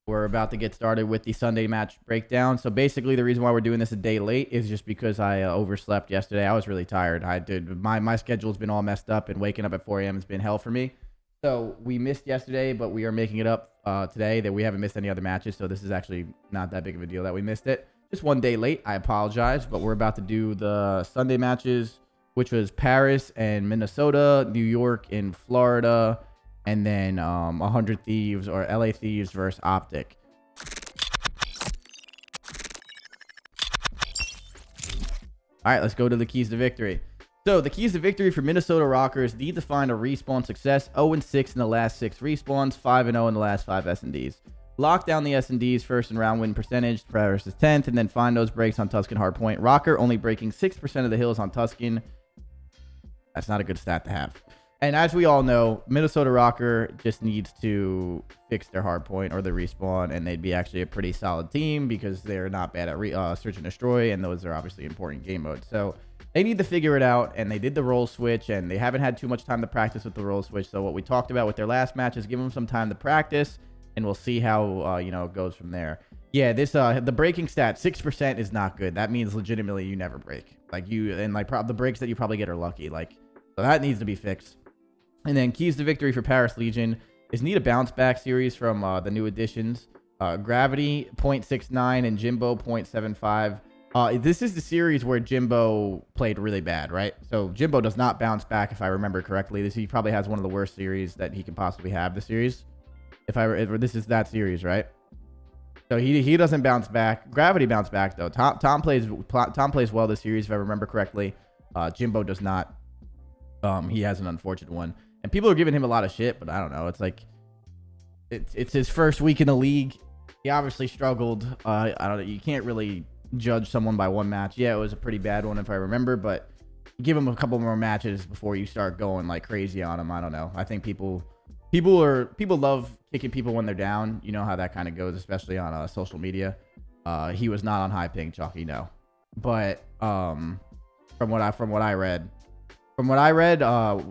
We're about to get started with the Sunday match breakdown. So basically, the reason why we're doing this a day late is just because I overslept yesterday. I was really tired. My schedule's been all messed up, and waking up at 4 a.m. has been hell for me. So we missed yesterday, but we are making it up today. That we haven't missed any other matches, so this is actually not that big of a deal that we missed it. Just one day late. I apologize, but we're about to do the Sunday matches, which was Paris and Minnesota, New York and Florida, and then 100 Thieves or LA Thieves versus OpTic. All right, let's go to the keys to victory. So the keys to victory for Minnesota ROKKRs need to find a respawn success, 0-6 in the last 6 respawns, 5-0 in the last 5 SNDs. Lock down the SNDs first in round win percentage, Paris is 10th, and then find those breaks on Tuscan Hardpoint. ROKKR only breaking 6% of the hills on Tuscan. That's not a good stat to have. And as we all know, Minnesota ROKKR just needs to fix their hardpoint or the respawn, and they'd be actually a pretty solid team because they're not bad at search and destroy, and those are obviously important game modes. So they need to figure it out, and they did the role switch, and they haven't had too much time to practice with the role switch. So what we talked about with their last match is give them some time to practice, and we'll see how it goes from there. Yeah, this the breaking stat 6% is not good. That means legitimately you never break. The breaks that you probably get are lucky. So that needs to be fixed. And then keys to victory for Paris Legion is need a bounce back series from the new additions. Gravity 0.69 and Jimbo 0.75. This is the series where Jimbo played really bad, right? So Jimbo does not bounce back, if I remember correctly. He probably has one of the worst series that he can possibly have this series. This is that series, right? So he doesn't bounce back. Gravity bounced back though. Tom plays well this series, if I remember correctly. Jimbo does not. He has an unfortunate one. And people are giving him a lot of shit, but I don't know. It's like it's his first week in the league. He obviously struggled. I don't know. You can't really judge someone by one match. Yeah, it was a pretty bad one if I remember, but give him a couple more matches before you start going like crazy on him. I don't know. I think people love kicking people when they're down. You know how that kind of goes, especially on social media. He was not on high ping, Chalky, no. But from what I read,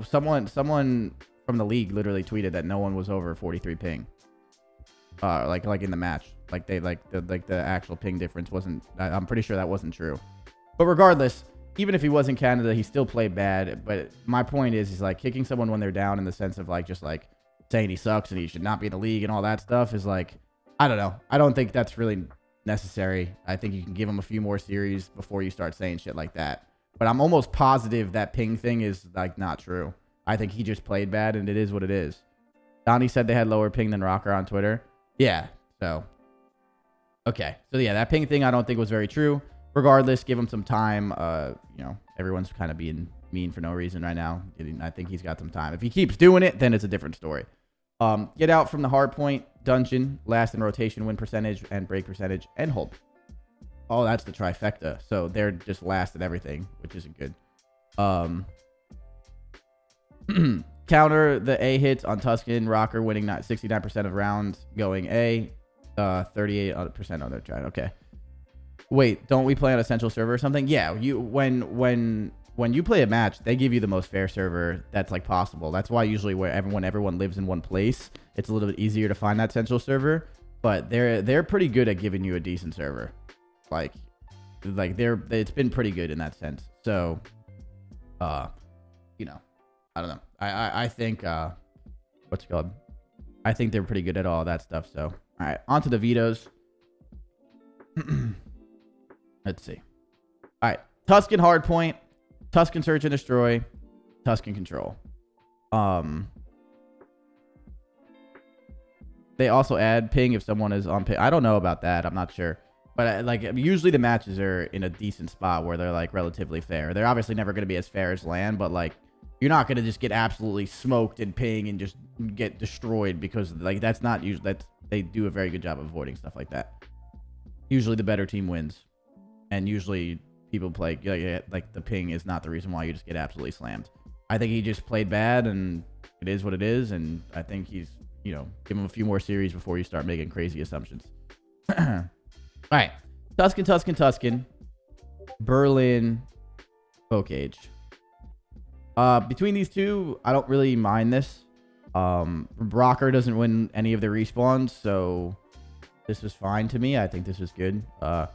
someone from the league literally tweeted that no one was over 43 ping. Like in the match, the actual ping difference wasn't. I'm pretty sure that wasn't true. But regardless, even if he was in Canada, he still played bad. But my point is, he's like kicking someone when they're down in the sense of just saying he sucks and he should not be in the league and all that stuff is I don't know. I don't think that's really necessary. I think you can give him a few more series before you start saying shit like that. But I'm almost positive that ping thing is not true. I think he just played bad, and it is what it is. Donnie said they had lower ping than ROKKR on Twitter. Yeah, so okay. So yeah, that ping thing I don't think was very true. Regardless, give him some time. Everyone's kind of being mean for no reason right now. I think he's got some time. If he keeps doing it, then it's a different story. Get out from the hardpoint dungeon, last in rotation, win percentage, and break percentage, and hold. Oh, that's the trifecta. So they're just last at everything, which isn't good. Counter the A hits on Tuscan. ROKKR winning 69% of rounds going A. 38% on their try. Okay. Wait, don't we play on a central server or something? Yeah, when you play a match, they give you the most fair server that's possible. That's why usually when everyone lives in one place, it's a little bit easier to find that central server. But they're pretty good at giving you a decent server. It's been pretty good in that sense. So, I don't know. I think what's it called? I think they're pretty good at all that stuff. So, all right, on to the vetoes. Let's see. All right, Tuscan Hardpoint, Tuscan Search and Destroy, Tuscan Control. They also add ping if someone is on ping. I don't know about that. I'm not sure. But usually the matches are in a decent spot where they're relatively fair. They're obviously never going to be as fair as LAN, but you're not going to just get absolutely smoked and ping and just get destroyed because that's not usually they do a very good job of avoiding stuff like that. Usually the better team wins, and usually people play the ping is not the reason why you just get absolutely slammed. I think he just played bad, and it is what it is, and I think he's give him a few more series before you start making crazy assumptions. All right, Tuscan, Berlin, Bocage. Between these two, I don't really mind this. ROKKR doesn't win any of their respawns, so This was fine to me. I think this was good. Oh,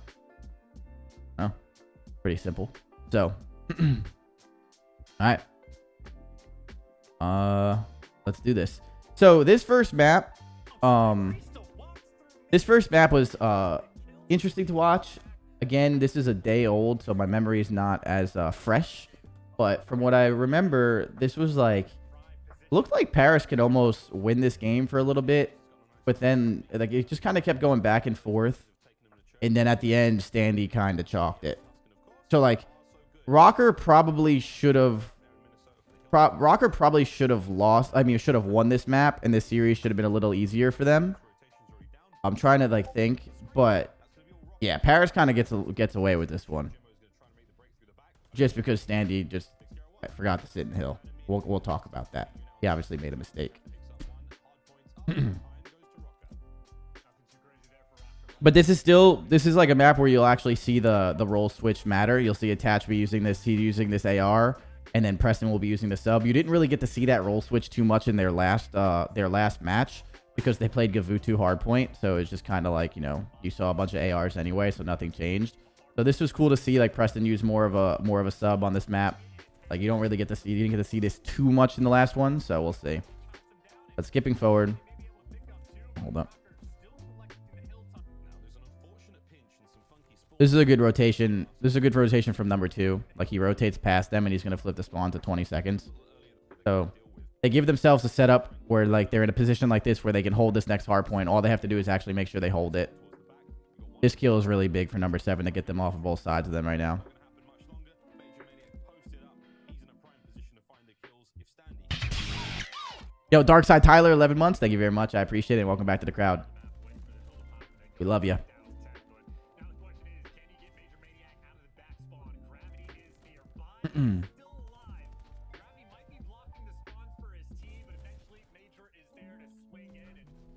pretty simple. So, all right. Let's do this. So this first map was interesting to watch. Again, this is a day old, so my memory is not as fresh. But from what I remember, this was like, looked like Paris could almost win this game for a little bit, but then like it just kind of kept going back and forth, and then at the end, Standy kind of chalked it. So like, ROKKR probably should have lost. I mean, should have won this map, and this series should have been a little easier for them. I'm trying to like think, but yeah, Paris kind of gets away with this one, just because Standy just forgot to sit in hill. We'll talk about that. He obviously made a mistake. But this is like a map where you'll actually see the role switch matter. You'll see Attach be using this, he using this AR, and then Preston will be using the sub. You didn't really get to see that role switch too much in their last match because they played Gavutu Hardpoint. So it's just kind of like, you know, you saw a bunch of ARs anyway, so nothing changed. So this was cool to see, like Preston use more of a sub on this map. Like you didn't get to see this too much in the last one, so we'll see. But skipping forward. Hold up. This is a good rotation. This is a good rotation from number 2. Like he rotates past them and he's gonna flip the spawn to 20 seconds. So they give themselves a setup where like they're in a position like this where they can hold this next hard point. All they have to do is actually make sure they hold it. This kill is really big for number 7 to get them off of both sides of them right now. Yo, Darkside Tyler, 11 months. Thank you very much. I appreciate it. And welcome back to the crowd. We love you.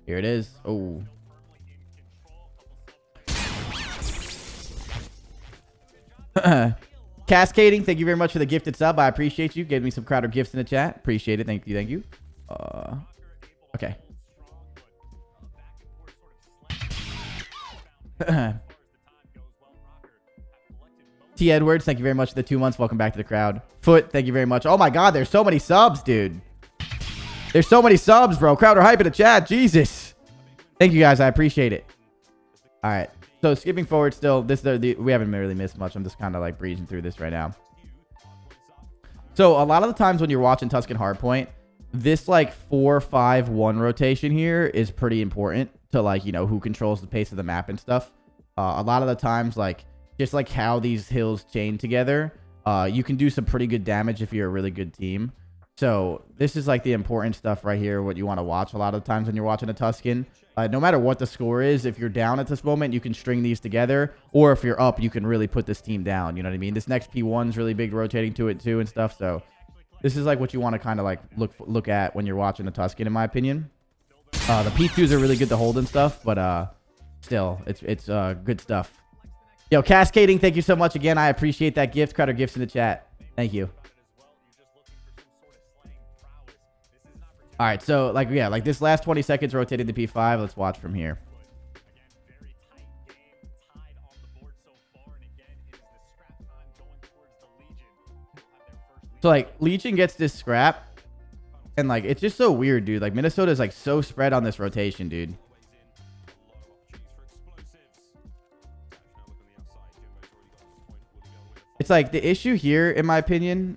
Here it is. Oh. Cascading, thank you very much for the gifted sub. I appreciate you. Gave me some Crowder gifts in the chat. Appreciate it. Thank you. Thank you. Okay. T. Edwards, thank you very much for the 2 months. Welcome back to the crowd. Foot, thank you very much. Oh my God, there's so many subs, dude. There's so many subs, bro. Crowder hype in the chat. Jesus. Thank you guys. I appreciate it. All right. So skipping forward still, we haven't really missed much. I'm just kind of like breezing through this right now. So a lot of the times when you're watching Tuscan Hardpoint, this like 4-5-1 rotation here is pretty important to like, you know, who controls the pace of the map and stuff. A lot of the times, like just like how these hills chain together, you can do some pretty good damage if you're a really good team. So this is like the important stuff right here, what you want to watch a lot of the times when you're watching a Tuscan. No matter what the score is, if you're down at this moment, you can string these together. Or if you're up, you can really put this team down. You know what I mean? This next P1 is really big, rotating to it too and stuff. So this is like what you want to kind of like look at when you're watching a Tuscan, in my opinion. The P2s are really good to hold and stuff, but still, it's good stuff. Yo, Cascading, thank you so much again. I appreciate that gift. Crowder gifts in the chat. Thank you. All right, so like, yeah, like this last 20 seconds rotated to P5. Let's watch from here. So like Legion gets this scrap and like, it's just so weird, dude. Like Minnesota is like so spread on this rotation, dude. It's like the issue here, in my opinion,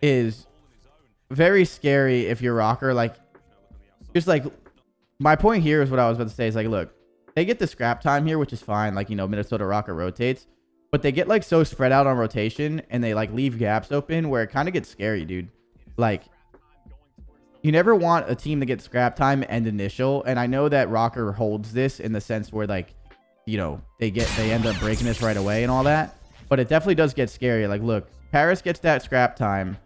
is very scary if you're ROKKR. Like, just like, my point here is what I was about to say is like, look, they get the scrap time here, which is fine. Like, you know, Minnesota ROKKR rotates, but they get like so spread out on rotation and they like leave gaps open where it kind of gets scary, dude. Like, you never want a team to get scrap time and initial. And I know that ROKKR holds this in the sense where like, you know, they end up breaking this right away and all that, but it definitely does get scary. Like, look, Paris gets that scrap time,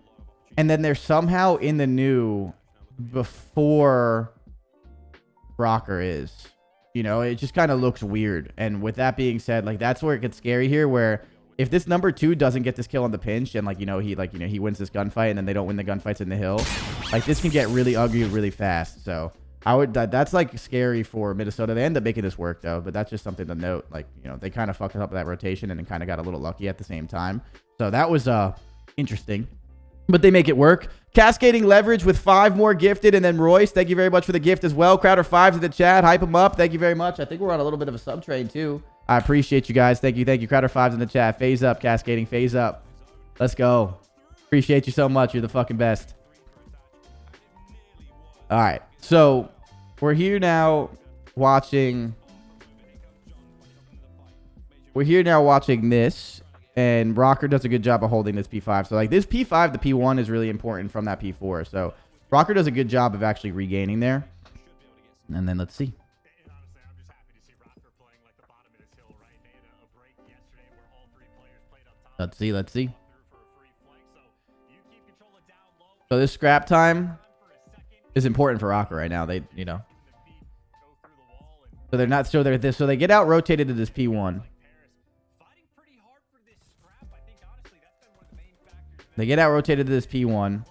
and then they're somehow in the new before ROKKR is. You know, it just kind of looks weird. And with that being said, like that's where it gets scary here, where if this number 2 doesn't get this kill on the pinch and like, you know, he wins this gunfight and then they don't win the gunfights in the hill, like this can get really ugly really fast. So That's like scary for Minnesota. They end up making this work though, but that's just something to note. Like, you know, they kind of fucked up that rotation and then kind of got a little lucky at the same time. So that was interesting, but they make it work. Cascading leverage with 5 more gifted, and then Royce, thank you very much for the gift as well. Crowder 5's in the chat, hype him up. Thank you very much. I think we're on a little bit of a sub train too. I appreciate you guys. Thank you. Crowder 5's in the chat. Phase up, Cascading, phase up. Let's go. Appreciate you so much. You're the fucking best. All right, so we're here now watching. This. And ROKKR does a good job of holding this P5. So like this P5 to P1 is really important from that P4. So ROKKR does a good job of actually regaining there. And then let's see. Let's see. So this scrap time is important for ROKKR right now. They, you know. So they're not, so they're this, so they get out rotated to this P1. They get out rotated to this P1,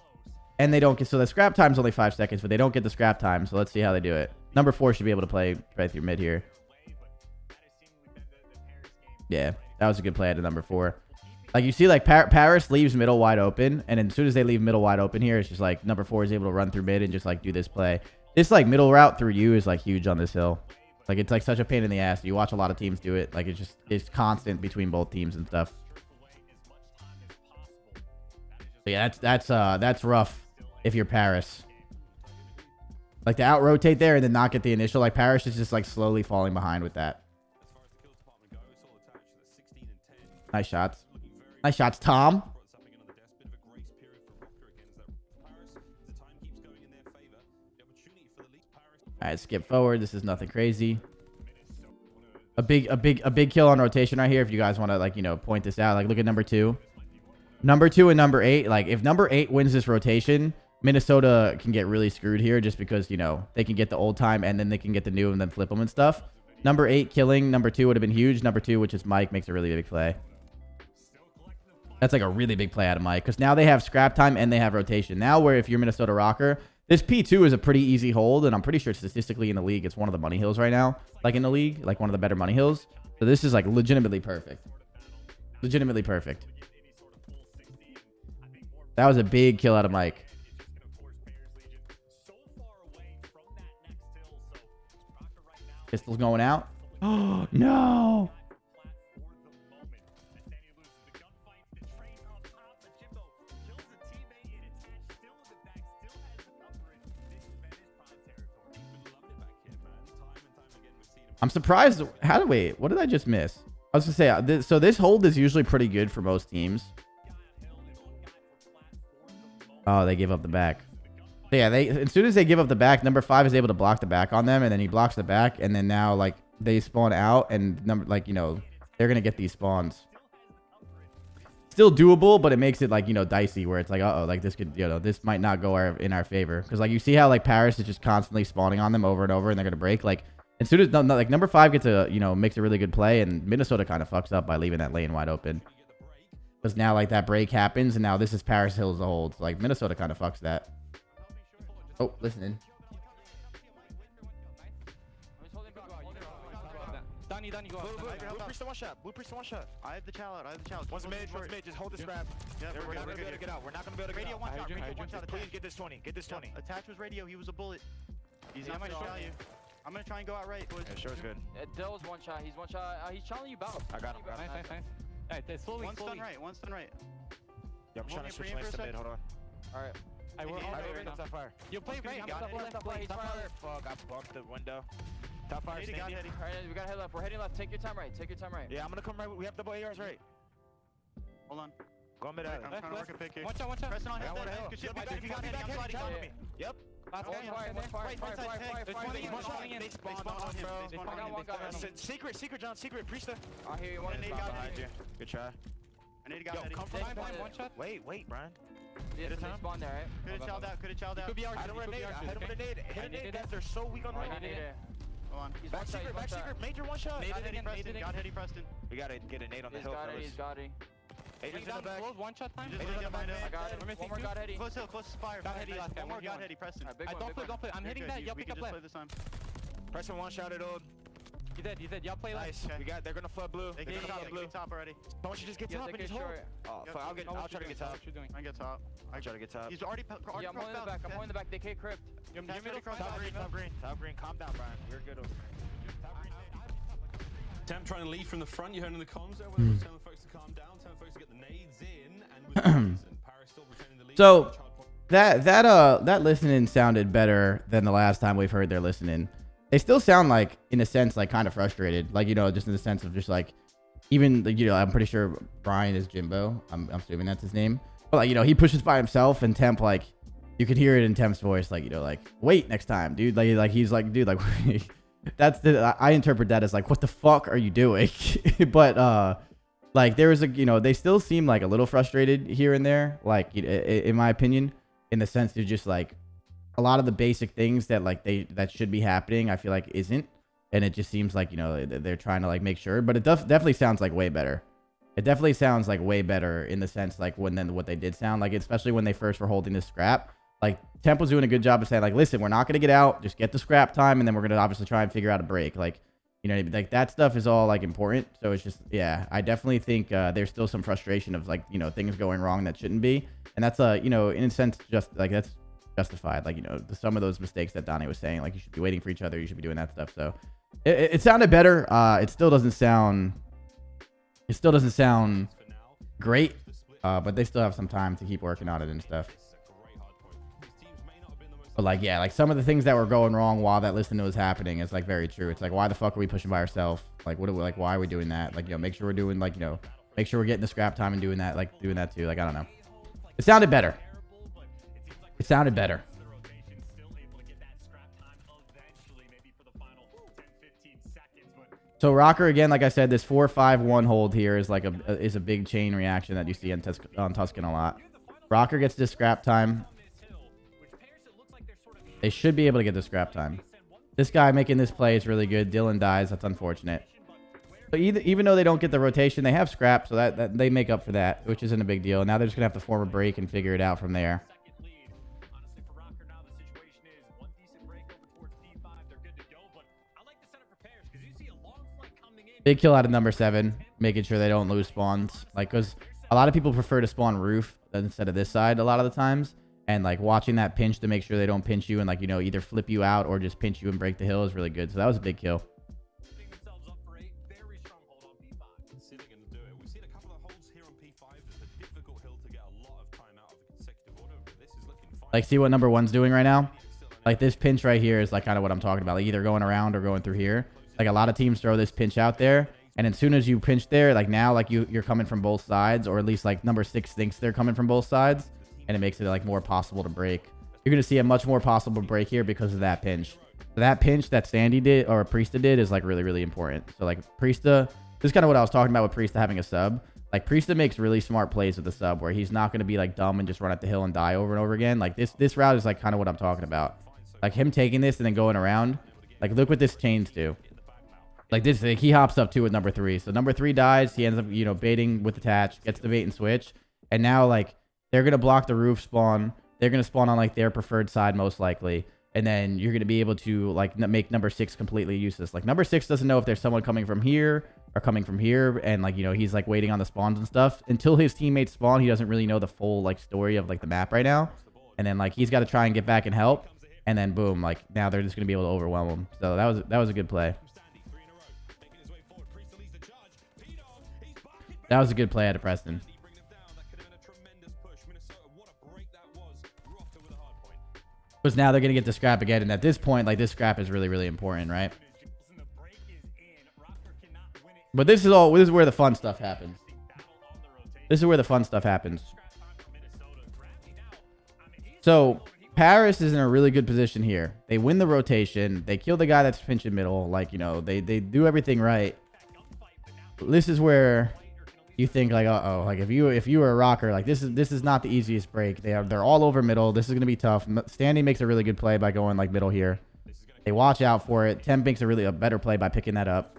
and they don't get, so the scrap time's only 5 seconds, but they don't get the scrap time. So let's see how they do it. Number 4 should be able to play right through mid here. Yeah, that was a good play at the number 4. Like you see, like Paris leaves middle wide open, and as soon as they leave middle wide open here, it's just like number 4 is able to run through mid and just like do this play. This like middle route through you is like huge on this hill. Like it's like such a pain in the ass. You watch a lot of teams do it. Like it's constant between both teams and stuff. So yeah, that's rough if you're Paris. Like to out rotate there and then not get the initial. Like Paris is just like slowly falling behind with that. Nice shots. Nice shots, Tom. All right, skip forward. This is nothing crazy. A big kill on rotation right here. If you guys want to like, you know, point this out, like look at number 2. Number 2 and number 8, like if number 8 wins this rotation, Minnesota can get really screwed here just because, you know, they can get the old time and then they can get the new and then flip them and stuff. Number 8 killing number 2 would have been huge. Number 2, which is Mike, makes a really big play. That's like a really big play out of Mike because now they have scrap time and they have rotation. Now where if you're Minnesota ROKKR, this P2 is a pretty easy hold, and I'm pretty sure statistically in the league, it's one of the money hills right now. Like in the league, like one of the better money hills. So this is like legitimately perfect. Legitimately perfect. That was a big kill out of Mike. Pistol's going out. Oh, no. I'm surprised. What did I just miss? I was gonna say, so this hold is usually pretty good for most teams. Oh, they give up the back. So yeah, as soon as they give up the back, number 5 is able to block the back on them, and then he blocks the back, and then now like they spawn out, and you know, they're gonna get these spawns. Still doable, but it makes it like, you know, dicey where it's like, uh-oh, like this could, you know, this might not go in our favor because like you see how like Paris is just constantly spawning on them over and over, and they're gonna break. Like as soon as like number 5 gets a, you know, makes a really good play, and Minnesota kind of fucks up by leaving that lane wide open. Because now, like, that break happens, and now this is Paris Hills to hold. Like, Minnesota kind of fucks that. Oh, listening. Donnie, go up. Blue priest to one shot. I have the challenge. One's mid. Just hold this grab. Yeah, we're not going to be able to get out. We're not going to be able to get out. Radio one shot. Please get this 20. Attach was radio. He was a bullet. Easy. I'm going to try you. I'm going to try and go out right. Yeah, sure is good. Dill's one shot. He's one shot. He's challenging you both. I got him. Nice. Alright, slowly. One's done right. Yeah, I'm trying to switch lanes to mid. Hold on. Alright. We're all right now. Top fire. You play right. I'm top fire. Fuck, I bumped the window. Top fire. Alright, we gotta head left. We're heading left. Take your time right. Yeah, I'm gonna come right. We have double ARs right. Hold on. Go mid alley. I'm trying to work a pick here. Watch out. Press on him. Good shit. You got head. I'm sliding down. Yep. Secret, John, Priester. I hear you. One behind you. Good try. I need to go. Come from behind. One shot. Wait, Brian. Hit a time. Spawn there, right? Could have chilled out. Could be ours. I hit him with a nade. Hit a nade. They're so weak on the right. Hold on. Back secret. Major one shot. Got Hetty Preston. We gotta get a nade on the hill first. He's got it. Agent's in the back. Close, one shot time. Just gonna get mine I up. got him. One more got heady. Close hill, close fire. Got heady last guy, One more got 1v1. heady, Preston. Alright, big one, Don't big flip, don't one. flip. I'm hitting that. Y'all We pick can up just play left. this time. Preston one shot at old. He's dead. Y'all play left. Nice. We got. They're gonna flood blue. They They're get gonna top, flood they blue. get top already. Why don't you just get Yeah, top they and get just hold? short. Oh, Yeah, fuck. I'll try to get top. What you doing? I get top. I'll try to get top. He's already Yeah, I'm going in the back. I'm going in the back. They can't crypt. Give Catch me ready, the cross Top out. green, top green, top green. Calm down, Brian. We're good over here. Temp trying to lead from the front. You heard in the comms there. Whether it's telling folks to calm down, telling folks to get the nades in, and with Paris still retaining the lead. So that listening sounded better than the last time we've heard their listening. They still sound like, in a sense, like kind of frustrated. Like, you know, just in the sense of just like, even, you know, I'm pretty sure Brian is Jimbo. I'm assuming that's his name. But like, you know, he pushes by himself, and Temp, like, you could hear it in Temp's voice, like, you know, like, wait next time, dude. Like he's like, dude, like, that's I interpret that as like, what the fuck are you doing? But like, there was a, you know, they still seem like a little frustrated here and there, like, in my opinion, in the sense of just like a lot of the basic things that like that should be happening, I feel like isn't, and it just seems like, you know, they're trying to like make sure, but it definitely sounds like way better. It definitely sounds like way better in the sense like what they did sound like, especially when they first were holding this scrap. Like, Temp was doing a good job of saying, like, listen, we're not going to get out. Just get the scrap time, and then we're going to obviously try and figure out a break. Like, you know, like, that stuff is all, like, important. So it's just, yeah, I definitely think there's still some frustration of, like, you know, things going wrong that shouldn't be. And that's, you know, in a sense, just, like, that's justified. Like, you know, some of those mistakes that Donnie was saying, like, you should be waiting for each other. You should be doing that stuff. So it sounded better. It still doesn't sound great. But they still have some time to keep working on it and stuff. But like, yeah, like some of the things that were going wrong while that listening was happening is like very true. It's like, why the fuck are we pushing by ourselves? Like, what are we, like, why are we doing that? Like, you know, make sure we're doing, like, you know, make sure we're getting the scrap time and doing that, like, doing that too. Like, I don't know. It sounded better. It sounded better. So ROKKR, again, like I said, this 4-5-1 hold here is like a big chain reaction that you see on Tuscan a lot. ROKKR gets this scrap time. They should be able to get the scrap time. This guy making this play is really good. Dylan dies. That's unfortunate. But even though they don't get the rotation, they have scrap, so that they make up for that, which isn't a big deal. Now they're just going to have to form a break and figure it out from there. Big kill out of number 7, making sure they don't lose spawns. Like, because a lot of people prefer to spawn roof instead of this side a lot of the times. And, like, watching that pinch to make sure they don't pinch you and, like, you know, either flip you out or just pinch you and break the hill is really good. So that was a big kill. Like, see what number 1's doing right now? Like, this pinch right here is, like, kind of what I'm talking about. Like, either going around or going through here. Like, a lot of teams throw this pinch out there. And as soon as you pinch there, like, now, like, you're coming from both sides. Or at least, like, number 6 thinks they're coming from both sides. And it makes it, like, more possible to break. You're going to see a much more possible break here because of that pinch. So that pinch that Sandy did, or Priesta did, is, like, really, really important. So, like, Priesta, this is kind of what I was talking about with Priesta having a sub. Like, Priesta makes really smart plays with the sub where he's not going to be, like, dumb and just run at the hill and die over and over again. Like, this route is, like, kind of what I'm talking about. Like, him taking this and then going around. Like, look what this chains do. Like, this, like, he hops up, too, with number 3. So, number 3 dies. He ends up, you know, baiting with attach, gets the bait and switch. And now, like, they're going to block the roof spawn. They're going to spawn on, like, their preferred side, most likely. And then you're going to be able to, like, make number 6 completely useless. Like, number 6 doesn't know if there's someone coming from here or coming from here. And, like, you know, he's, like, waiting on the spawns and stuff. Until his teammates spawn, he doesn't really know the full, like, story of, like, the map right now. And then, like, he's got to try and get back and help. And then, boom, like, now they're just going to be able to overwhelm him. So that was a good play. That was a good play out of Preston. Because now they're going to get the scrap again. And at this point, like, this scrap is really, really important, right? But this is where the fun stuff happens. This is where the fun stuff happens. So, Paris is in a really good position here. They win the rotation. They kill the guy that's pinching middle. Like, you know, they do everything right. This is where you think, like, uh-oh, like, if you were a ROKKR, like, this is not the easiest break. They're all over middle. This is gonna be tough. Standing makes a really good play by going, like, middle here. They watch out for it. Temp makes a better play by picking that up.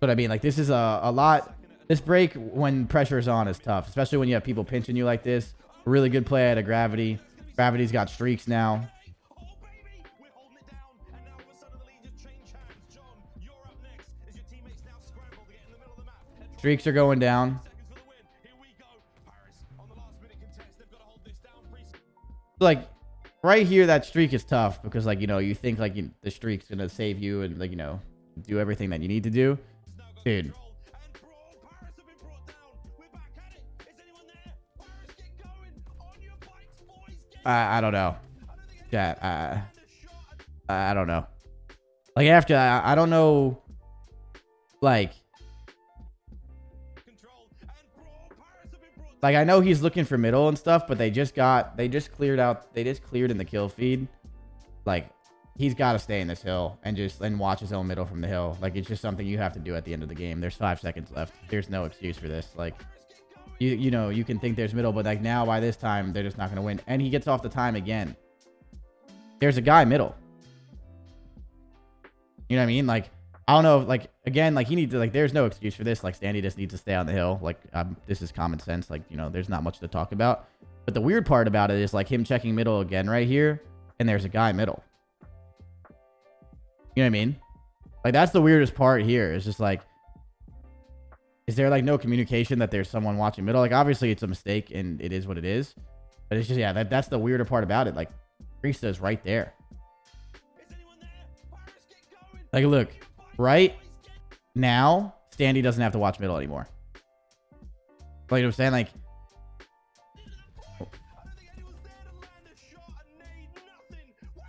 But I mean, like, this is a lot. This break, when pressure is on, is tough, especially when you have people pinching you like this. A really good play out of Gravity. Gravity's got streaks now. Streaks are going down. Like, right here, that streak is tough because, like, you know, you think, like, the streak's going to save you and, like, you know, do everything that you need to do. Dude. I don't know. Yeah, I don't know. Like, after I don't know. Like, I know he's looking for middle and stuff, but they just cleared in the kill feed. Like, he's got to stay in this hill and watch his own middle from the hill. Like, it's just something you have to do at the end of the game. There's 5 seconds left. There's no excuse for this. Like, you know, you can think there's middle, but like now by this time, they're just not going to win. And he gets off the time again. There's a guy middle. You know what I mean? Like, I don't know. Like, again, like, he needs to, like, there's no excuse for this. Like, Standy just needs to stay on the hill. Like, this is common sense. Like, you know, there's not much to talk about. But the weird part about it is, like, him checking middle again right here. And there's a guy middle. You know what I mean? Like, that's the weirdest part here. It's just like, is there, like, no communication that there's someone watching middle? Like, obviously, it's a mistake, and it is what it is. But it's just, yeah, that's the weirder part about it. Like, Priesta is right there. Like, look. Right now, Standy doesn't have to watch middle anymore. Like, you know what I'm saying? Like,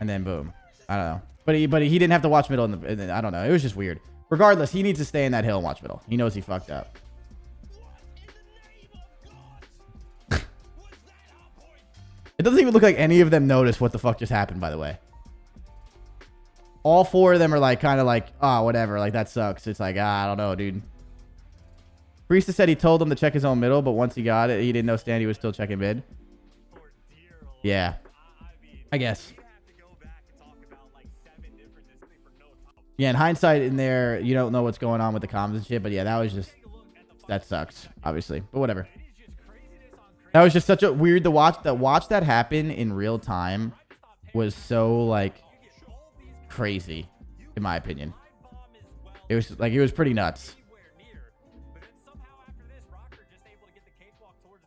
and then boom. I don't know. But he didn't have to watch middle in the I don't know. It was just weird. Regardless, he needs to stay in that hill and watch middle. He knows he fucked up. It doesn't even look like any of them noticed what the fuck just happened, by the way. All 4 of them are like, kind of like, oh, whatever. Like, that sucks. It's like, I don't know, dude. Priesta said he told him to check his own middle, but once he got it, he didn't know Standy was still checking mid. Yeah. I guess. Yeah, in hindsight, in there, you don't know what's going on with the comms and shit. But yeah, that sucks, obviously. But whatever. That was just such a weird to watch. Watch that happen in real time was so, like, crazy, in my opinion. It was pretty nuts.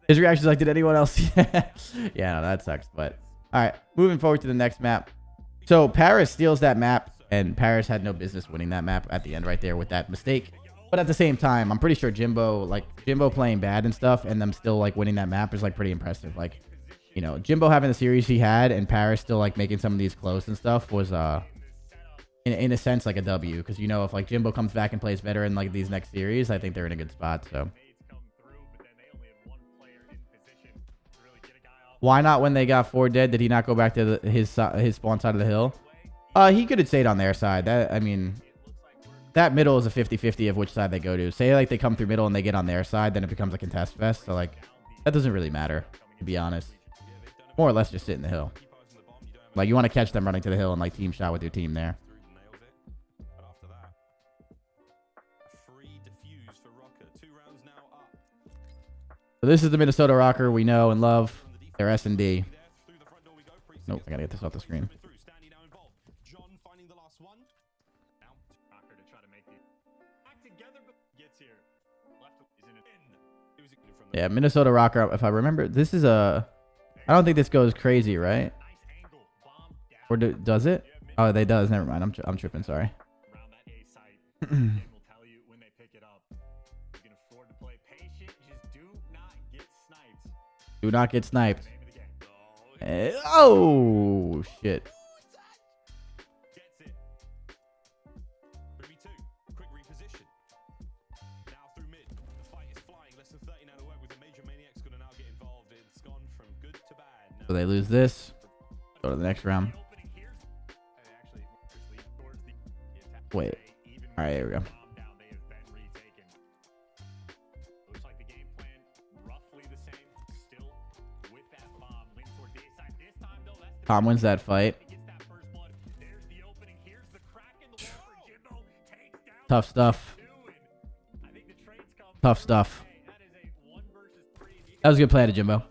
His reaction is like, did anyone else see that? Yeah, no, that sucks. But all right, moving forward to the next map. So Paris steals that map, and Paris had no business winning that map at the end right there with that mistake. But at the same time, I'm pretty sure Jimbo playing bad and stuff, and them still, like, winning that map is, like, pretty impressive. Like, you know, Jimbo having the series he had, and Paris still, like, making some of these close and stuff was in a sense, like, a W. Because, you know, if, like, Jimbo comes back and plays better in, like, these next series, I think they're in a good spot. So why not when they got 4 dead? Did he not go back to his spawn side of the hill? He could have stayed on their side. I mean, that middle is a 50-50 of which side they go to. Say, like, they come through middle and they get on their side, then it becomes a contest fest. So, like, that doesn't really matter, to be honest. More or less just sit in the hill. Like, you want to catch them running to the hill and, like, team shot with your team there. So this is the Minnesota ROKKR we know and love. Their SND. Nope, I gotta get this off the screen. Yeah, Minnesota ROKKR. If I remember, this is a... I don't think this goes crazy, right? Or does it? Oh, they does. Never mind. I'm tripping. Sorry. Do not get sniped. Oh, shit. So they lose this. Go to the next round. Wait. All right, here we go. Tom wins that fight. Tough stuff. Tough stuff. That was a good play out of Jimbo.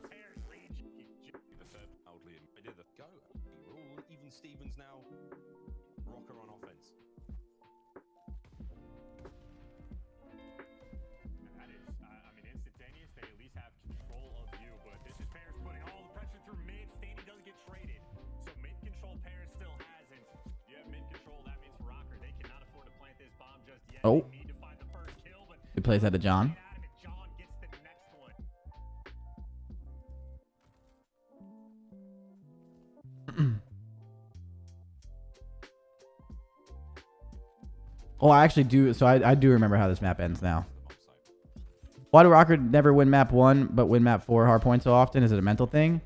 Even Stevens now. ROKKR on offense. That is, I mean, instantaneous. They at least have control of you, but this is Paris putting all the pressure through mid. Stanley does get traded, so mid control Paris still has it. You have mid control. That means for ROKKR, they cannot afford to plant this bomb just yet. Oh. They need to find the first kill, but Good plays out of John. John gets the next one. Oh, I actually do. So I do remember how this map ends now. Why do ROKKR never win map 1 but win map 4 hardpoint so often? Is it a mental thing?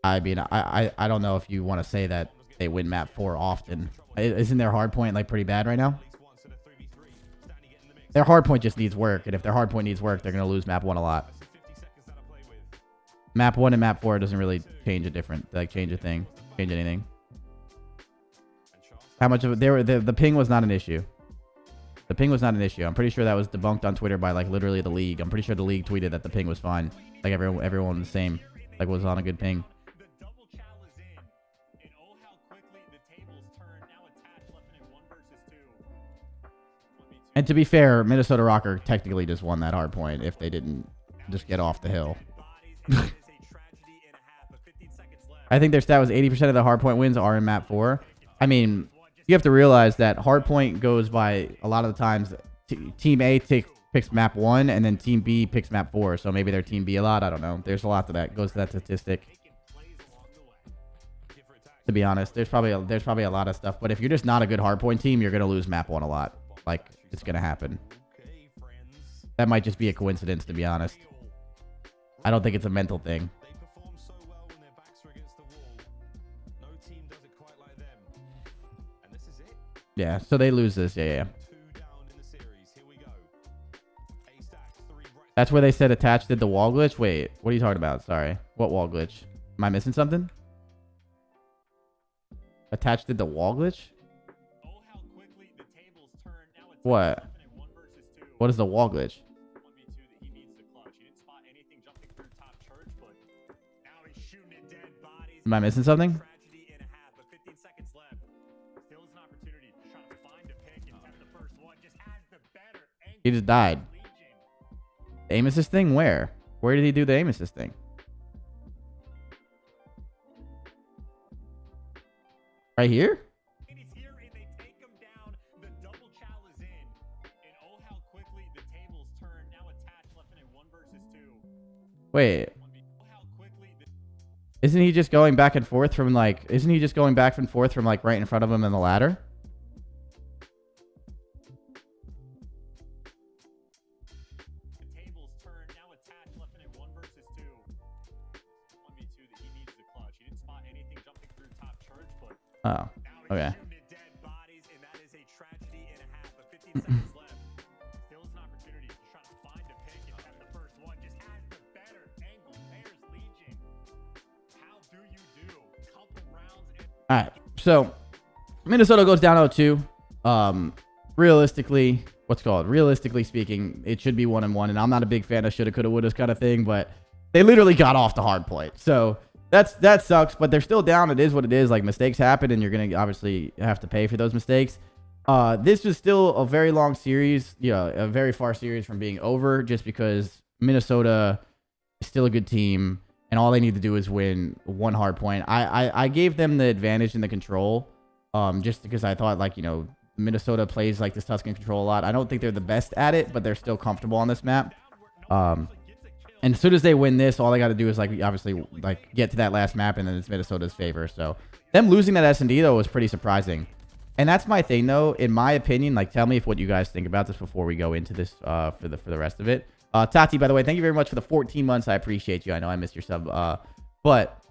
I mean, I don't know if you want to say that they win map 4 often. Isn't their hardpoint like pretty bad right now? Their hardpoint just needs work, and if their hardpoint needs work, they're gonna lose map 1 a lot. Map 1 and map 4 doesn't really change a change a thing, change anything. How much of it? The ping was not an issue. The ping was not an issue. I'm pretty sure that was debunked on Twitter by like literally the league. I'm pretty sure the league tweeted that the ping was fine. Like everyone was the same. Like was on a good ping. The double chow is in, and oh how quickly the tables turn. Now attached left in a 1 versus 2. And to be fair, Minnesota ROKKR technically just won that hard point if they didn't just get off the hill. I think their stat was 80% of the hardpoint wins are in map 4. I mean, you have to realize that hardpoint goes by a lot of the times. Team A picks map 1 and then Team B picks map 4. So maybe they're Team B a lot. I don't know. There's a lot to that. Goes to that statistic. To be honest, there's probably a lot of stuff. But if you're just not a good hardpoint team, you're gonna lose map 1 a lot. Like it's gonna happen. That might just be a coincidence, to be honest. I don't think it's a mental thing. Yeah, so they lose this. Yeah. That's where they said attached did the wall glitch. Wait, what are you talking about? Sorry. What wall glitch? Am I missing something? Attached did the wall glitch? What? What is the wall glitch? Am I missing something? He just died. Aim assist thing? Where? Where did he do the aim assist thing? Right here? Wait. Isn't he just going back and forth from like... Isn't he just going back and forth from like right in front of him in the ladder? Oh, okay. All right, so Minnesota goes down 0-2. Realistically, realistically speaking, it should be 1-1, and I'm not a big fan of shoulda, coulda, woulda kind of thing, but they literally got off the hard point, so that sucks. But they're still down. It is what it is. Like, mistakes happen, and you're gonna obviously have to pay for those mistakes. This was still a very long series, a very far series from being over, just because Minnesota is still a good team. And all they need to do is win 1 hard point. I gave them the advantage in the control, just because I thought, like, Minnesota plays like this Tuscan control a lot. I don't think they're the best at it, but they're still comfortable on this map. And as soon as they win this, all they got to do is, like, obviously, like, get to that last map, and then it's Minnesota's favor. So them losing that SND, though, was pretty surprising. And that's my thing, though. In my opinion, like, tell me what you guys think about this before we go into this for the rest of it. Tati, by the way, thank you very much for the 14 months. I appreciate you. I know I missed your sub. But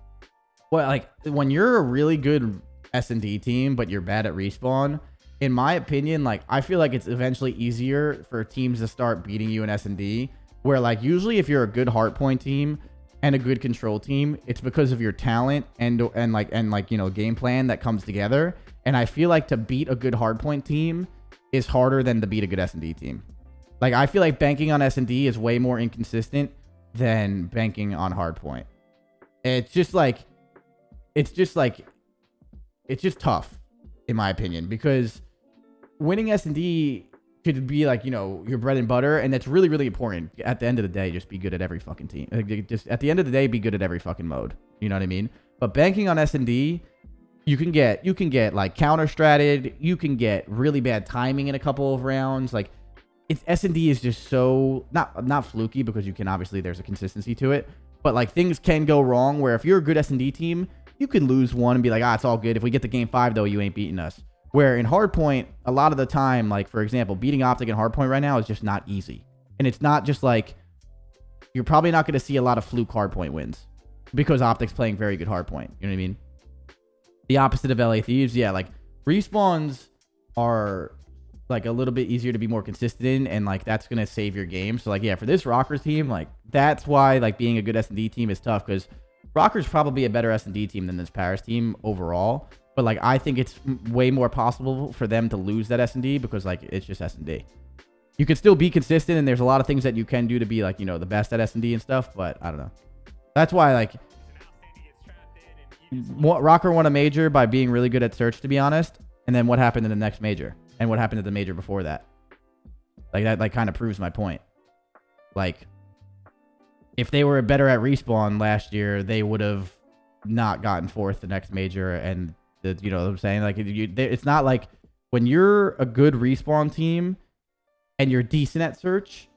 like, when you're a really good S&D team, but you're bad at respawn, in my opinion, like, I feel like it's eventually easier for teams to start beating you in S&D, where, like, usually if you're a good hardpoint team and a good control team, it's because of your talent and game plan that comes together. And I feel like to beat a good hardpoint team is harder than to beat a good S&D team. Like, I feel like banking on S&D is way more inconsistent than banking on Hardpoint. It's just tough, in my opinion, because winning S&D could be like, you know, your bread and butter, and that's really, really important. At the end of the day, just be good at every fucking team. Like, just at the end of the day, be good at every fucking mode. You know what I mean? But banking on S&D, you can get like counter stratted. You can get really bad timing in a couple of rounds. Like, it's S&D is just so not fluky, because you can obviously, there's a consistency to it, but like things can go wrong where if you're a good S&D team, you could lose one and be like, it's all good. If we get to game 5 though, you ain't beating us. Where in Hardpoint, a lot of the time, like for example, beating OpTic in Hardpoint right now is just not easy. And it's not just like, you're probably not going to see a lot of fluke Hardpoint wins because OpTic's playing very good Hardpoint. You know what I mean? The opposite of LA Thieves, yeah, like respawns are like a little bit easier to be more consistent in, and like that's going to save your game. So like, yeah, for this ROKKR team, like that's why like being a good S&D team is tough, because ROKKR's probably a better S&D team than this Paris team overall. But like, I think it's way more possible for them to lose that S&D because like it's just S&D. You can still be consistent, and there's a lot of things that you can do to be like, you know, the best at S&D and stuff. But I don't know. That's why like ROKKR won a major by being really good at search, to be honest. And then what happened in the next major, and what happened at the major before that? Like that like kind of proves my point. Like, if they were better at respawn last year, they would have not gotten fourth the next major. And you know what I'm saying? Like, it's not like when you're a good respawn team and you're decent at search,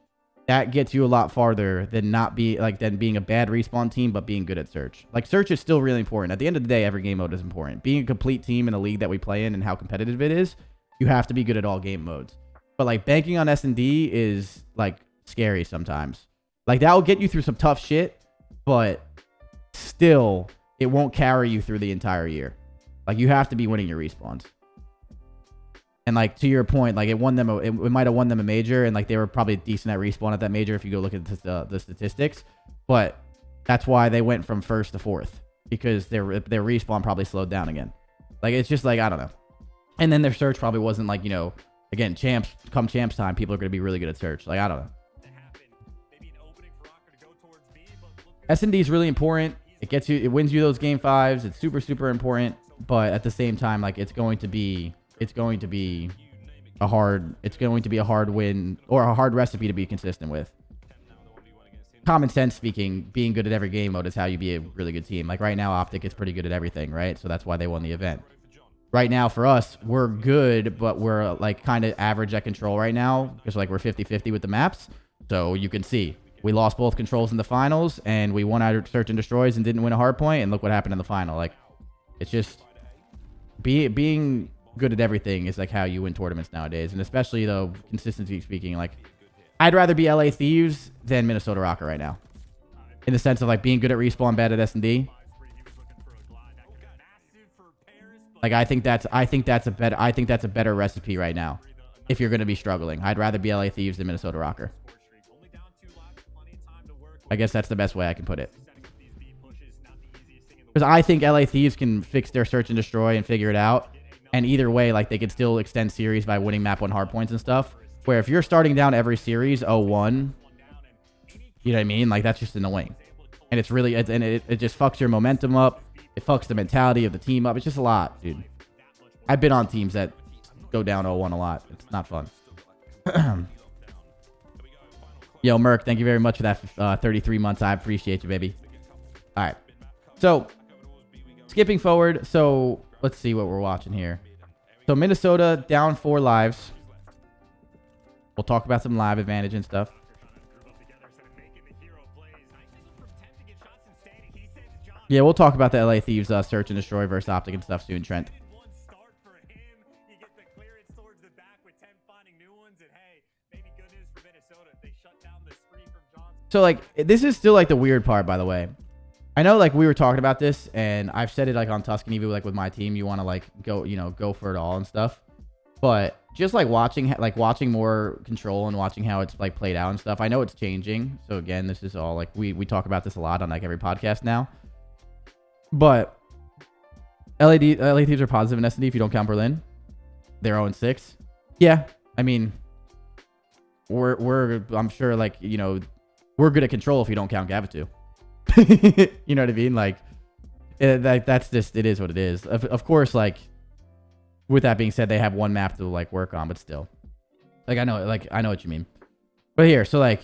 that gets you a lot farther than than being a bad respawn team but being good at search. Like, search is still really important. At the end of the day, every game mode is important. Being a complete team in the league that we play in and how competitive it is, you have to be good at all game modes. But like, banking on S&D is like scary sometimes. Like, that will get you through some tough shit, but still, it won't carry you through the entire year. Like, you have to be winning your respawns. And like, to your point, like it might have won them a major, and like they were probably decent at respawn at that major if you go look at the statistics. But that's why they went from first to fourth, because their respawn probably slowed down again. Like, it's just like, I don't know. And then their search probably wasn't like, you know, again, champs time, people are going to be really good at search. Like, I don't know. S&D is really important. It wins you those game 5s. It's super, super important. But at the same time, like, it's going to be a hard win, or a hard recipe to be consistent with. Common sense speaking, being good at every game mode is how you be a really good team. Like right now, OpTic is pretty good at everything, right? So that's why they won the event. Right now for us, we're good, but we're like kind of average at control right now, because like we're 50-50 with the maps. So you can see we lost both controls in the finals, and we won our search and destroys and didn't win a hard point, and look what happened in the final. Like, it's just being good at everything is like how you win tournaments nowadays. And especially though, consistency speaking, like I'd rather be LA Thieves than Minnesota ROKKR right now, in the sense of like being good at respawn, bad at S&D. Like, I think that's a better recipe right now if you're going to be struggling. I'd rather be LA Thieves than Minnesota ROKKR. I guess that's the best way I can put it. Because I think LA Thieves can fix their search and destroy and figure it out. And either way, like, they could still extend series by winning map 1 hardpoints and stuff. Where if you're starting down every series 0-1, you know what I mean? Like, that's just annoying. And it's really, it just fucks your momentum up. It fucks the mentality of the team up. It's just a lot, dude. I've been on teams that go down 0-1 a lot. It's not fun. Yo, Merc, thank you very much for that 33 months. I appreciate you, baby. All right. So, skipping forward. So, let's see what we're watching here. So, Minnesota down 4 lives. We'll talk about some live advantage and stuff. Yeah, we'll talk about the LA Thieves search and destroy versus OpTic and stuff soon, Trent. So, like, this is still, like, the weird part, by the way. I know, like, we were talking about this, and I've said it, like, on Tuscan, even, like, with my team, you want to, like, go for it all and stuff. But just, like, watching more control and watching how it's, like, played out and stuff, I know it's changing. So, again, this is all, like, we talk about this a lot on, like, every podcast now. But LA Thieves are positive in S&D if you don't count Berlin. They're 0-6. Yeah, I mean, I'm sure, like, you know, we're good at control if you don't count Gavitu. You know what I mean? Like, that's just, it is what it is. Of course, like, with that being said, they have one map to, like, work on, but still. Like, I know what you mean. But here, so, like,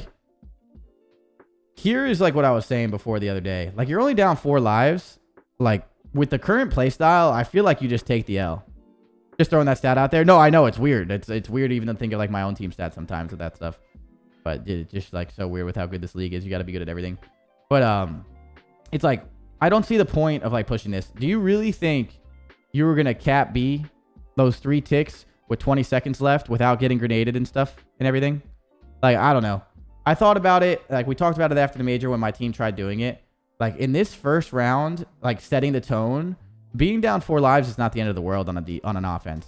here is, like, what I was saying before the other day. Like, you're only down 4 lives. Like, with the current playstyle, I feel like you just take the L. Just throwing that stat out there. No, I know it's weird. It's weird even to think of, like, my own team stats sometimes with that stuff. But it's just, like, so weird with how good this league is. You got to be good at everything. But it's like, I don't see the point of, like, pushing this. Do you really think you were gonna cap B those 3 ticks with 20 seconds left without getting grenaded and stuff and everything? Like, I don't know. I thought about it. Like, we talked about it after the major when my team tried doing it. Like, in this first round, like, setting the tone, being down 4 lives is not the end of the world on an offense.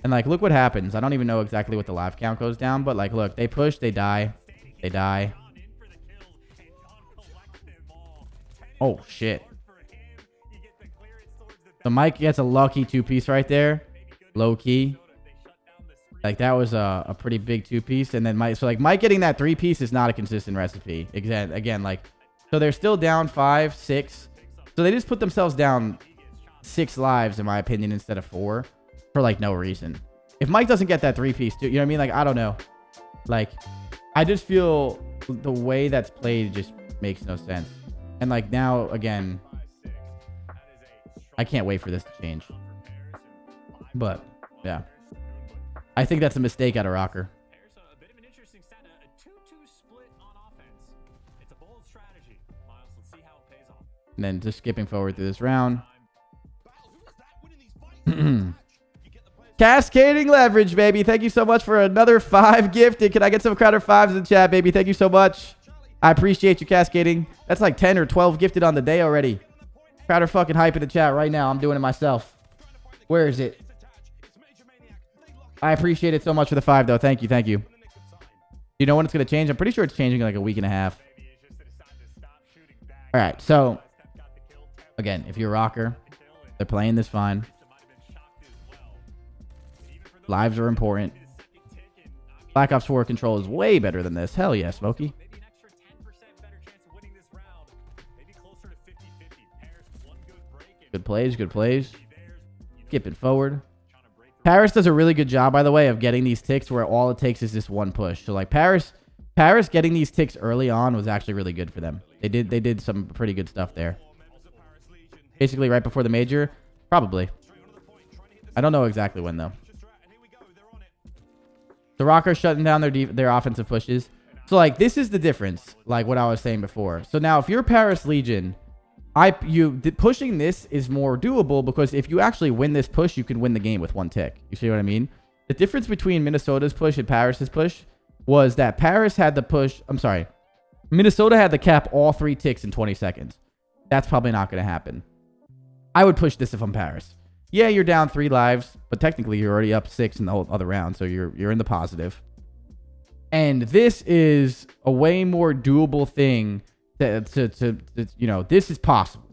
And, like, look what happens. I don't even know exactly what the live count goes down, but, like, look, they push, they die. They die. Oh, shit. So Mike gets a lucky 2-piece right there. Low key. Like, that was a pretty big 2-piece. And then Mike, so, like, Mike getting that 3-piece is not a consistent recipe. Again, like, so they're still down 5, 6. So they just put themselves down 6 lives, in my opinion, instead of 4 for, like, no reason. If Mike doesn't get that 3-piece, too, you know what I mean? Like, I don't know. Like, I just feel the way that's played just makes no sense. And, like, now, again, I can't wait for this to change. But, yeah. I think that's a mistake out of ROKKR. A bit of an interesting stat, a 2-2 split on offense. It's a bold strategy. Miles, let's see how it pays off. And then just skipping forward through this round. Cascading leverage, baby. Thank you so much for another 5 gifted. Can I get some Crowder 5s in the chat, baby? Thank you so much. I appreciate you, Cascading. That's like 10 or 12 gifted on the day already. Crowder fucking hype in the chat right now. I'm doing it myself. Where is it? I appreciate it so much for the 5, though. Thank you. Thank you. You know when it's going to change? I'm pretty sure it's changing in like a week and a half. All right. So, again, if you're a ROKKR, they're playing this fine. Lives are important. Black Ops 4 control is way better than this. Hell yeah, Smokey. Good plays, good plays. Skipping forward. Paris does a really good job, by the way, of getting these ticks where all it takes is this one push. So, like, Paris getting these ticks early on was actually really good for them. They did some pretty good stuff there. Basically, right before the major, probably. I don't know exactly when, though. The ROKKR shutting down their offensive pushes. So, like, this is the difference, like what I was saying before. So, now, if you're Paris Legion, pushing this is more doable because if you actually win this push, you can win the game with 1 tick. You see what I mean? The difference between Minnesota's push and Paris's push was that Paris had the push. I'm sorry. Minnesota had to cap all 3 ticks in 20 seconds. That's probably not going to happen. I would push this if I'm Paris. Yeah, you're down 3 lives, but technically you're already up 6 in the whole other round, so you're in the positive. And this is a way more doable thing to you know, this is possible.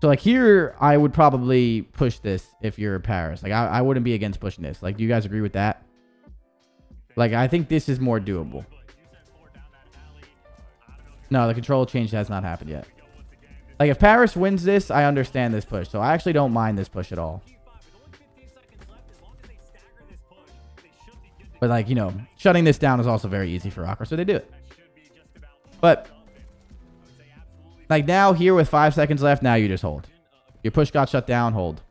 So, like, here, I would probably push this if you're Paris. Like, I wouldn't be against pushing this. Like, do you guys agree with that? Like, I think this is more doable. No, the control change has not happened yet. Like, if Paris wins this, I understand this push. So, I actually don't mind this push at all. But, like, you know, shutting this down is also very easy for ROKKR, so they do it. But, like, now here with 5 seconds left, now you just hold. Your push got shut down, hold.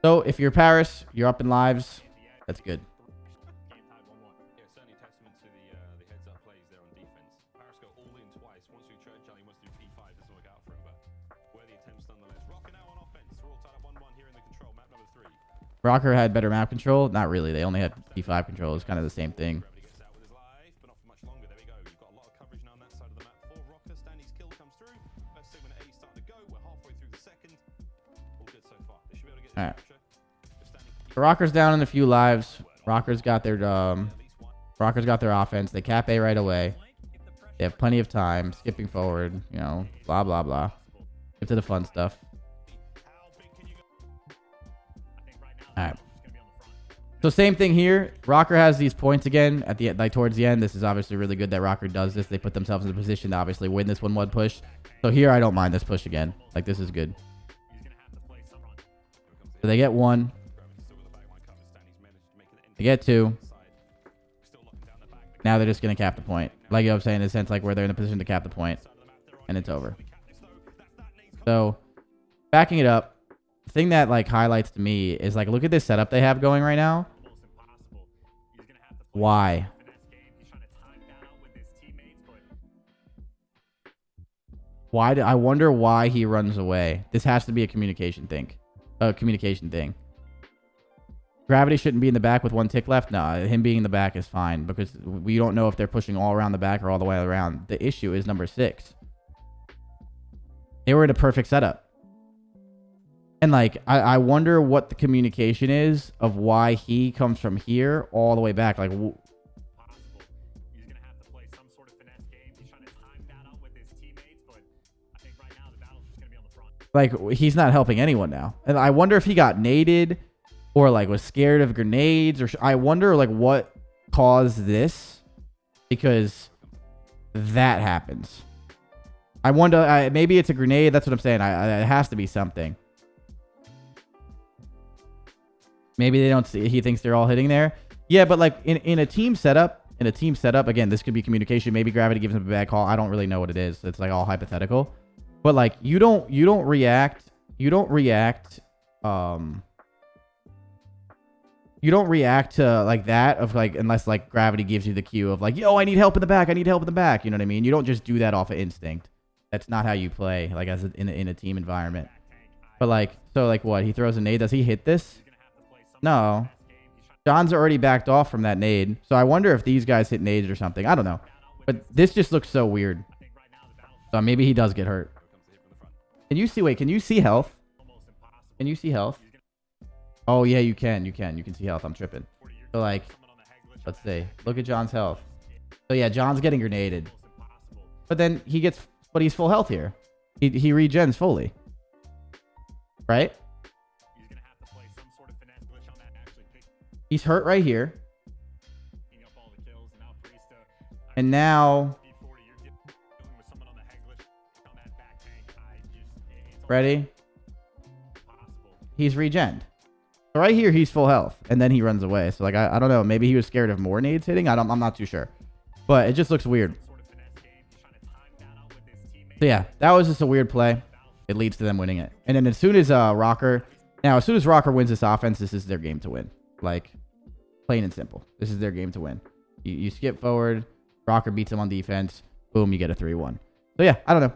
So, if you're Paris, you're up in lives. That's good. ROKKR had better map control? Not really. They only had P5 control. It's kind of the same thing. Alright. ROKKR's down in a few lives. ROKKR's got their offense. They cap A right away. They have plenty of time. Skipping forward, you know, blah blah blah. Get to the fun stuff. Alright. So same thing here. ROKKR has these points again at the like towards the end. This is obviously really good that ROKKR does this. They put themselves in the position to obviously win this 1-1 push. So here I don't mind this push again. Like this is good. So they get 1. They get 2. Now they're just gonna cap the point. Like you know what I'm saying, in a sense like where they're in a position to cap the point. And it's over. So backing it up. The thing that like highlights to me is like look at this setup they have going right now. Why? I wonder why he runs away. This has to be a communication thing. Gravity shouldn't be in the back with 1 tick left. No, him being in the back is fine because we don't know if they're pushing all around the back or all the way around. The issue is number 6. They were in a perfect setup. And like, I wonder what the communication is of why he comes from here all the way back. Like, he's not helping anyone now. And I wonder if he got naded or like was scared of grenades or I wonder like what caused this because that happens. I wonder, maybe it's a grenade. That's what I'm saying. It has to be something. Maybe they don't see. He thinks they're all hitting there. Yeah, but like in a team setup, again, this could be communication. Maybe Gravity gives him a bad call. I don't really know what it is. It's like all hypothetical. But like you don't react to like that of like unless like Gravity gives you the cue of like, yo, I need help in the back. You know what I mean? You don't just do that off of instinct. That's not how you play like as in a team environment. But like so like what? He throws a nade. Does he hit this? No. John's already backed off from that nade. So I wonder if these guys hit nades or something. I don't know. But this just looks so weird. So maybe he does get hurt. Can you see? Wait, can you see health? Can you see health? Oh, yeah, you can. You can see health. I'm tripping. So, like, let's see. Look at John's health. So, yeah, John's getting grenaded. But then but he's full health here. He regens fully. Right? He's hurt right here. And now... Ready? He's regened. So right here, he's full health. And then he runs away. So, like, I don't know. Maybe he was scared of more nades hitting. I'm not too sure. But it just looks weird. So, yeah. That was just a weird play. It leads to them winning it. And then as soon as ROKKR wins this offense, this is their game to win. Like, plain and simple. This is their game to win. You skip forward. ROKKR beats them on defense. Boom, you get a 3-1. So, yeah. I don't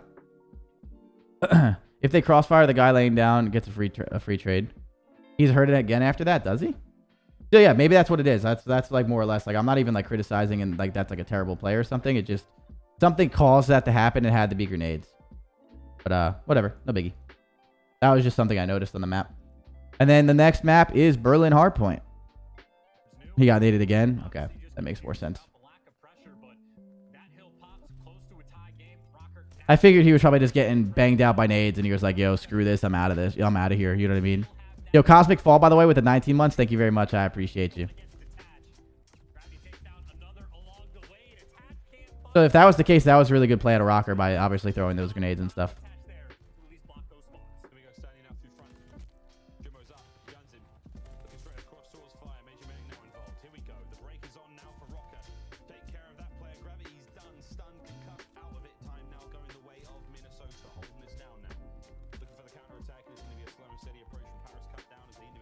know. If they crossfire, the guy laying down gets a free trade. He's hurt it again after that, does he? So yeah, maybe that's what it is. That's like more or less like I'm not even like criticizing and like that's like a terrible play or something. It just something caused that to happen. It had to be grenades. But whatever, no biggie. That was just something I noticed on the map. And then the next map is Berlin Hardpoint. He got naded again. Okay, that makes more sense. I figured he was probably just getting banged out by nades, and he was like, yo, screw this. I'm out of this. I'm out of here. You know what I mean? Yo, Cosmic Fall, by the way, with the 19 months. Thank you very much. I appreciate you. So if that was the case, that was a really good play at a ROKKR by obviously throwing those grenades and stuff.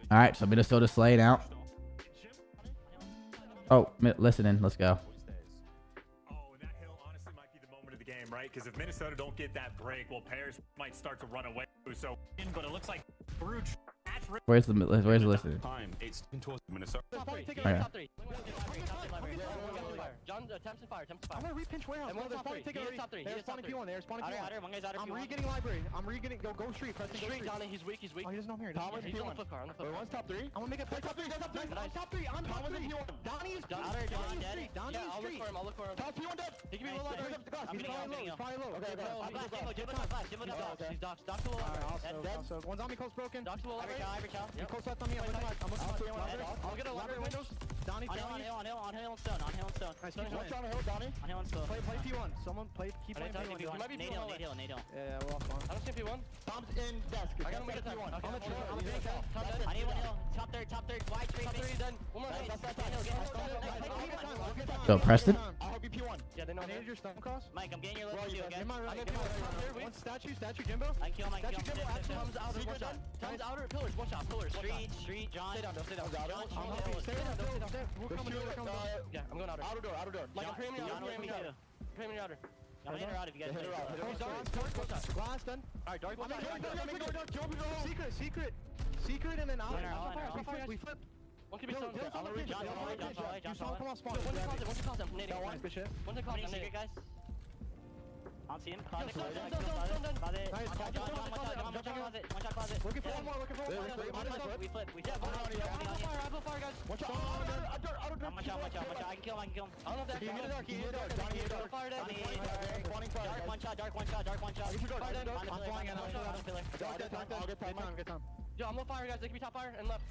All right, so Minnesota slaying out. Oh, listening. Let's go. Oh, that hill honestly might be the moment of the game, right? Because if Minnesota don't get that break, well, Paris might start to run away. So, but it looks like Where's the listening? Time it's towards Minnesota. Okay. John, attempts and fire. I'm gonna re-pinch warehouse. And one's They're top three. spawning He is top three. They're spawning P1. They're spawning P1. Outer, one guy's outer. I'm re-getting library. I'm re-getting. Go street. Preston, go Street, street. Donnie, he's weak. Oh, he doesn't know me here. Thomas, he's on the flip car. On the flip car. One's top 3. I'm gonna make it play top 3. Top 3. I'm top 3. I'm top 3. Donnie is Outer, John, dead. Donnie Yeah, is I'll look street. for him. I'll look for him. Top P1 dead. He can be Nice. low library. He's He's probably low. Okay, okay. I'm back. Jimbo top flash. Jimbo top flash. He's docked. Docked to low library. Dead. So one's on me, close broken. Docked to low library. Every chow. He close left on me. I'm looking I'll get a library windows. Donnie, On hill and stone. On hill and stone. Nice. Watch on the hill, Donnie. On hill and stone. Play P1. Someone keep playing P1. He might be Nade P1. hill. Yeah, we're off one. I don't see P1. Bombs in desk. I got him with a P1. Okay, I'm I'm a on big top. top. Top I need one hill. Top third. Wide tree. Top 3 done. One more. So, Preston? I hope you P1. Yeah, they know. I needed your stun cross. Mike, I'm getting your level 2, okay? In my right. One statue, Jimbo. I can kill him. Comes outer. One shot. Comes outer. Pillars. One shot. Pillars. Street, John. Stay down. John, Stay John, down. Stay down. We're coming down. Yeah, I'm going outer. Outer door. Like, I'm premium John outer. with me too. Premium outer. I'm in or out if you guys Hit her out. He's dark. Glass done. Alright, dark. Secret and then out. Winner, We flip. One can be stone. John, follow. You saw him come off spawn. One's a closet. One's a closet. I'm nading. Got one. Good shit. One's a How closet. many I'm secret nading. guys? I don't see him. Closet. Done. Closet. Nice. One shot closet. Looking for one more. We flip. Yeah, I have a fire, guys. Watch out. One shot. I can kill him. I don't know if He hit that's it dark. Donnie hit it dark. fire dead. Dark one shot. I'm flying in. I'll get time. Yo, I'm low fire, guys. They can be top fire and left.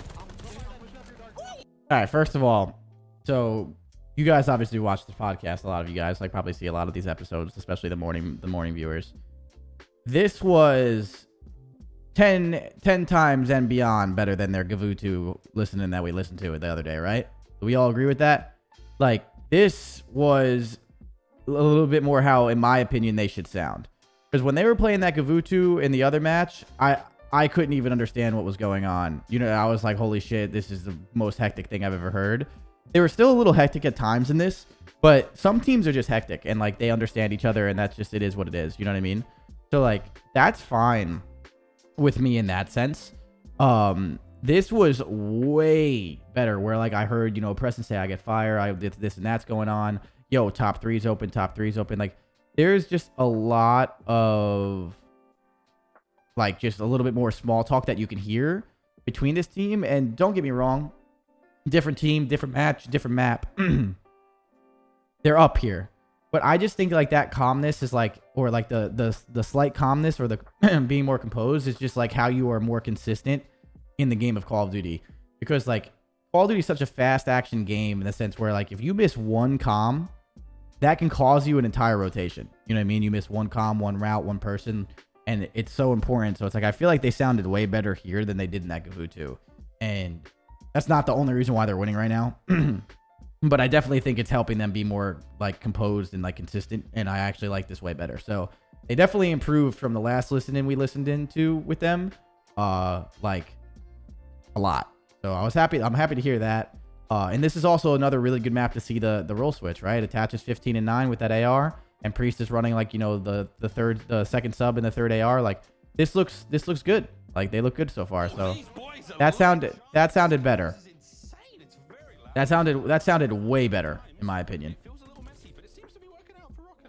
All right, first of all, so you guys obviously watch the podcast. A lot of you guys like probably see a lot of these episodes, especially the morning viewers. This was 10 times and beyond better than their Gavutu listening that we listened to the other day, right? Do we all agree with that? Like, this was a little bit more how, in my opinion, they should sound. Because when they were playing that Gavutu in the other match, I couldn't even understand what was going on. You know, I was like, holy shit, this is the most hectic thing I've ever heard. They were still a little hectic at times in this, but some teams are just hectic and like they understand each other and that's just, it is what it is. You know what I mean? So like, that's fine with me in that sense. This was way better where like I heard, you know, Preston say I get fire, I did this and that's going on. Yo, top three's open. Like there's just a lot of like just a little bit more small talk that you can hear between this team. And don't get me wrong, different team, different match, different map. They're up here. But I just think like that calmness is like, or like the slight calmness or the being more composed is just like how you are more consistent in the game of Call of Duty. Because like Call of Duty is such a fast action game in the sense where like if you miss one comm, that can cause you an entire rotation. You know what I mean? You miss one comm, one route, one person, and it's so important. So it's like I feel like they sounded way better here than they did in that Gavutu. And that's not the only reason why they're winning right now. But I definitely think it's helping them be more like composed and like consistent. And I actually like this way better. So they definitely improved from the last listening we listened into with them. Like a lot. So I was happy. I'm happy to hear that. And this is also another really good map to see the roll switch, right? It attaches 15 and 9 with that AR, and Priest is running like, you know, the second sub and the third AR. Like this looks good. Like they look good so far. So that sounded better. That sounded way better in my opinion.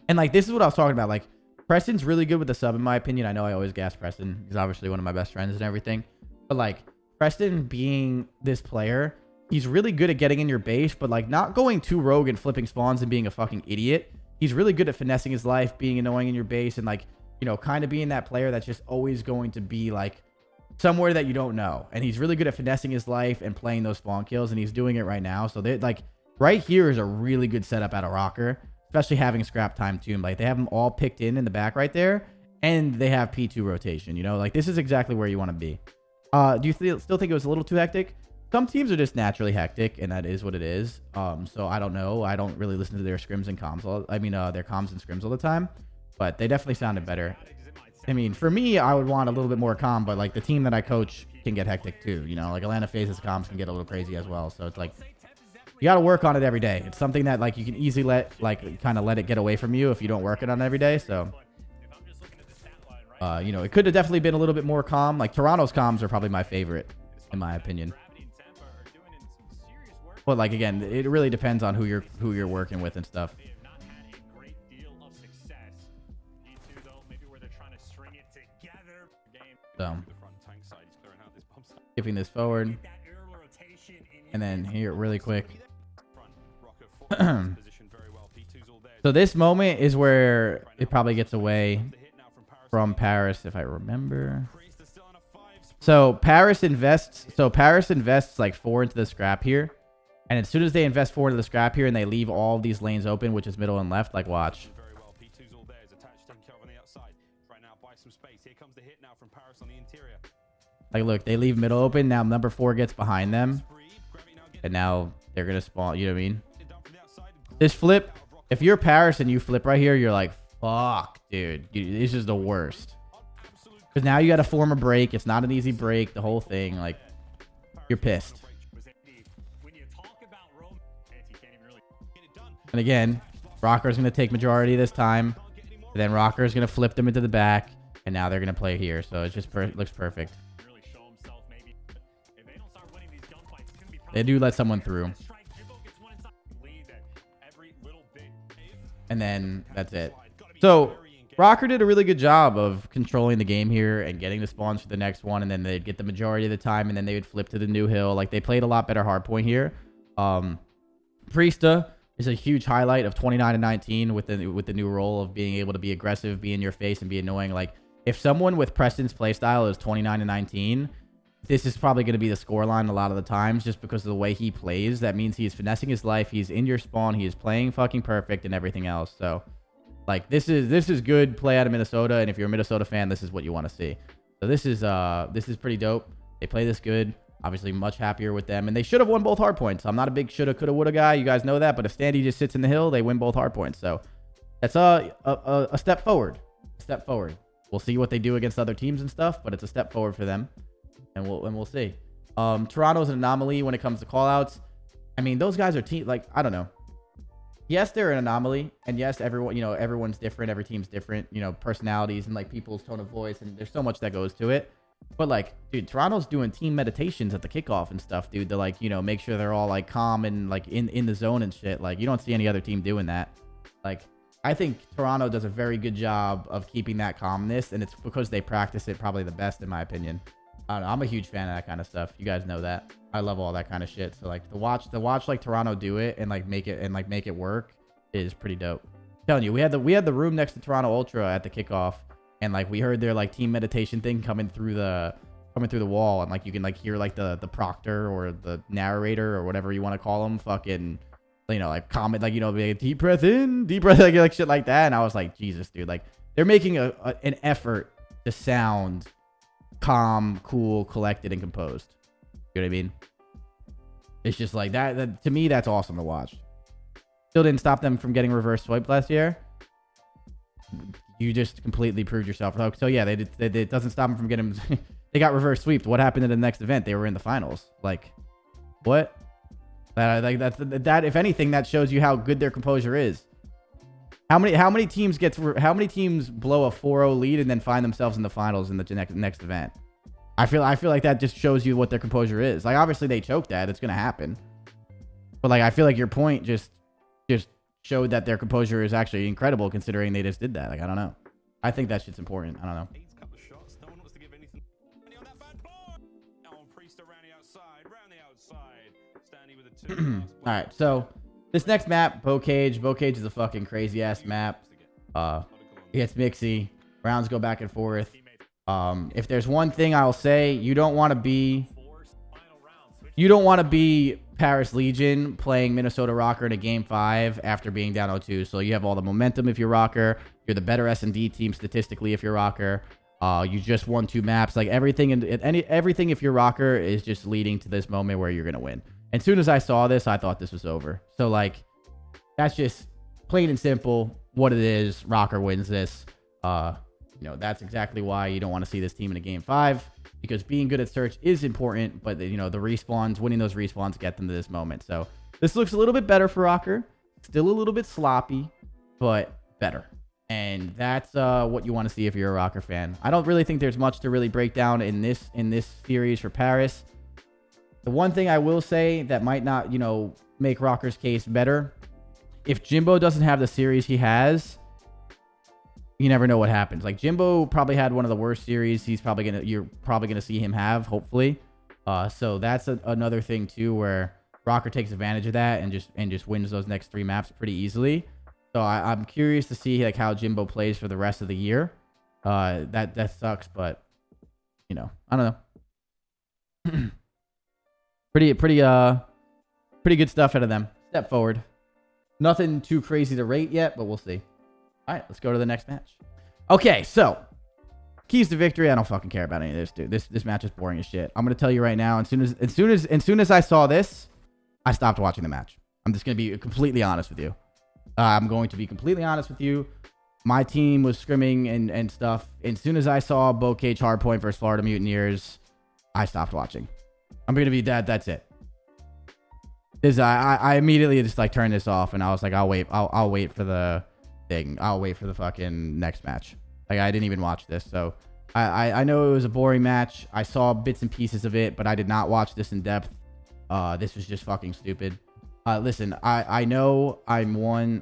And like this is what I was talking about. Like Preston's really good with the sub in my opinion. I know I always gas Preston. He's obviously one of my best friends and everything. But like Preston being this player, he's really good at getting in your base, but like not going too rogue and flipping spawns and being a fucking idiot. He's really good at finessing his life, being annoying in your base, and like, you know, kind of being that player that's just always going to be like somewhere that you don't know. And he's really good at finessing his life and playing those spawn kills, and he's doing it right now. So they like right here is a really good setup out of ROKKR, especially having scrap time too. Like they have them all picked in the back right there, and they have P2 rotation. You know, like this is exactly where you want to be. Do you still think it was a little too hectic? Some teams are just naturally hectic, and that is what it is. So I don't know. I don't really listen to their scrims and comms. Their comms and scrims all the time, but they definitely sounded better. I mean, for me, I would want a little bit more calm, but like the team that I coach can get hectic too. You know, like Atlanta Phases comms can get a little crazy as well. So it's like you got to work on it every day. It's something that like you can easily let it get away from you if you don't work it on every day. So you know, it could have definitely been a little bit more calm. Like Toronto's comms are probably my favorite in my opinion. But like again, it really depends on who you're working with and stuff. They have not had a great deal of success. E2 though, maybe where they're trying to string it together. Game. So The front tank side, he's clearing out this bomb site. skipping this forward, Get that early rotation in and then here really quick. Front, ROKKR forward, positioned very well. P2's all there. So this moment is where it probably gets away The hit now from from Paris. Paris, if I remember. Priest is still on a 5 spot. So Paris invests like 4 into the scrap here. And as soon as they invest 4 into the scrap here and they leave all of these lanes open, which is middle and left, like watch. Very well. P2's all there. Is attached to him on the outside. Trying now buy some space. Here comes the hit now from Paris on the interior. Like look, they leave middle open. Now number 4 gets behind them. Spree, Gravity now getting And now they're going to spawn, you know what I mean? it down from the outside. This flip, if you're Paris and you flip right here, you're like, fuck, dude. This is the worst. Absolute Because now you got to form a break. It's not an easy break. The whole thing, like, you're pissed. when you talk about romance, you can't even really get it done. And again, ROKKR's going to take majority this time. And then ROKKR's going to flip them into the back. And now they're going to play here. So it just looks perfect. really show himself maybe. If they don't start winning these gunfights, it's gonna be They do let someone through. strike. Jimbo gets one inside. Lead that every little bit. And then that's it. So ROKKR did a really good job of controlling the game here and getting the spawns for the next one. And then they'd get the majority of the time. And then they would flip to the new hill. Like, they played a lot better hardpoint here. Priesta is a huge highlight of 29 and 19 with the new role of being able to be aggressive, be in your face, and be annoying. Like, if someone with Preston's playstyle is 29 and 19, this is probably going to be the scoreline a lot of the times just because of the way he plays. That means he's finessing his life. He's in your spawn. He is playing fucking perfect and everything else. So, like, this is good play out of Minnesota. And if you're a Minnesota fan, this is what you want to see. So this is pretty dope. They play this good. Obviously, much happier with them. And they should have won both hardpoints. I'm not a big shoulda, coulda, woulda guy. You guys know that. But if Standy just sits in the hill, they win both hardpoints. So that's a step forward. A step forward. We'll see what they do against other teams and stuff. But it's a step forward for them. And we'll see. Toronto's an anomaly when it comes to callouts. I mean, those guys are like, I don't know. Yes, they're an anomaly. And yes, everyone's different. Every team's different. Personalities and like people's tone of voice. And there's so much that goes to it. But like, dude, Toronto's doing team meditations at the kickoff and stuff, dude, to like, make sure they're all like calm and like in the zone and shit. Like, you don't see any other team doing that. Like, I think Toronto does a very good job of keeping that calmness, and it's because they practice it probably the best, in my opinion. I don't know, I'm a huge fan of that kind of stuff. You guys know that. I love all that kind of shit. So like, to watch like Toronto do it and like make it work is pretty dope. I'm telling you, we had the room next to Toronto Ultra at the kickoff. And like, we heard their like team meditation thing coming through the wall, and like you can like hear like the proctor or the narrator or whatever you want to call them, fucking, like comment, like, like, deep breath in, deep breath, like shit like that. And I was like, Jesus, dude, like they're making an effort to sound calm, cool, collected, and composed. You know what I mean? It's just like that to me, that's awesome to watch. Still didn't stop them from getting reverse swiped last year. You just completely proved yourself. So yeah, it doesn't stop them from getting. They got reverse sweeped. What happened in the next event? They were in the finals. Like, what? That if anything, that shows you how good their composure is. How many teams blow a 4-0 lead and then find themselves in the finals in the next event? I feel like that just shows you what their composure is. Like, obviously they choked that. It's gonna happen. But like, I feel like your point just showed that their composure is actually incredible considering they just did that. Like, I don't know. I think that shit's important. I don't know. Eight's couple of shots. No one wants to give anything. Standy on that bad boy. Oh, Priest around the outside. Standy with a 2. All right, so this next map, Bocage. Bocage is a fucking crazy ass map. It gets mixy. Rounds go back and forth. If there's one thing I'll say, you don't want to be Paris Legion playing Minnesota ROKKR in a game 5 after being down 0-2. So you have all the momentum if you're ROKKR. You're the better SND team statistically if you're ROKKR. You just won 2 maps. Like, everything if you're ROKKR is just leading to this moment where you're gonna win. As soon as I saw this, I thought this was over. So like, that's just plain and simple what it is. ROKKR wins this. That's exactly why you don't want to see this team in a game 5. Because being good at search is important, but the respawns, winning those respawns get them to this moment. So this looks a little bit better for ROKKR. Still a little bit sloppy, but better. And that's what you want to see if you're a ROKKR fan. I don't really think there's much to really break down in this series for Paris. The one thing I will say that might not, you know, make ROKKR's case better, if Jimbo doesn't have the series he has, you never know what happens. Like Jimbo probably had one of the worst series you're probably gonna see him have, hopefully. So that's another thing too, where ROKKR takes advantage of that and just wins those next 3 maps pretty easily. So I'm curious to see like how Jimbo plays for the rest of the year. That sucks, but you know, I don't know. pretty good stuff out of them. Step forward. Nothing too crazy to rate yet, but we'll see. All right, let's go to the next match. Okay, so keys to victory. I don't fucking care about any of this, dude. This match is boring as shit. I'm gonna tell you right now. As soon as I saw this, I stopped watching the match. I'm just gonna be completely honest with you. I'm going to be completely honest with you. My team was scrimming and stuff. And as soon as I saw Bocage Hardpoint versus Florida Mutineers, I stopped watching. I'm gonna be dead. That's it. I immediately just like turned this off, and I was like, I'll wait for the thing. I'll wait for the fucking next match. Like I didn't even watch this, so I know it was a boring match. I saw bits and pieces of it, but I did not watch this in depth. This was just fucking stupid. Listen, I know I'm one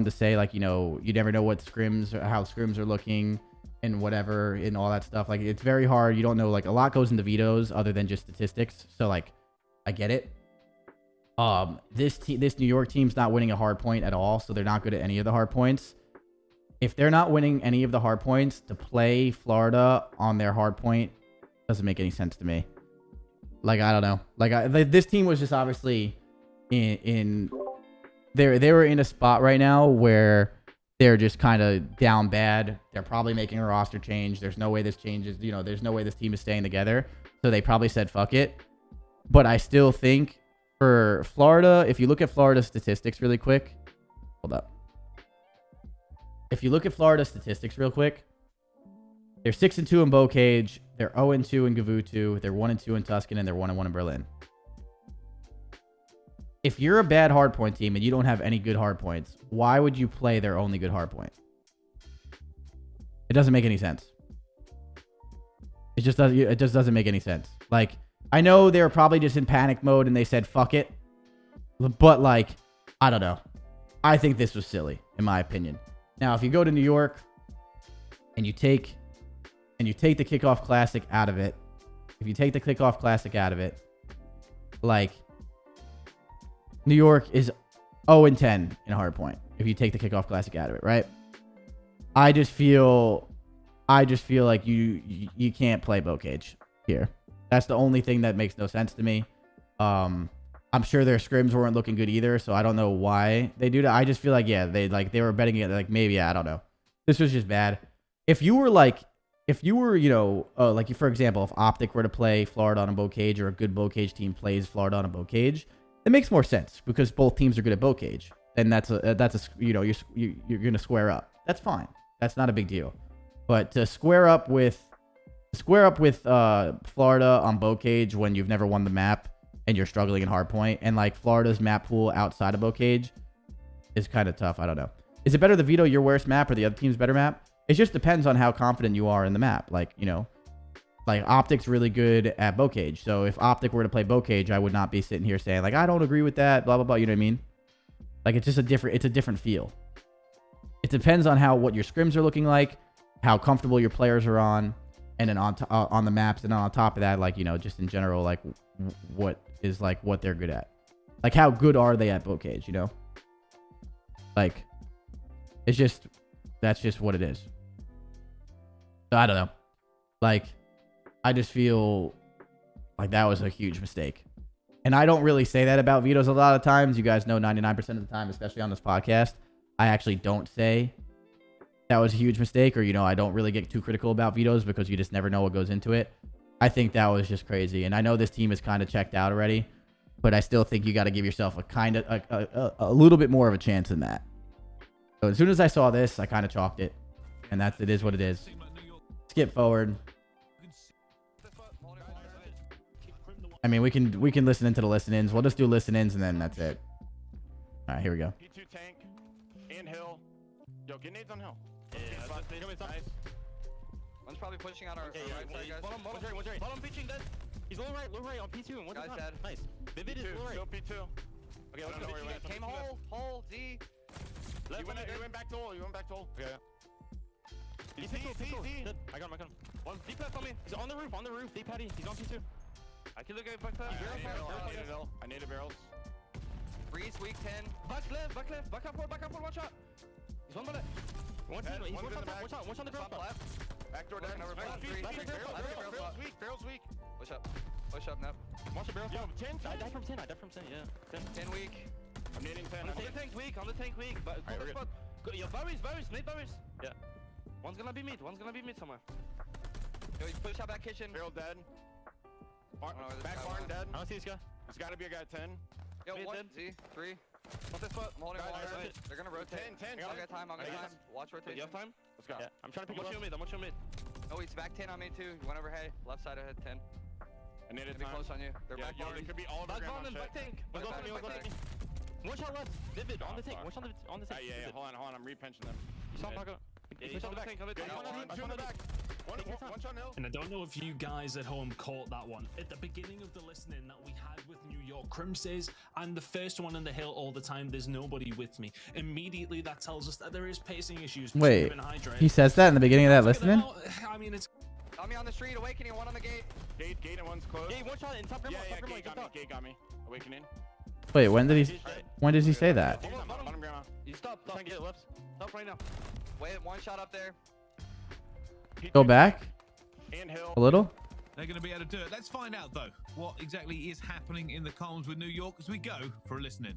to say, like, you know, you never know what scrims or how scrims are looking and whatever and all that stuff. Like it's very hard. You don't know, like a lot goes into vetoes other than just statistics. So like I get it. This New York team's not winning a hard point at all, so they're not good at any of the hard points. If they're not winning any of the hard points, to play Florida on their hard point doesn't make any sense to me. Like I don't know. Like this team was just obviously they were in a spot right now where they're just kind of down bad. They're probably making a roster change. There's no way this changes. You know, there's no way this team is staying together. So they probably said fuck it. But I still think for Florida, if you look at Florida's statistics really quick, hold up. If you look at Florida's statistics real quick, they're 6-2 in Bocage, they're 0-2 in Gavutu, they're 1-2 in Tuscan, and they're 1-1 in Berlin. If you're a bad hardpoint team and you don't have any good hardpoints, why would you play their only good hardpoint? It doesn't make any sense. It just doesn't make any sense. Like, I know they were probably just in panic mode and they said fuck it, but like, I don't know. I think this was silly, in my opinion. Now, if you go to New York and you take the Kickoff Classic out of it, like, New York is 0-10 in a hardpoint if you take the Kickoff Classic out of it, right? I just feel like you can't play Bocage here. That's the only thing that makes no sense to me. I'm sure their scrims weren't looking good either, so I don't know why they do that. I just feel like, yeah, they were betting it, like, maybe, yeah, I don't know. This was just bad. If you were, you know, like, for example, if OpTic were to play Florida on a Bocage, or a good Bocage team plays Florida on a Bocage, it makes more sense because both teams are good at Bocage. And that's a you know, you're gonna square up. That's fine. That's not a big deal. But to square up with Florida on Bocage when you've never won the map and you're struggling in hardpoint, and like Florida's map pool outside of Bocage is kind of tough. I don't know. Is it better to veto your worst map or the other team's better map? It just depends on how confident you are in the map. Like, you know, like OpTic's really good at Bocage. So if OpTic were to play Bocage, I would not be sitting here saying like, I don't agree with that, blah, blah, blah. You know what I mean? Like, it's just a different feel. It depends on what your scrims are looking like, how comfortable your players are on, and then on the maps, and on top of that, like, you know, just in general, like what they're good at. Like, how good are they at Bocage, you know? Like, that's just what it is. So I don't know. Like, I just feel like that was a huge mistake. And I don't really say that about vetoes a lot of times. You guys know 99% of the time, especially on this podcast, I actually don't say that was a huge mistake, or, you know, I don't really get too critical about vetoes because you just never know what goes into it. I think that was just crazy. And I know this team is kind of checked out already, but I still think you got to give yourself a little bit more of a chance than that. So as soon as I saw this, I kind of chalked it, and it is what it is. Skip forward. I mean, we can listen into the listen-ins. We'll just do listen-ins, and then that's it. All right, here we go. P2 tank and hill. Yo, get nades on hill. Yeah, nice. One's probably pushing out our right side, guys. Bottom pitching dead. He's low right on P2 and one Guy's time. dead. Nice. Vivid is low right. Still P2. Okay, let's go. Came hole, Z. You went back to hole. You went back to hole. Okay. He's pistol. Good. I got him. One deep left on me. He's on the roof. Deep patty. He's on P2. I kill the guy back left. I need a barrels. Freeze, weak 10. Back left. Back up, one shot. He's one bullet. One shot on the Top barrel. left. Backdoor down. Barrels weak. Push up, Nep. Watch the barrel. Yo, 10. I died from 10, yeah. 10 weak. I'm needing 10. On the tank weak. But Alright, we're good. Yo, Barry's, need Barry's. Yeah. One's gonna be mid somewhere. Yo, he's push out back kitchen. Barrel dead. this Back guy barn won. dead. I don't see this guy. There's gotta be a guy 10. Yo, Mid 1, dead. Z, 3. What this foot? I'm holding Guys, wall. guys. They're gonna rotate. 10. I'll get time. Watch You rotation. have time? Let's go. Yeah. I'm trying to pick you mid. Oh, he's back 10 on me too. He went over hay. Left side of head 10. I need Gonna it be time. close on you. They're Yeah, back yo, barn. they could be all over Back grandma on and shit. back tank. One Back, shot back, left. back. One shot left. Vivid on the tank. fuck. One shot on the tank. Yeah. Vivid. Hold on. I'm repinching them. You saw him back up. He's on the tank. Two in the back. One shot nil. And I don't know if you guys at home caught that one. At the beginning of the listening that we had with New York, Crim says, I'm the first one on the hill all the time, there's nobody with me. Immediately that tells us that there is pacing issues. Wait, he says that in the beginning of that listening? I mean, it's... On me on the street, awakening, one on the gate. Gate and one's closed. Yeah, one shot in top grandma. Gate got me. Awakening. Wait, when did he say that? Bottom grandma. You stop. Get left. Stop right now. Wait, one shot up there. Go back And hill. a little. They're going to be able to do it. Let's find out, though, what exactly is happening in the comms with New York as we go for a listening.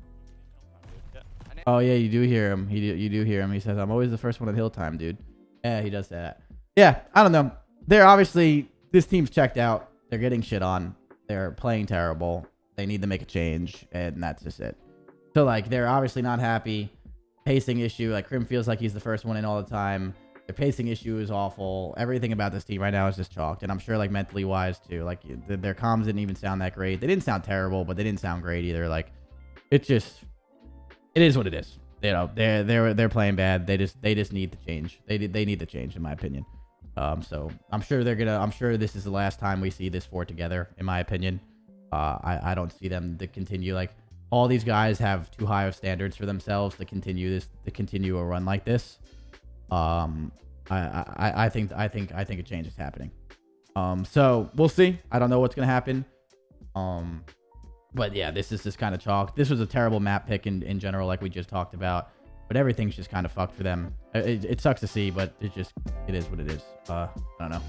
Oh yeah, you do hear him. You do hear him. He says, "I'm always the first one at hill time, dude." Yeah, he does say that. Yeah, I don't know. They're obviously, this team's checked out. They're getting shit on. They're playing terrible. They need to make a change, and that's just it. So like, they're obviously not happy. Pacing issue. Like Crim feels like he's the first one in all the time. Their pacing issue is awful. Everything about this team right now is just chalked, and I'm sure like mentally wise too. Like their comms didn't even sound that great. They didn't sound terrible, but they didn't sound great either. Like it's just. It is what it is. You know, they're playing bad. They just need to change. They need to change, in my opinion. So I'm sure this is the last time we see this four together, in my opinion. I don't see them to continue. Like all these guys have too high of standards for themselves to continue a run like this. I think a change is happening. So we'll see. I don't know what's gonna happen. But yeah, this is just kind of chalk. This was a terrible map pick in general, like we just talked about. But everything's just kind of fucked for them. It sucks to see, but it is what it is. I don't know.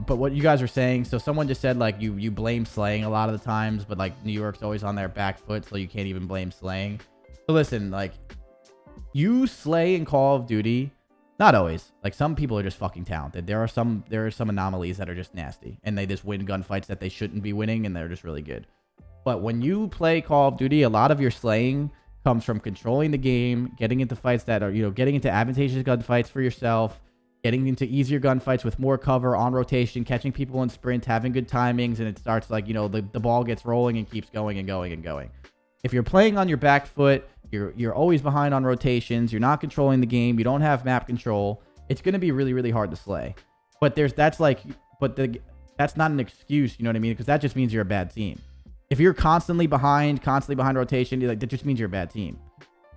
But what you guys are saying, so someone just said like you blame slaying a lot of the times, but like New York's always on their back foot, so you can't even blame slaying. So listen, like you slay in Call of Duty, not always. Like some people are just fucking talented. There are some anomalies that are just nasty, and they just win gunfights that they shouldn't be winning, and they're just really good. But when you play Call of Duty, a lot of your slaying comes from controlling the game, getting into fights that are, getting into advantageous gunfights for yourself, getting into easier gunfights with more cover on rotation, catching people in sprint, having good timings, and it starts like, the ball gets rolling and keeps going and going and going. If you're playing on your back foot, you're always behind on rotations, you're not controlling the game, you don't have map control, it's going to be really, really hard to slay. But that's not an excuse, you know what I mean? Because that just means you're a bad team. If you're constantly behind rotation, that just means you're a bad team.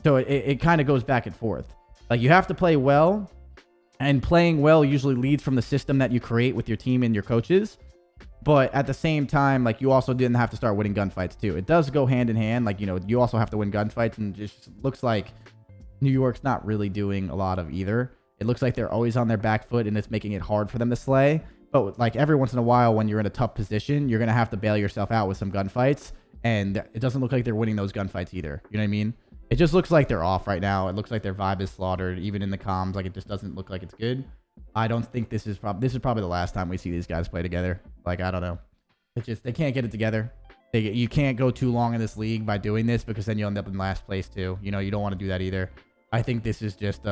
So it kind of goes back and forth. Like you have to play well, and playing well usually leads from the system that you create with your team and your coaches. But at the same time, like you also didn't have to start winning gunfights too. It does go hand in hand. Like, you also have to win gunfights, and it just looks like New York's not really doing a lot of either. It looks like they're always on their back foot, and it's making it hard for them to slay. But like every once in a while, when you're in a tough position, you're going to have to bail yourself out with some gunfights. And it doesn't look like they're winning those gunfights either. You know what I mean? It just looks like they're off right now. It looks like their vibe is slaughtered, even in the comms. Like it just doesn't look like it's good. I don't think this is probably the last time we see these guys play together. Like, I don't know. It's just, they can't get it together. You can't go too long in this league by doing this, because then you'll end up in last place too. You don't want to do that either. I think this is just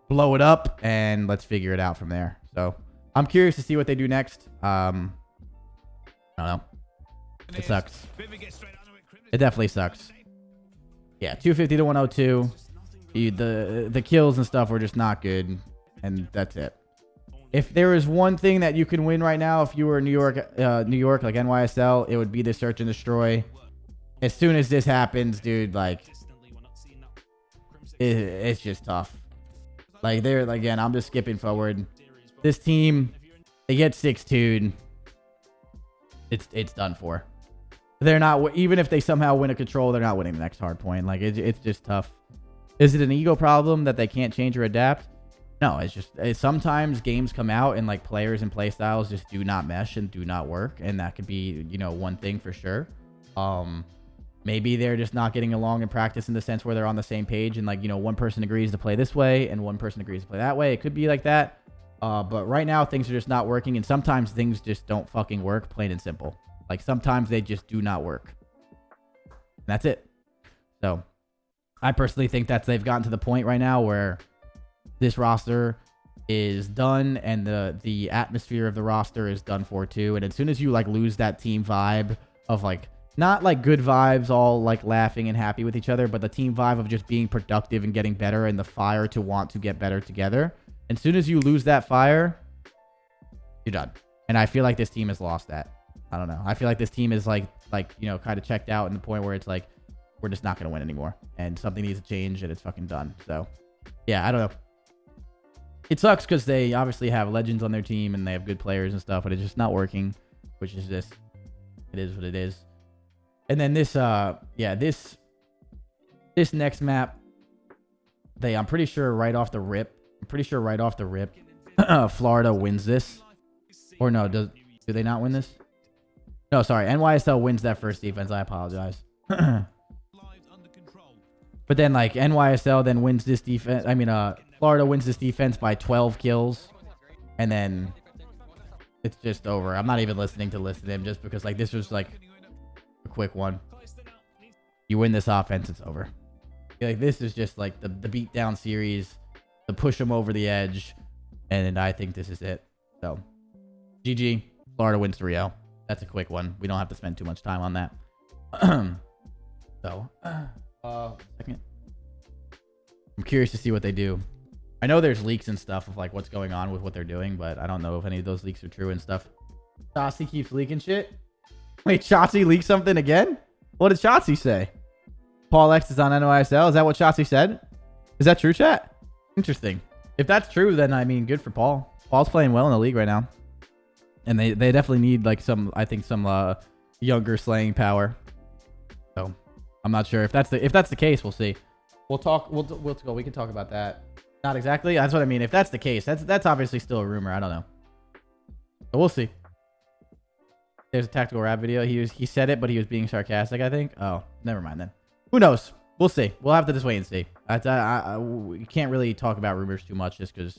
blow it up and let's figure it out from there. So I'm curious to see what they do next. I don't know. It sucks. It definitely sucks. Yeah, 250 to 102. The kills and stuff were just not good, and that's it. If there is one thing that you can win right now, if you were New York, like NYSL, it would be the search and destroy. As soon as this happens, dude, like, it's just tough. Like, again, I'm just skipping forward. This team, they get 6-2'd. It's done for. They're not, even if they somehow win a control, they're not winning the next hard point. Like, it's just tough. Is it an ego problem that they can't change or adapt? No, it's just, sometimes games come out and like players and play styles just do not mesh and do not work. And that could be, you know, one thing for sure. Maybe they're just not getting along in practice in the sense where they're on the same page and like, you know, one person agrees to play this way and one person agrees to play that way. It could be like that. But right now things are just not working. And sometimes things just don't fucking work, plain and simple. Like sometimes they just do not work. And that's it. So I personally think that they've gotten to the point right now where this roster is done and the atmosphere of the roster is done for too. And as soon as you like lose that team vibe of like, not like good vibes, all like laughing and happy with each other, but the team vibe of just being productive and getting better and the fire to want to get better together. And as soon as you lose that fire, you're done. And I feel like this team has lost that. I don't know. I feel like this team is like, you know, kind of checked out in the point where it's like, we're just not going to win anymore and something needs to change and it's fucking done. So yeah, I don't know. It sucks because they obviously have legends on their team and they have good players and stuff, but it's just not working, which is just, it is what it is. And then this, yeah, this next map, I'm pretty sure right off the rip, Florida wins this. Or no, do they not win this? No, sorry, NYSL wins that first defense. I apologize. But then like NYSL then wins this defense. I mean, Florida wins this defense by 12 kills. And then it's just over. I'm not even listening to him just because like this was like a quick one. You win this offense, it's over. Like this is just like the beat down series, the push them over the edge, and I think this is it. So GG, Florida wins 3-0. That's a quick one. We don't have to spend too much time on that. So second, I'm curious to see what they do. I know there's leaks and stuff of like what's going on with what they're doing, but I don't know if any of those leaks are true and stuff. Shotzi keeps leaking shit. Wait, Shotzi leaked something again? What did Shotzi say? Paul X is on NYSL. Is that what Shotzi said? Is that true, chat? Interesting. If that's true, then I mean, good for Paul. Paul's playing well in the league right now, and they definitely need like some younger slaying power. So I'm not sure if that's the case. We'll see. We'll talk. We can talk about that. Not exactly. That's what I mean. If that's the case, that's obviously still a rumor. I don't know. But we'll see. There's a tactical rap video. He said it, but he was being sarcastic, I think. Oh, never mind then. Who knows? We'll see. We'll have to just wait and see. We can't really talk about rumors too much just because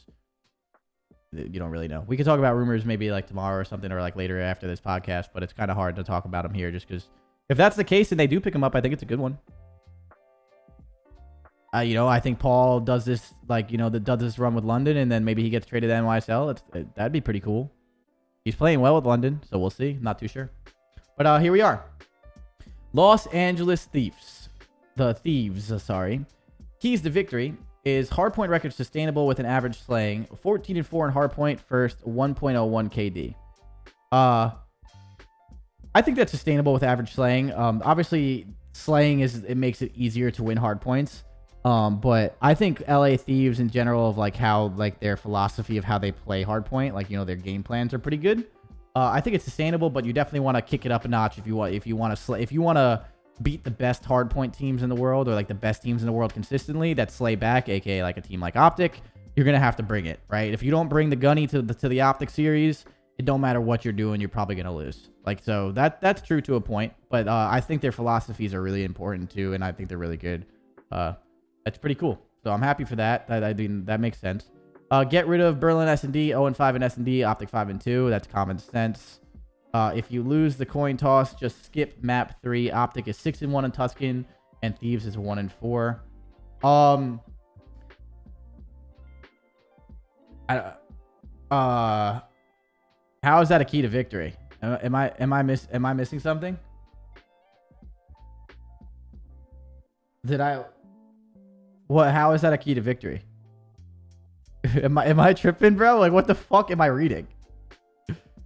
you don't really know. We can talk about rumors maybe like tomorrow or something or like later after this podcast, but it's kind of hard to talk about them here just because if that's the case and they do pick them up, I think it's a good one. You know, I think Paul does this like, you know, does this run with London and then maybe he gets traded to NYSL. That'd be pretty cool. He's playing well with London, so we'll see. Not too sure. But here we are. Los Angeles Thieves. The Thieves, sorry. Keys to victory is hardpoint record sustainable with an average slaying 14-4 in hardpoint, first 1.01 KD. I think that's sustainable with average slaying. Obviously, slaying it makes it easier to win hardpoints. But I think LA Thieves in general of like how like their philosophy of how they play hardpoint, like, you know, their game plans are pretty good. I think it's sustainable, but you definitely want to kick it up a notch if you want to beat the best hardpoint teams in the world or like the best teams in the world consistently that slay back, aka like a team like OpTic. You're gonna have to bring it, right? If you don't bring the gunny to the OpTic series, it don't matter what you're doing, you're probably gonna lose. Like, so that's true to a point, but I think their philosophies are really important too, and I think they're really good. That's pretty cool. So I'm happy for that. That makes sense. Get rid of Berlin SND, 0-5 in SND, OpTic 5-2. That's common sense. If you lose the coin toss, just skip map 3. OpTic is 6-1 in Tuscan, and Thieves is 1-4. How is that a key to victory? Am I missing something? How is that a key to victory? Am I tripping, bro? Like, what the fuck am I reading?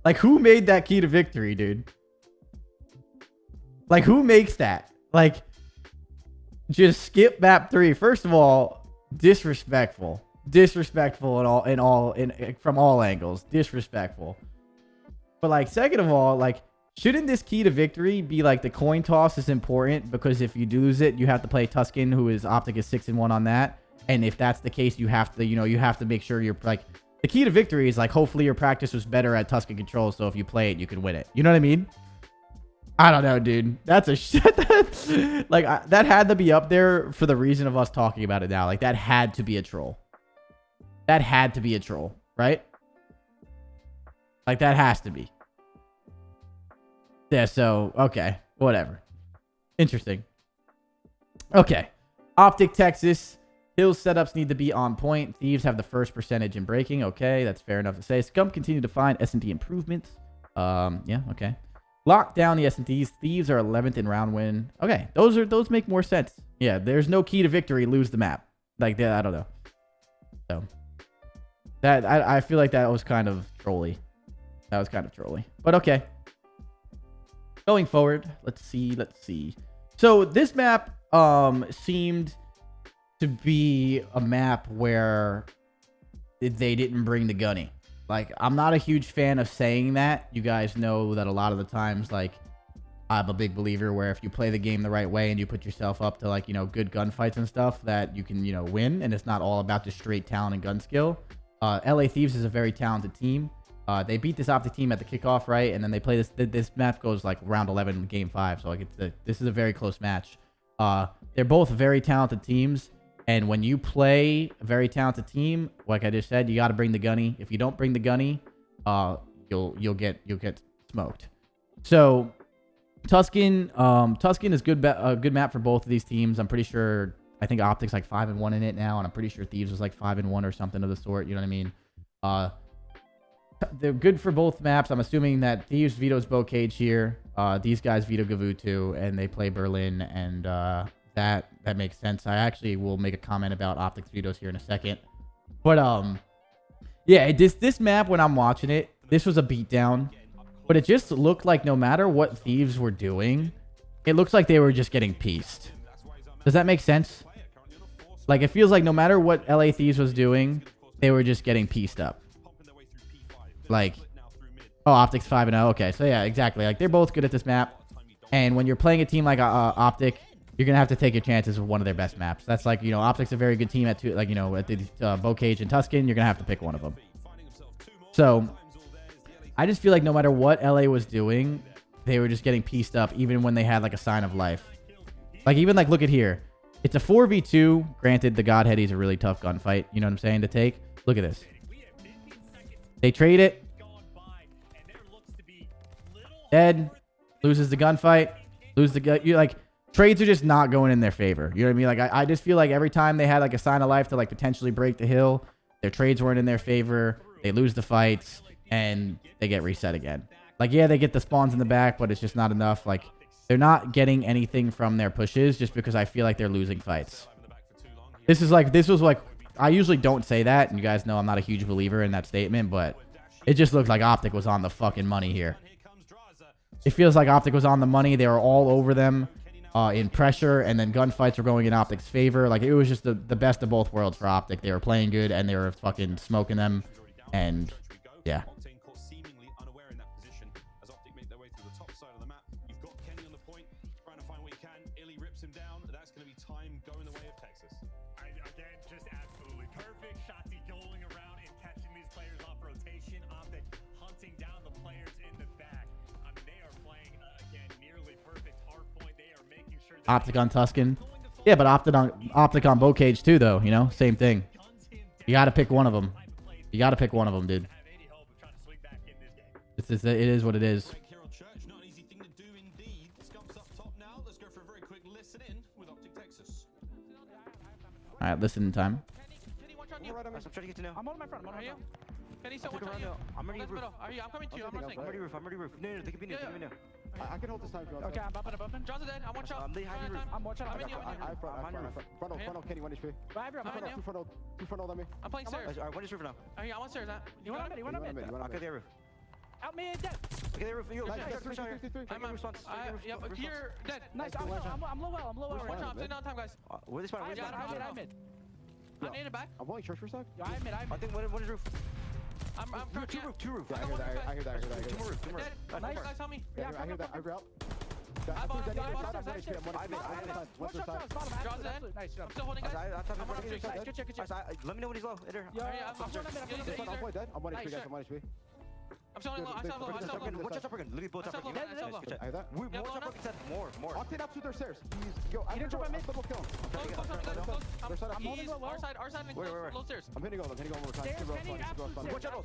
Like, who made that key to victory, dude? Like, who makes that? Like, just skip map 3. First of all, disrespectful. Disrespectful from all angles. Disrespectful. But like, second of all, like, shouldn't this key to victory be like the coin toss is important, because if you lose it, you have to play Tuscan, who is OpTic is 6-1 on that. And if that's the case, you have to, you have to make sure you're like, the key to victory is like, hopefully your practice was better at Tuscan control, so if you play it, you can win it. You know what I mean? I don't know, dude. That's a shit. That had to be up there for the reason of us talking about it now. Like, that had to be a troll. That had to be a troll, right? Like, that has to be. Yeah, so, okay. Whatever. Interesting. Okay. OpTic Texas. Hill's setups need to be on point. Thieves have the first percentage in breaking. Okay, that's fair enough to say. Scum continue to find SND improvements. Yeah, okay. Lock down the SNDs. Thieves are 11th in round win. Okay, those make more sense. Yeah, there's no key to victory. Lose the map. Like, I don't know. So, that I feel like that was kind of trolly. That was kind of trolly. But okay. Going forward, let's see. So this map seemed to be a map where they didn't bring the gunny. Like, I'm not a huge fan of saying that. You guys know that a lot of the times, like, I'm a big believer where if you play the game the right way and you put yourself up to, like, good gunfights and stuff, that you can, win. And it's not all about just straight talent and gun skill. LA Thieves is a very talented team. They beat this OpTic team at the kickoff, right? And then they play this map goes like round 11, game 5. So like this is a very close match. They're both very talented teams. And when you play a very talented team, like I just said, you got to bring the gunny. If you don't bring the gunny, you'll get smoked. So Tuscan is a good map for both of these teams. I'm pretty sure. I think OpTic's like 5-1 in it now, and I'm pretty sure Thieves was like 5-1 or something of the sort. You know what I mean? They're good for both maps. I'm assuming that Thieves vetoes Bocage here. These guys veto Gavutu, and they play Berlin, and that makes sense. I actually will make a comment about OpTic's vetoes here in a second. But yeah, this map, when I'm watching it, this was a beatdown. But it just looked like no matter what Thieves were doing, it looks like they were just getting pieced. Does that make sense? Like, it feels like no matter what LA Thieves was doing, they were just getting pieced up. Like, oh, OpTic's 5-0. Okay, so yeah, exactly. Like, they're both good at this map. And when you're playing a team like OpTic, you're going to have to take your chances with one of their best maps. That's like, OpTic's a very good team at at the Bocage and Tuscan. You're going to have to pick one of them. So, I just feel like no matter what LA was doing, they were just getting pieced up, even when they had, like, a sign of life. Like, even, like, look at here. It's a 4v2. Granted, the Godhead is a really tough gunfight, you know what I'm saying, to take. Look at this. They trade it. Dead. Loses the gunfight. Lose the gun. You like, trades are just not going in their favor. You know what I mean? Like, I just feel like every time they had like a sign of life to like potentially break the hill, their trades weren't in their favor. They lose the fights and they get reset again. Like, yeah, they get the spawns in the back, but it's just not enough. Like, they're not getting anything from their pushes just because I feel like they're losing fights. This was like, I usually don't say that, and you guys know I'm not a huge believer in that statement, but it just looked like OpTic was on the fucking money here. It feels like OpTic was on the money. They were all over them in pressure, and then gunfights were going in OpTic's favor. Like, it was just the best of both worlds for OpTic. They were playing good, and they were fucking smoking them, and yeah. OpTic on Tuscan. Yeah, but OpTic on Bocage too, though. Same thing. You got to pick one of them. You got to pick one of them, dude. It is what it is. All right, listening time. I'm trying to get to know. I'm on my front. I'm on you. Kenny, so I'm ready roof. I'm coming to you. I'm I'm ready roof. No, they can be new. I can hold this time, Johnson. Okay, I'm bumping. Johnson dead. I'm one shot. I'm behind you. I'm one shot. I'm in you. I front, Kenny, 1 HP. I'm Two front on me. I'm playing stairs. Alright, 1 is roof now. I'm on stairs. You want to mid? I'll get the roof. Out mid, dead. Okay, the roof. You. I'm response. Yep, you're dead. Nice. I'm low well. One shot. Stay down time, guys. Where this one? I'm mid. I'm needed back. I'm pulling church for a sec. Yo, I'm mid. I think one is roof. I'm Two roof. I I hear that. Two more roof. Nice. Guys, help me. Yeah, I hear that. I grab. Nice. I'm still holding, guys. I'm on streak. Good check. Let me know when he's low. I'm 1 HP, guys. I'm 1 HP. I'm still low. I'm still low. Watch out, Uppergun. Literally both Uppergun. I hear that. Uppergun said more. Octane up to their stairs. Yo, I didn't drop my mid. Kill him. I'm holding low. Our side. Low stairs. I'm hitting one more time. Watch out.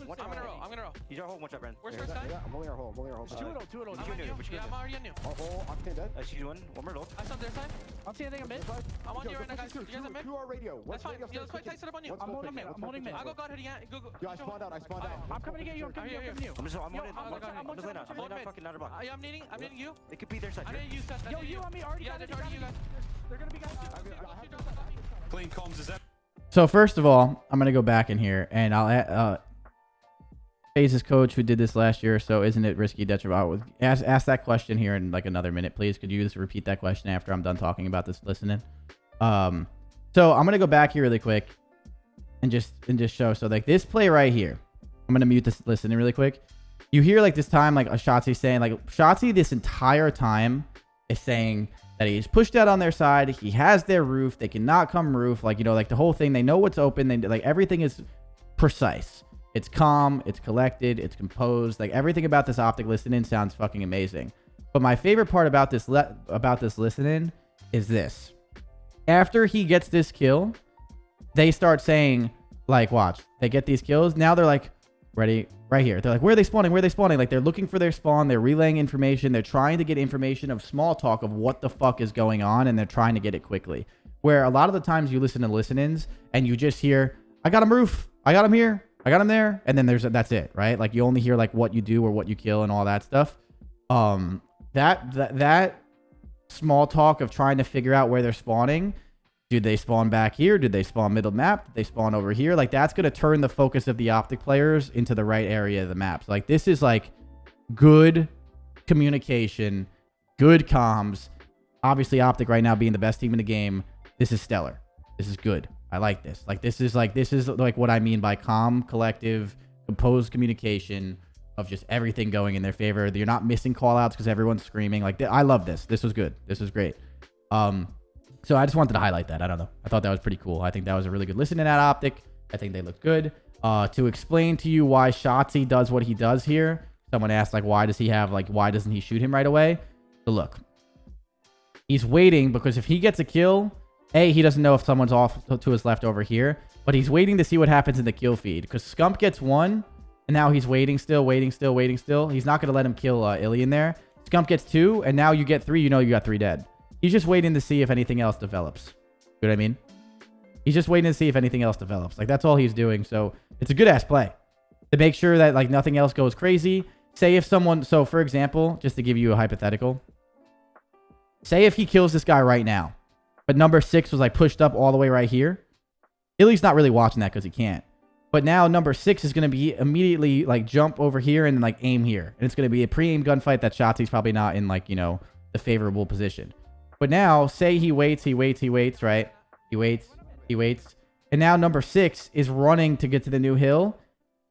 I'm gonna roll. He's our hole. Watch out, Brand. Where's first guy? Yeah, I'm holding our hole. 2-0. Yeah, I'm already on you. Oh, Octane dead. She's one more low. I saw their side. I'm seeing anything mid. I'm on you right now, guys. You guys are mid. To our radio. That's fine. Yo, let's play tight set up on you. I'm holding mid. I'll go guard hitting. Go. Yo, I spawned out. I'm coming to get you. I'm coming to you. I'm needing you. It could be their side. I need you, Seth. Yo, you on me already. Yeah, they're targeting you guys. They're gonna be guys. Clean comms is that. So first of all, I'm gonna go back in here and I'll FaZe's coach who did this last year. So isn't it risky detrimental? Ask that question here in like another minute, please. Could you just repeat that question after I'm done talking about this listening? So I'm gonna go back here really quick and just show. So like this play right here, I'm gonna mute this listening really quick. You hear like this time like a Shotzi saying like Shotzi this entire time is saying that he's pushed out on their side. He has their roof. They cannot come roof. Like, you know, like the whole thing. They know what's open. They like everything is precise. It's calm. It's collected. It's composed. Like everything about this optic listening sounds fucking amazing. But my favorite part about this listening is this. After he gets this kill, they start saying like, watch. They get these kills. Now they're like, ready. Right here. They're like, where are they spawning? Like, they're looking for their spawn. They're relaying information. They're trying to get information of small talk of what the fuck is going on, and they're trying to get it quickly. Where a lot of the times you listen to listen-ins, and you just hear, I got him roof. I got him here. I got him there. And then that's it, right? Like, you only hear, like, what you do or what you kill and all that stuff. That small talk of trying to figure out where they're spawning. Did they spawn back here? Did they spawn middle map? Did they spawn over here? Like, that's going to turn the focus of the optic players into the right area of the map. So, like, this is, like, good communication, good comms. Obviously, optic right now being the best team in the game. This is stellar. This is good. I like this. Like, this is what I mean by calm, collective, composed communication of just everything going in their favor. You're not missing call-outs because everyone's screaming. Like, I love this. This was good. This was great. So I just wanted to highlight that. I don't know. I thought that was pretty cool. I think that was a really good listen in that optic. I think they look good. To explain to you why Shotzi does what he does here. Someone asked, like, why doesn't he shoot him right away? So look, he's waiting because if he gets a kill, he doesn't know if someone's off to his left over here, but he's waiting to see what happens in the kill feed because Scump gets 1 and now he's waiting still. He's not going to let him kill Illian there. Scump gets 2 and now you get 3. You know you got 3 dead. He's just waiting to see if anything else develops. You know what I mean? He's just waiting to see if anything else develops. Like, that's all he's doing. So it's a good-ass play to make sure that, like, nothing else goes crazy. Say if someone... So, for example, just to give you a hypothetical. Say if he kills this guy right now, but number 6 was, like, pushed up all the way right here. Illy's not really watching that because he can't. But now number 6 is going to be immediately, like, jump over here and, like, aim here. And it's going to be a pre-aim gunfight that Shotzi's probably not in, like, you know, the favorable position. But now, say he waits, right? He waits. And now number 6 is running to get to the new hill.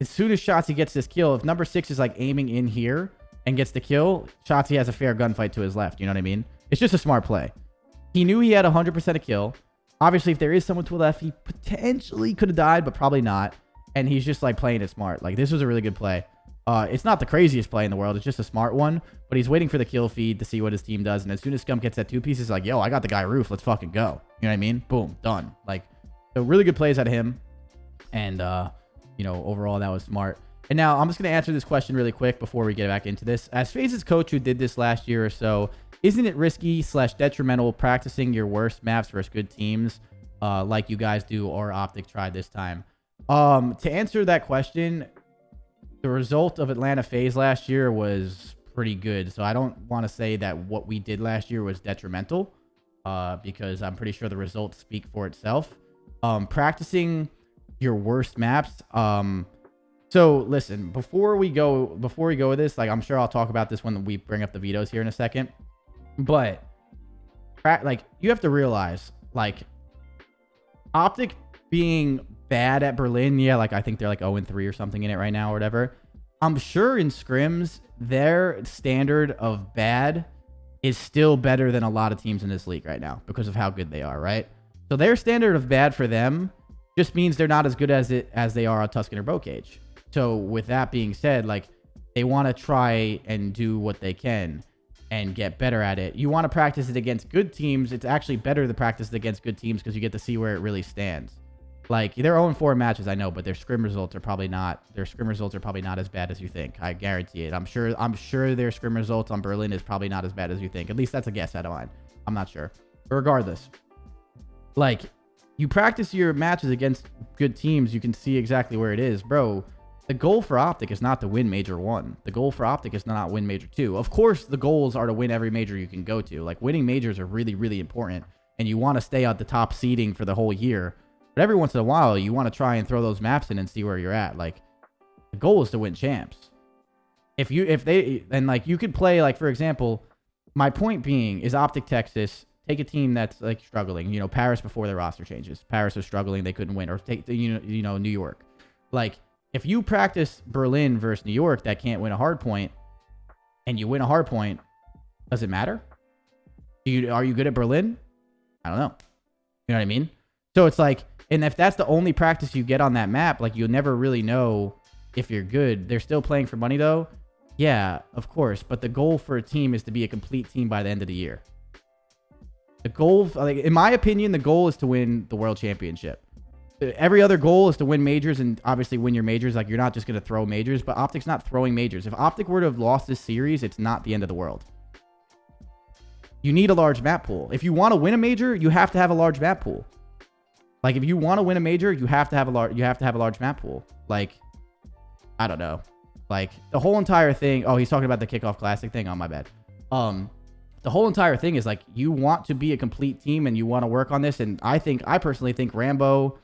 As soon as Shotzi gets this kill, if number 6 is like aiming in here and gets the kill, Shotzi has a fair gunfight to his left. You know what I mean? It's just a smart play. He knew he had 100% a kill. Obviously, if there is someone to the left, he potentially could have died, but probably not. And he's just like playing it smart. Like, this was a really good play. It's not the craziest play in the world. It's just a smart one. But he's waiting for the kill feed to see what his team does. And as soon as Scump gets that 2 piece, he's like, yo, I got the guy roof. Let's fucking go. You know what I mean? Boom. Done. Like, so really good plays out of him. And, you know, overall, that was smart. And now I'm just going to answer this question really quick before we get back into this. As FaZe's coach who did this last year or so, isn't it risky / detrimental practicing your worst maps versus good teams like you guys do or Optic tried this time? To answer that question, the result of Atlanta FaZe last year was pretty good. So I don't want to say that what we did last year was detrimental, because I'm pretty sure the results speak for itself. Practicing your worst maps. So listen, before we go with this, like, I'm sure I'll talk about this when we bring up the vetoes here in a second, but like, you have to realize, like, OpTic being bad at Berlin, yeah, like, I think they're like 0-3 or something in it right now or whatever. I'm sure in scrims, their standard of bad is still better than a lot of teams in this league right now because of how good they are, right? So their standard of bad for them just means they're not as good as they are on Tuscan or Bocage. So with that being said, like, they want to try and do what they can and get better at it. You want to practice it against good teams. It's actually better to practice it against good teams because you get to see where it really stands. Like, they're 0-4 matches, I know, but their scrim results are probably not as bad as you think. I guarantee it. I'm sure their scrim results on Berlin is probably not as bad as you think. At least that's a guess out of mine. I'm not sure. But regardless, like, you practice your matches against good teams, you can see exactly where it is, bro. The goal for OpTic is not to win Major 1. The goal for OpTic is to not win Major 2. Of course, the goals are to win every major you can go to. Like, winning majors are really, really important, and you want to stay at the top seeding for the whole year. But every once in a while, you want to try and throw those maps in and see where you're at. Like, the goal is to win champs. Like, you could play, like, for example, my point being is OpTic Texas, take a team that's, like, struggling. You know, Paris before their roster changes. Paris was struggling, they couldn't win. Or take the, you know, New York. Like, if you practice Berlin versus New York that can't win a hardpoint, and you win a hardpoint, does it matter? Are you good at Berlin? I don't know. You know what I mean? So it's like, and if that's the only practice you get on that map, like, you'll never really know if you're good. They're still playing for money, though. Yeah, of course. But the goal for a team is to be a complete team by the end of the year. The goal, like, in my opinion, the goal is to win the world championship. Every other goal is to win majors and obviously win your majors. Like, you're not just going to throw majors, but OpTic's not throwing majors. If OpTic were to have lost this series, it's not the end of the world. You need a large map pool. If you want to win a major, you have to have a large map pool. Like, if you want to win a major, you have to have a large map pool. Like, I don't know. Like, the whole entire thing. Oh, he's talking about the kickoff classic thing. Oh, my bad. The whole entire thing is, like, you want to be a complete team and you want to work on this. And I personally think Rambo,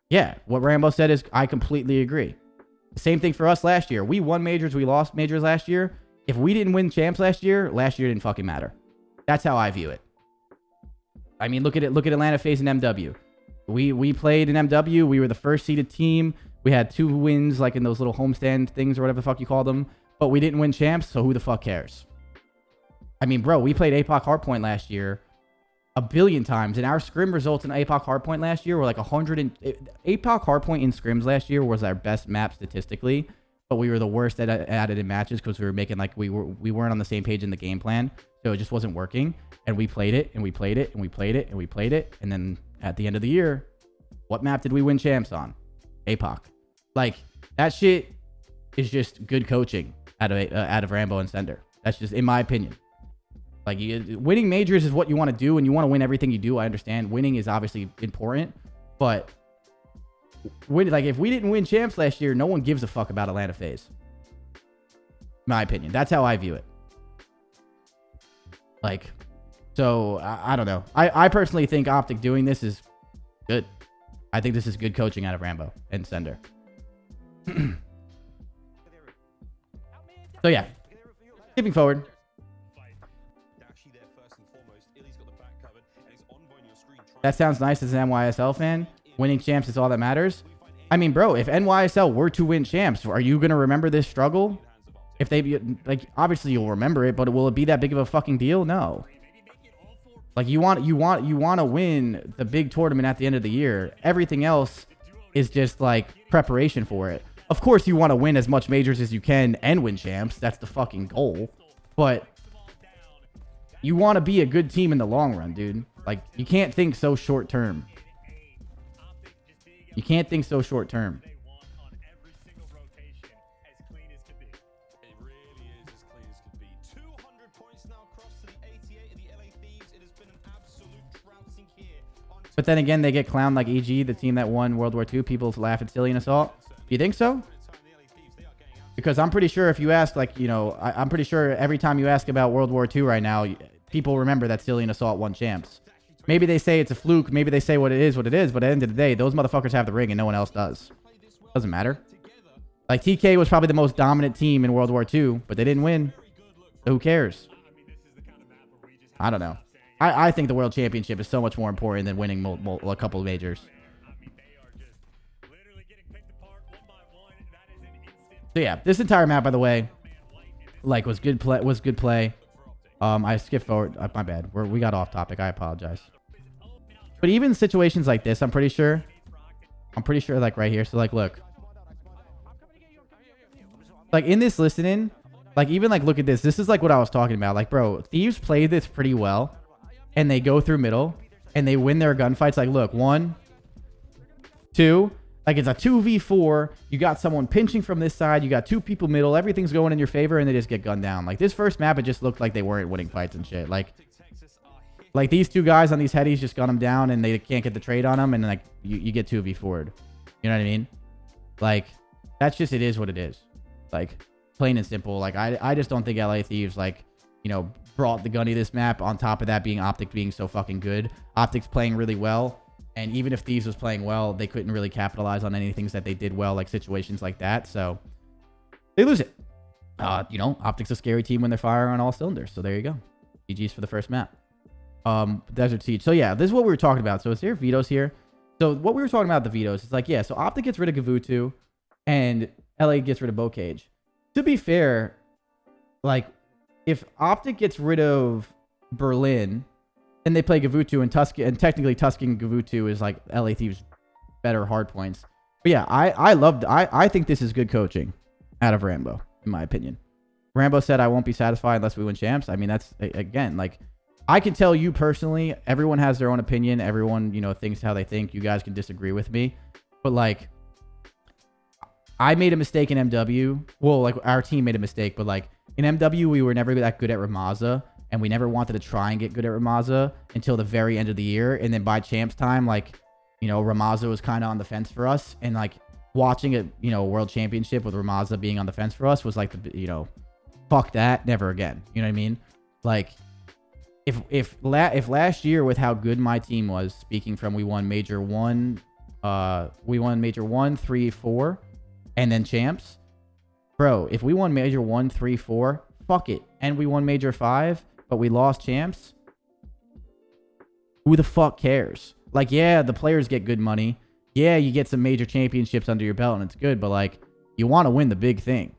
yeah, what Rambo said is, I completely agree. The same thing for us last year. We won majors, we lost majors last year. If we didn't win champs last year didn't fucking matter. That's how I view it. I mean, look at Atlanta FaZe and MW. We played in MW. We were the first seeded team. We had 2 wins, like, in those little homestand things or whatever the fuck you call them. But we didn't win champs, so who the fuck cares? I mean, bro, we played APOC Hardpoint last year a billion times, and our scrim results in APOC Hardpoint last year were like 100. APOC Hardpoint in scrims last year was our best map statistically, but we were the worst at it in matches because we were making, like, we weren't on the same page in the game plan, so it just wasn't working. And we played it, and we played it, and we played it, and we played it, and then at the end of the year, what map did we win champs on? APOC. Like, that shit is just good coaching out of Rambo and Sender. That's just in my opinion. Like, winning majors is what you want to do, and you want to win everything you do. I understand winning is obviously important, but if we didn't win champs last year, no one gives a fuck about Atlanta FaZe. My opinion. That's how I view it. Like, so I don't know. I personally think OpTic doing this is good. I think this is good coaching out of Rambo and Sender. So yeah, skipping forward. That sounds nice as an NYSL fan. Winning champs is all that matters. I mean, bro, if NYSL were to win champs, are you going to remember this struggle? If they, like, obviously you'll remember it, but will it be that big of a fucking deal? No. Like, you want to win the big tournament at the end of the year. Everything else is just, like, preparation for it. Of course, you want to win as much majors as you can and win champs. That's the fucking goal. But you want to be a good team in the long run, dude. Like, you can't think so short term. You can't think so short term. But then again, they get clowned like EG, the team that won World War II. People laugh at Silly and Assault. Do you think so? Because I'm pretty sure if you ask, like, you know, I'm pretty sure every time you ask about World War II right now, people remember that Cillian Assault won champs. Maybe they say it's a fluke. Maybe they say what it is. But at the end of the day, those motherfuckers have the ring and no one else does. Doesn't matter. Like, TK was probably the most dominant team in World War II, but they didn't win. So who cares? I don't know. I think the World Championship is so much more important than winning a couple of majors. So yeah, this entire map, by the way, like, was good play. I skipped forward. My bad. We got off topic. I apologize. But even situations like this, I'm pretty sure, like right here. So like, look, like in this listening, like even like, look at this. This is like what I was talking about. Like, bro, Thieves played this pretty well, and they go through middle and they win their gunfights. Like, look, 1, 2. Like, it's a 2v4. You got someone pinching from this side. You got 2 people middle. Everything's going in your favor, and they just get gunned down. Like, this first map, it just looked like they weren't winning fights and shit. Like these 2 guys on these headies just gun them down, and they can't get the trade on them, and, like, you get 2v4'd. You know what I mean? Like, that's just, it is what it is. Like, plain and simple. Like, I just don't think LA Thieves, like, you know, brought the gunny this map. On top of that, being OpTic being so fucking good. OpTic's playing really well. And even if Thieves was playing well, they couldn't really capitalize on any things that they did well, like situations like that. So they lose it. You know, OpTic's a scary team when they're firing on all cylinders. So there you go. GG's for the first map. Desert Siege. So yeah, this is what we were talking about. So is there vetoes here? So what we were talking about the vetoes, it's like, yeah, so OpTic gets rid of Gavutu and LA gets rid of Bocage. To be fair, like, if OpTic gets rid of Berlin, and they play Gavutu and Tuscan, and technically Tuscan Gavutu is like LA Thieves' better hardpoints. But yeah, I think this is good coaching out of Rambo, in my opinion. Rambo said, I won't be satisfied unless we win champs. I mean, that's, again, like, I can tell you personally, everyone has their own opinion. Everyone, you know, thinks how they think. You guys can disagree with me. But, like, I made a mistake in MW. Well, like, our team made a mistake. But, like, in MW, we were never that good at Ramaza. And we never wanted to try and get good at Ramaza until the very end of the year. And then by champs time, like, you know, Ramaza was kind of on the fence for us. And, like, watching a, you know, world championship with Ramaza being on the fence for us was like, the, you know, fuck that, never again. You know what I mean? Like, if last year with how good my team was, speaking from we won Major 1, 3, 4, and then champs. Bro, if we won Major 1, 3, 4, fuck it. And we won Major 5, but we lost champs. Who the fuck cares? Like, yeah, the players get good money. Yeah, you get some major championships under your belt and it's good, but like, you want to win the big thing.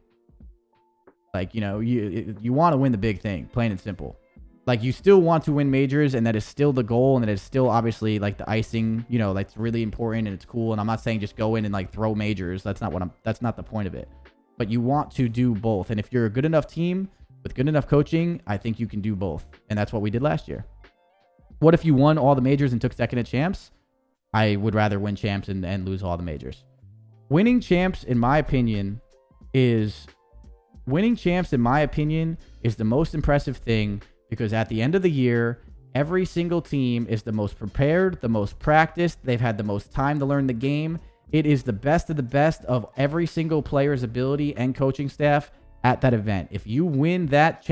Like, you know, you want to win the big thing, plain and simple. Like, you still want to win majors, and that is still the goal, and that is still obviously like the icing, you know, that's really important and it's cool. And I'm not saying just go in and like throw majors. That's not the point of it. But you want to do both. And if you're a good enough team with good enough coaching, I think you can do both. And that's what we did last year. What if you won all the majors and took second at champs? I would rather win champs and lose all the majors. Winning champs, in my opinion, is the most impressive thing, because at the end of the year, every single team is the most prepared, the most practiced. They've had the most time to learn the game. It is the best of the best of every single player's ability and coaching staff at that event. If you win that,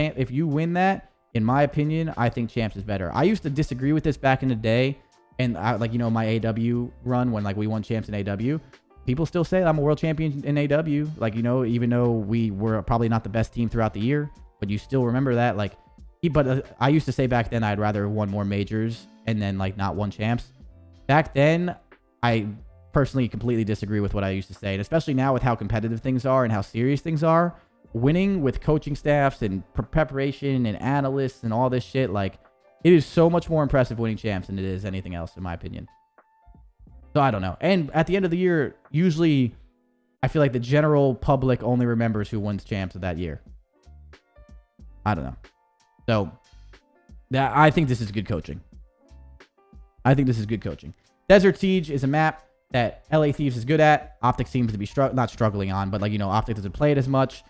in my opinion, I think champs is better. I used to disagree with this back in the day, and like, you know, my AW run when like we won champs in AW. People still say I'm a world champion in AW. Like, you know, even though we were probably not the best team throughout the year, but you still remember that. Like, but I used to say back then I'd rather have won more majors and then like not won champs. Back then, I personally completely disagree with what I used to say, and especially now with how competitive things are and how serious things are. Winning with coaching staffs and preparation and analysts and all this shit, like, it is so much more impressive winning champs than it is anything else, in my opinion. So I don't know. And at the end of the year, usually I feel like the general public only remembers who wins champs of that year. I don't know. So I think this is good coaching. Desert Siege is a map that LA Thieves is good at. OpTic seems to be not struggling on, but like, you know, OpTic doesn't play it as much.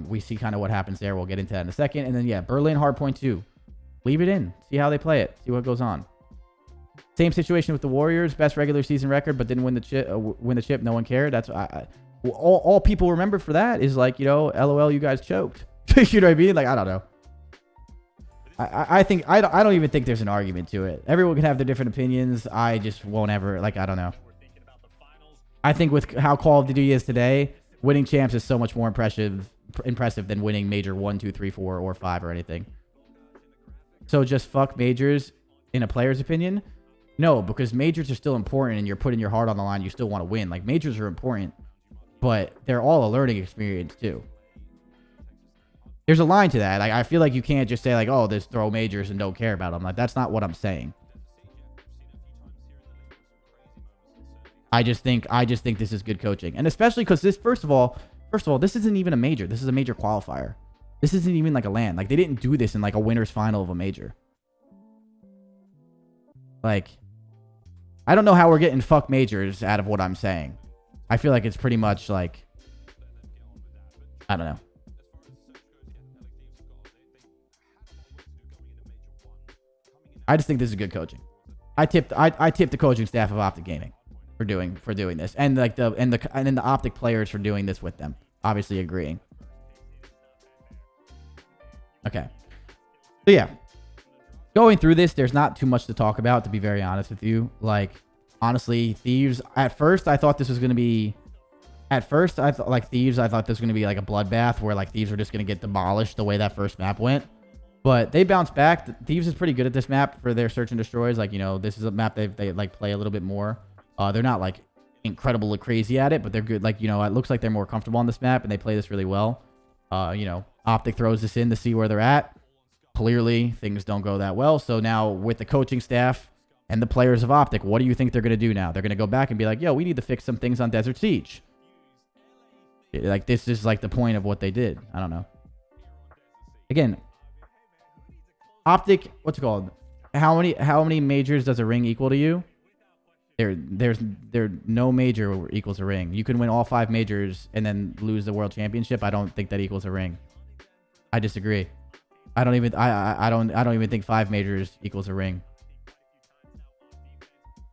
We see kind of what happens there. We'll get into that in a second. And then, yeah, Berlin Hardpoint 2. Leave it in. See how they play it. See what goes on. Same situation with the Warriors. Best regular season record, but didn't win the chip. No one cared. That's all people remember for that is like, you know, LOL, you guys choked. You know what I mean? Like, I don't know. I think I don't even think there's an argument to it. Everyone can have their different opinions. I just won't ever, like, I don't know. I think with how Call of Duty is today, winning champs is so much more impressive than winning major 1, 2, 3, 4, or 5 or anything. So just fuck majors in a player's opinion? No, because majors are still important and you're putting your heart on the line. You still want to win. Like, majors are important, but they're all a learning experience too. There's a line to that. Like, I feel like you can't just say like, oh, just throw majors and don't care about them. Like, that's not what I'm saying. I just think this is good coaching. And especially because this, first of all, this isn't even a major. This is a major qualifier. This isn't even like a LAN. Like, they didn't do this in like a winner's final of a major. Like, I don't know how we're getting fuck majors out of what I'm saying. I feel like it's pretty much like, I don't know. I just think this is good coaching. I tipped the coaching staff of OpTic Gaming for doing this, and like then the OpTic players for doing this with them, obviously agreeing. Okay, so yeah, going through this, there's not too much to talk about, to be very honest with you. Like, honestly, Thieves. At first, I thought this was gonna be. At first, I thought this was gonna be like a bloodbath where like Thieves were just gonna get demolished the way that first map went. But they bounced back. Thieves is pretty good at this map for their search and destroys. Like, you know, this is a map they like play a little bit more. They're not like incredibly crazy at it, but they're good. Like, you know, it looks like they're more comfortable on this map and they play this really well. You know, OpTic throws this in to see where they're at. Clearly, things don't go that well. So now with the coaching staff and the players of OpTic, what do you think they're going to do now? They're going to go back and be like, yo, we need to fix some things on Desert Siege. Like, this is like the point of what they did. I don't know. Again, OpTic, what's it called? How many majors does a ring equal to you? There's no major equals a ring. You can win all 5 majors and then lose the world championship. I don't think that equals a ring. I disagree. I don't even think 5 majors equals a ring.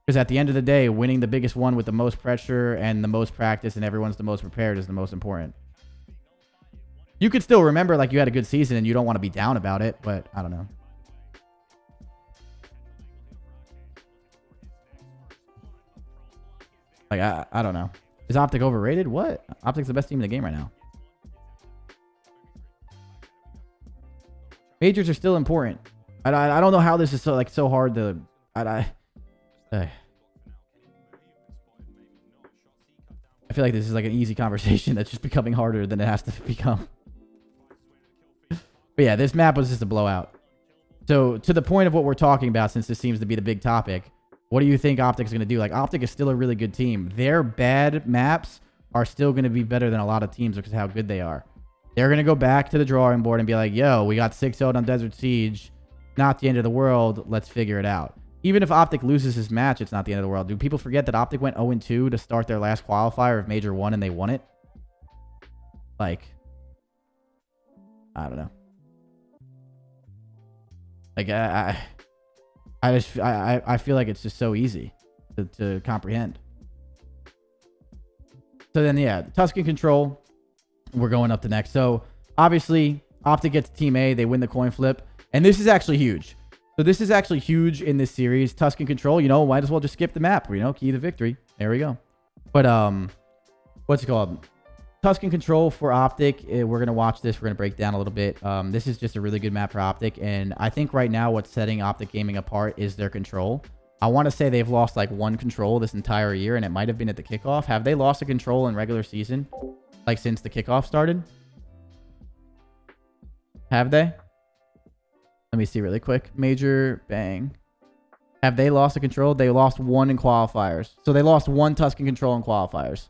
Because at the end of the day, winning the biggest one with the most pressure and the most practice and everyone's the most prepared is the most important. You could still remember like you had a good season and you don't want to be down about it, but I don't know. Like, I don't know. Is OpTic overrated? What? OpTic's the best team in the game right now. Majors are still important. I don't know how this is so hard to... I feel like this is like an easy conversation that's just becoming harder than it has to become. But yeah, this map was just a blowout. So to the point of what we're talking about, since this seems to be the big topic, what do you think OpTic is going to do? Like, OpTic is still a really good team. Their bad maps are still going to be better than a lot of teams because of how good they are. They're going to go back to the drawing board and be like, yo, we got 6-0 on Desert Siege. Not the end of the world. Let's figure it out. Even if OpTic loses this match, it's not the end of the world. Do people forget that OpTic went 0-2 to start their last qualifier of Major 1 and they won it? Like, I don't know. Like, I feel like it's just so easy to comprehend. So then, yeah, Tuscan Control, we're going up to next. So obviously, OpTic gets Team A. They win the coin flip. And this is actually huge. So this is actually huge in this series. Tuscan Control, you know, might as well just skip the map. You know, key to victory. There we go. But, what's it called? Tuscan Control for OpTic. We're going to watch this. We're going to break down a little bit. This is just a really good map for OpTic. And I think right now what's setting OpTic Gaming apart is their control. I want to say they've lost like 1 control this entire year, and it might have been at the kickoff. Have they lost a control in regular season? Like since the kickoff started? Have they? Let me see really quick. Major, bang. Have they lost a control? They lost 1 in qualifiers. So they lost 1 Tuscan Control in qualifiers.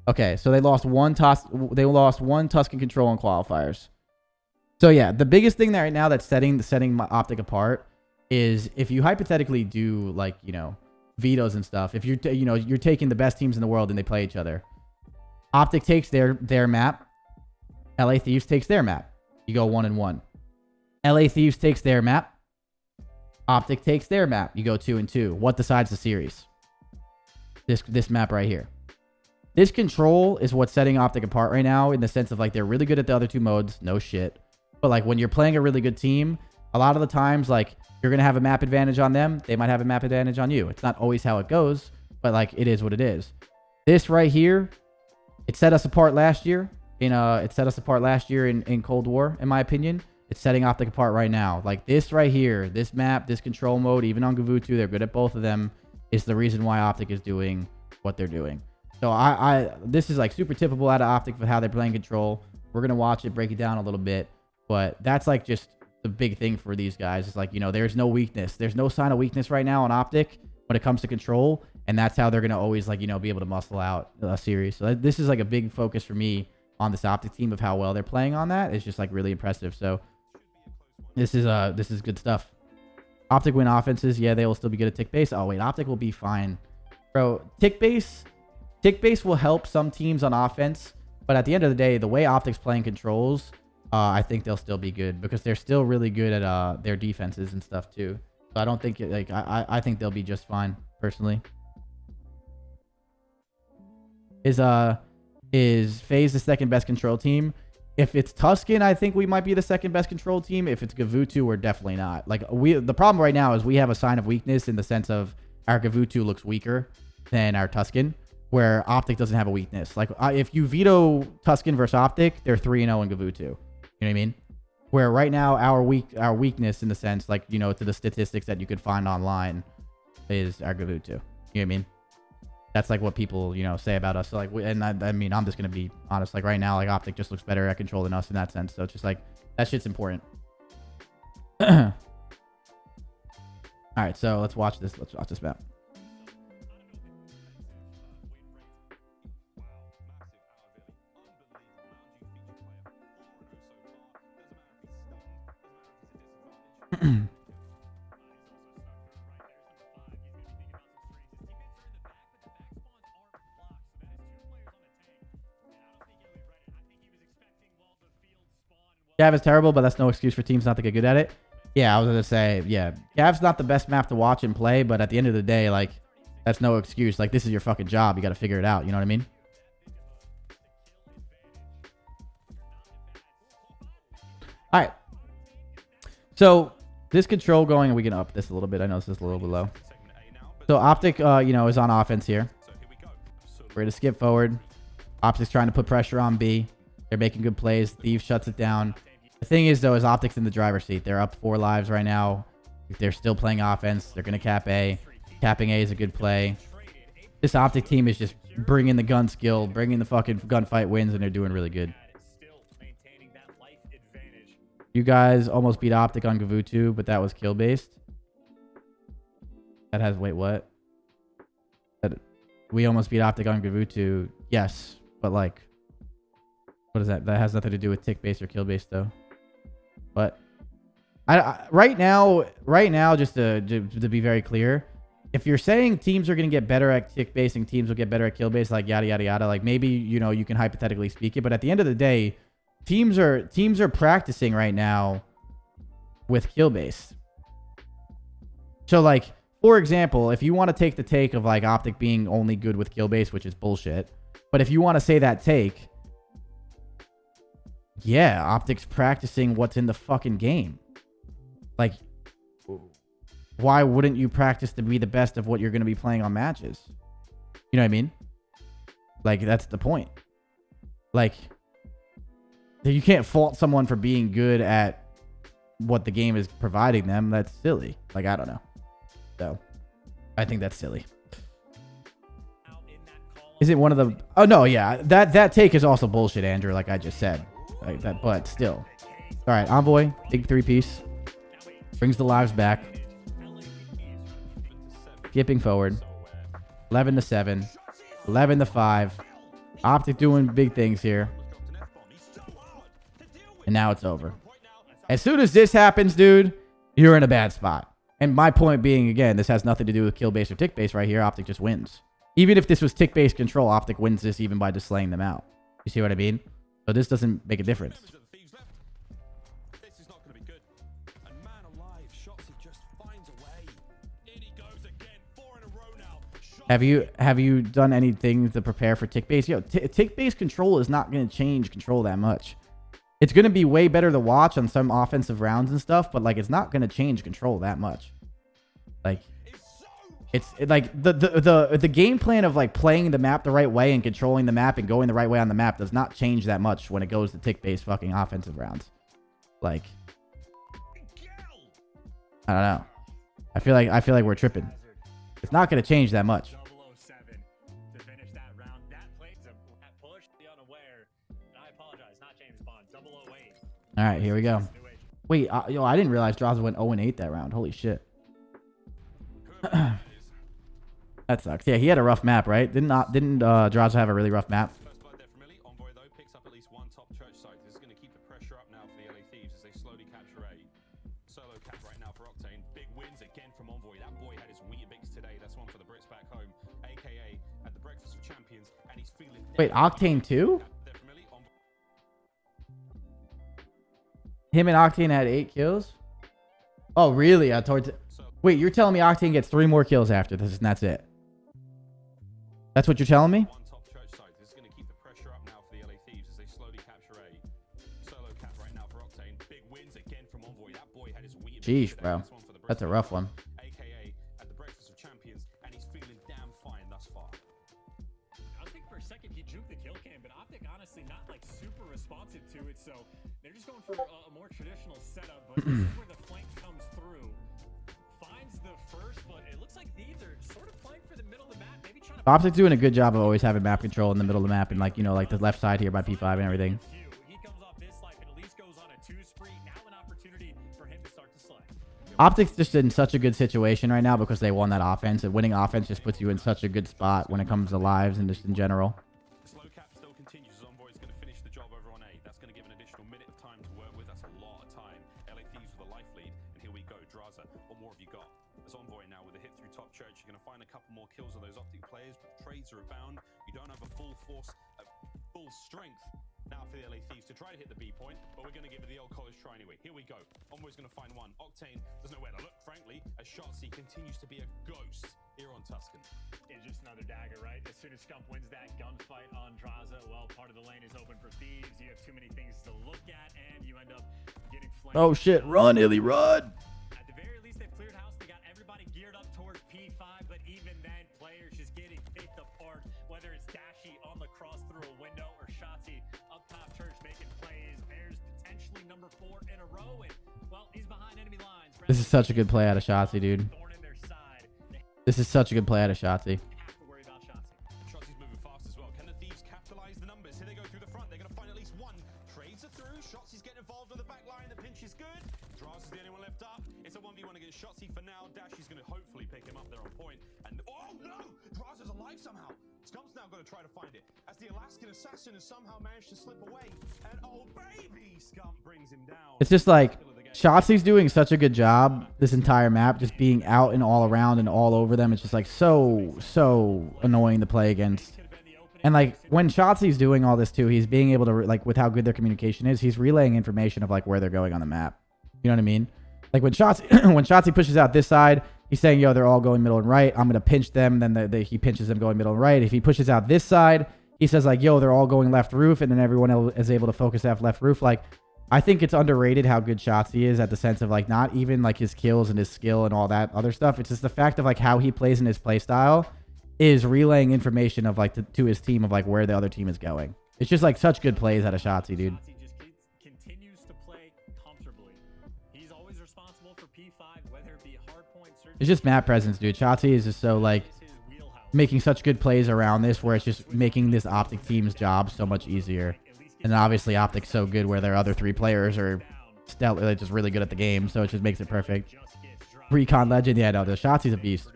Okay, so they lost one Tuscan Control in qualifiers. So yeah, the biggest thing that right now that's setting my OpTic apart is if you hypothetically do like, you know, vetoes and stuff. If you're you're taking the best teams in the world and they play each other. OpTic takes their map. LA Thieves takes their map. You go 1-1. LA Thieves takes their map. OpTic takes their map. You go 2-2. What decides the series? This map right here. This control is what's setting OpTic apart right now in the sense of like they're really good at the other two modes, no shit. But like when you're playing a really good team, a lot of the times like you're going to have a map advantage on them. They might have a map advantage on you. It's not always how it goes, but like it is what it is. This right here, it set us apart last year. It set us apart last year in Cold War, in my opinion. It's setting OpTic apart right now. Like this right here, this map, this control mode, even on Gavutu, they're good at both of them. Is the reason why OpTic is doing what they're doing. So this is like super typical out of OpTic for how they're playing control. We're going to watch it, break it down a little bit. But that's like just the big thing for these guys. It's like, there's no weakness. There's no sign of weakness right now on OpTic when it comes to control. And that's how they're going to always like, be able to muscle out a series. So this is like a big focus for me on this OpTic team of how well they're playing on that. It's just like really impressive. So this is good stuff. OpTic win offenses. Yeah, they will still be good at tick base. Oh wait, OpTic will be fine. Bro, tick base will help some teams on offense. But at the end of the day, the way OpTic's playing controls, I think they'll still be good because they're still really good at their defenses and stuff too. So I don't think I think they'll be just fine personally. Is FaZe the second best control team? If it's Tuscan, I think we might be the second best control team. If it's Gavutu, we're definitely not. Like the problem right now is we have a sign of weakness in the sense of our Gavutu looks weaker than our Tuscan, where OpTic doesn't have a weakness. Like if you veto Tuscan versus OpTic, they're 3-0 in Gavutu. You know what I mean? Where right now our weakness in the sense like to the statistics that you could find online is our Gavutu. You know what I mean? That's like what people say about us. So like, I mean, I'm just gonna be honest. Like right now, like OpTic just looks better at control than us in that sense. So it's just like that shit's important. All right, so let's watch this. Let's watch this map. Cav is terrible, but that's no excuse for teams not to get good at it. Yeah, I was gonna say, yeah, Cav's not the best map to watch and play, but at the end of the day, like, that's no excuse. Like, this is your fucking job. You got to figure it out. You know what I mean? All right. So this control going, we can up this a little bit. I know this is a little bit low. So OpTic, is on offense here. We're gonna skip forward. OpTic's trying to put pressure on B. They're making good plays. Thieves shuts it down. The thing is, though, is OpTic's in the driver's seat. They're up 4 lives right now. They're still playing offense. They're going to cap A. Capping A is a good play. This OpTic team is just bringing the gun skill, bringing the fucking gunfight wins, and they're doing really good. You guys almost beat OpTic on Gavutu, but that was kill-based. That has... Wait, what? We almost beat OpTic on Gavutu. Yes, but like... What is that? That has nothing to do with tick-based or kill-based, though. But right now, just to be very clear, if you're saying teams are going to get better at tick-based and teams will get better at kill-based, like yada yada yada, like maybe you can hypothetically speak it, but at the end of the day, teams are practicing right now with kill-based. So like, for example, if you want to take the take of like OpTic being only good with kill-based, which is bullshit, but if you want to say that take. Yeah, OpTic's practicing what's in the fucking game. Like, why wouldn't you practice to be the best of what you're going to be playing on matches? You know what I mean? Like, that's the point. Like, you can't fault someone for being good at what the game is providing them. That's silly. Like, I don't know. So, I think that's silly. Is it one of the... Oh, no, yeah. That take is also bullshit, Andrew, like I just said. Like that, but still. All right, Envoy, big 3-piece. Brings the lives back. Skipping forward. 11-7. 11-5. OpTic doing big things here. And now it's over. As soon as this happens, dude, you're in a bad spot. And my point being, again, this has nothing to do with kill-based or tick-based right here. OpTic just wins. Even if this was tick-based control, OpTic wins this even by just slaying them out. You see what I mean? So this doesn't make a difference. Have you done anything to prepare for tick base? Yo, tick base control is not going to change control that much. It's going to be way better to watch on some offensive rounds and stuff, but like it's not going to change control that much. Like like the game plan of like playing the map the right way and controlling the map and going the right way on the map does not change that much when it goes to tick base fucking offensive rounds. Like I don't know. I feel like we're tripping. It's not going to change that much. 007 to finish that round. That plays a push the unaware. And I apologize, not James Bond. 008. All right, here we go. Wait, yo, I didn't realize Draza went 0-8 that round. Holy shit. That sucks. Yeah, he had a rough map, right? Didn't Draza have a really rough map? First blood there from Illy. Envoy, though, picks up at least one top church site. This is going to keep the pressure up now for the LA Thieves as they slowly capture A. Solo cap right now for Octane. Big wins again from Envoy. That boy had his Weetabix today. That's one for the Brits back home. AKA at the Breakfast of Champions. And he's feeling... Wait, Octane too? Him and Octane had 8 kills? Oh, really? Wait, you're telling me Octane gets 3 more kills after this and that's it? That's what you're telling me? One top church site. This is going to keep the pressure up now for the LA Thieves as they slowly capture A. Solo cap right now for Octane. Big wins again from Envoy. That boy had his Weetabix. Jeez, bro. That's a rough one. AKA at the Breakfast of Champions, and he's feeling damn fine thus far. I think for a second he juked the kill cam, but Optic honestly not like super responsive to it, so they're just going for a more traditional setup. But this is where the flank comes through. Finds the first, but it looks like Thieves are sort of playing for the middle of the map, maybe trying to... Optic's doing a good job of always having map control in the middle of the map and like, you know, like the left side here by P5 and everything. He comes off this life and at least goes on a 2 spree. Now an opportunity for him to start to slay. Optic's just in such a good situation right now because they won that offense. And winning offense just puts you in such a good spot when it comes to lives and just in general. The slow cap still continues as Envoy is going to finish the job over on A. That's going to give an additional minute of time to work with. That's a lot of time. LA Thieves with a life lead. And here we go. Draza, what more have you got? As Envoy now with a hit through top church, you're going to find a couple more kills of those Optic players, but trades are abound. You don't have a full force, full strength now for the LA Thieves to try to hit the B point, but we're going to give it the old college try anyway. Here we go. Envoy's going to find one. Octane doesn't know where to look, frankly, as Shotzzy continues to be a ghost here on Tuscan. It's just another dagger, right? As soon as Scump wins that gunfight on Draza, well, part of the lane is open for Thieves. You have too many things to look at, and you end up getting flanked. Oh shit, run, Illy, run! At the very least, they've cleared house. They got everybody geared up towards P5, but even then, players just getting picked apart, whether it's Dashy on the cross through a window or Shotzzy up top church making plays. Bears potentially number 4 in a row, and, well, he's behind enemy lines. This is such a good play out of Shotzzy, dude. This is such a good play out of Shotzzy. Shotzzy's moving fast as well. Can the Thieves capitalize the numbers? Here they go through the front. They're going to find at least one. Trades are through. Shotzzy's getting involved on the back line. The pinch is good. Draza's the only one left up. It's a 1v1 against Shotzzy for now. Dashy's going to hopefully pick him up there on point. And oh no! Draza's alive somehow. Scump's now going to try to find it as the Alaskan assassin has somehow managed to slip away. And oh baby, Scump brings him down. It's just like Shotzzy's doing such a good job this entire map, just being out and all around and all over them. It's just like so annoying to play against. And like when Shotzzy's doing all this too, he's being able to like with how good their communication is, he's relaying information of like where they're going on the map. You know what I mean? Like when Shotzzy pushes out this side, he's saying, yo, they're all going middle and right. I'm going to pinch them. Then he pinches them going middle and right. If he pushes out this side, he says like, yo, they're all going left roof. And then everyone else is able to focus off left roof. Like, I think it's underrated how good Shotzzy is at the sense of like not even like his kills and his skill and all that other stuff. It's just the fact of like how he plays in his play style is relaying information of like to his team of like where the other team is going. It's just like such good plays out of Shotzzy, dude. Continues to play comfortably. He's always responsible for P5, whether it be hardpoint. It's just map presence, dude. Shotzzy is just so like making such good plays around this where it's just making this Optic team's job so much easier. And then obviously Optic's so good where their other 3 players are stellar, like just really good at the game, so it just makes it perfect. Recon legend, yeah, no, the Shotzi's a beast.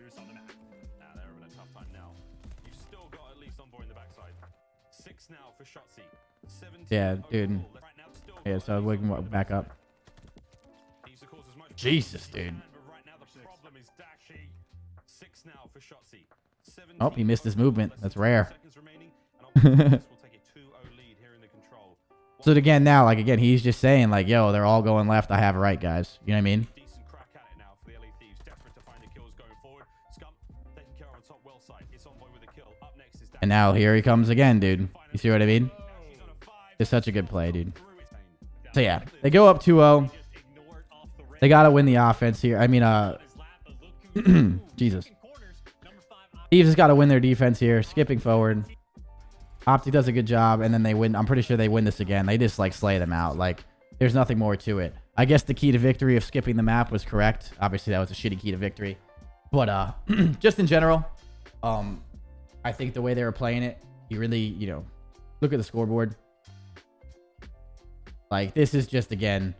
Yeah, dude. Yeah, so we can back up. Jesus, dude. Oh, he missed his movement. That's rare. So again, now, like, again, he's just saying, like, yo, they're all going left. I have it right, guys. You know what I mean? ROKKR on top well side. It's Envoy with a kill. Up next is And now here he comes again, dude. You see what I mean? It's such a good play, dude. So yeah, they go up 2-0. They got to win the offense here. I mean, Jesus. Thieves has got to win their defense here. Skipping forward. OpTic does a good job, and then they win. I'm pretty sure they win this again. They just, like, slay them out. Like, there's nothing more to it. I guess the key to victory of skipping the map was correct. Obviously, that was a shitty key to victory. But just in general, I think the way they were playing it, you really, you know, look at the scoreboard. Like, this is just, again,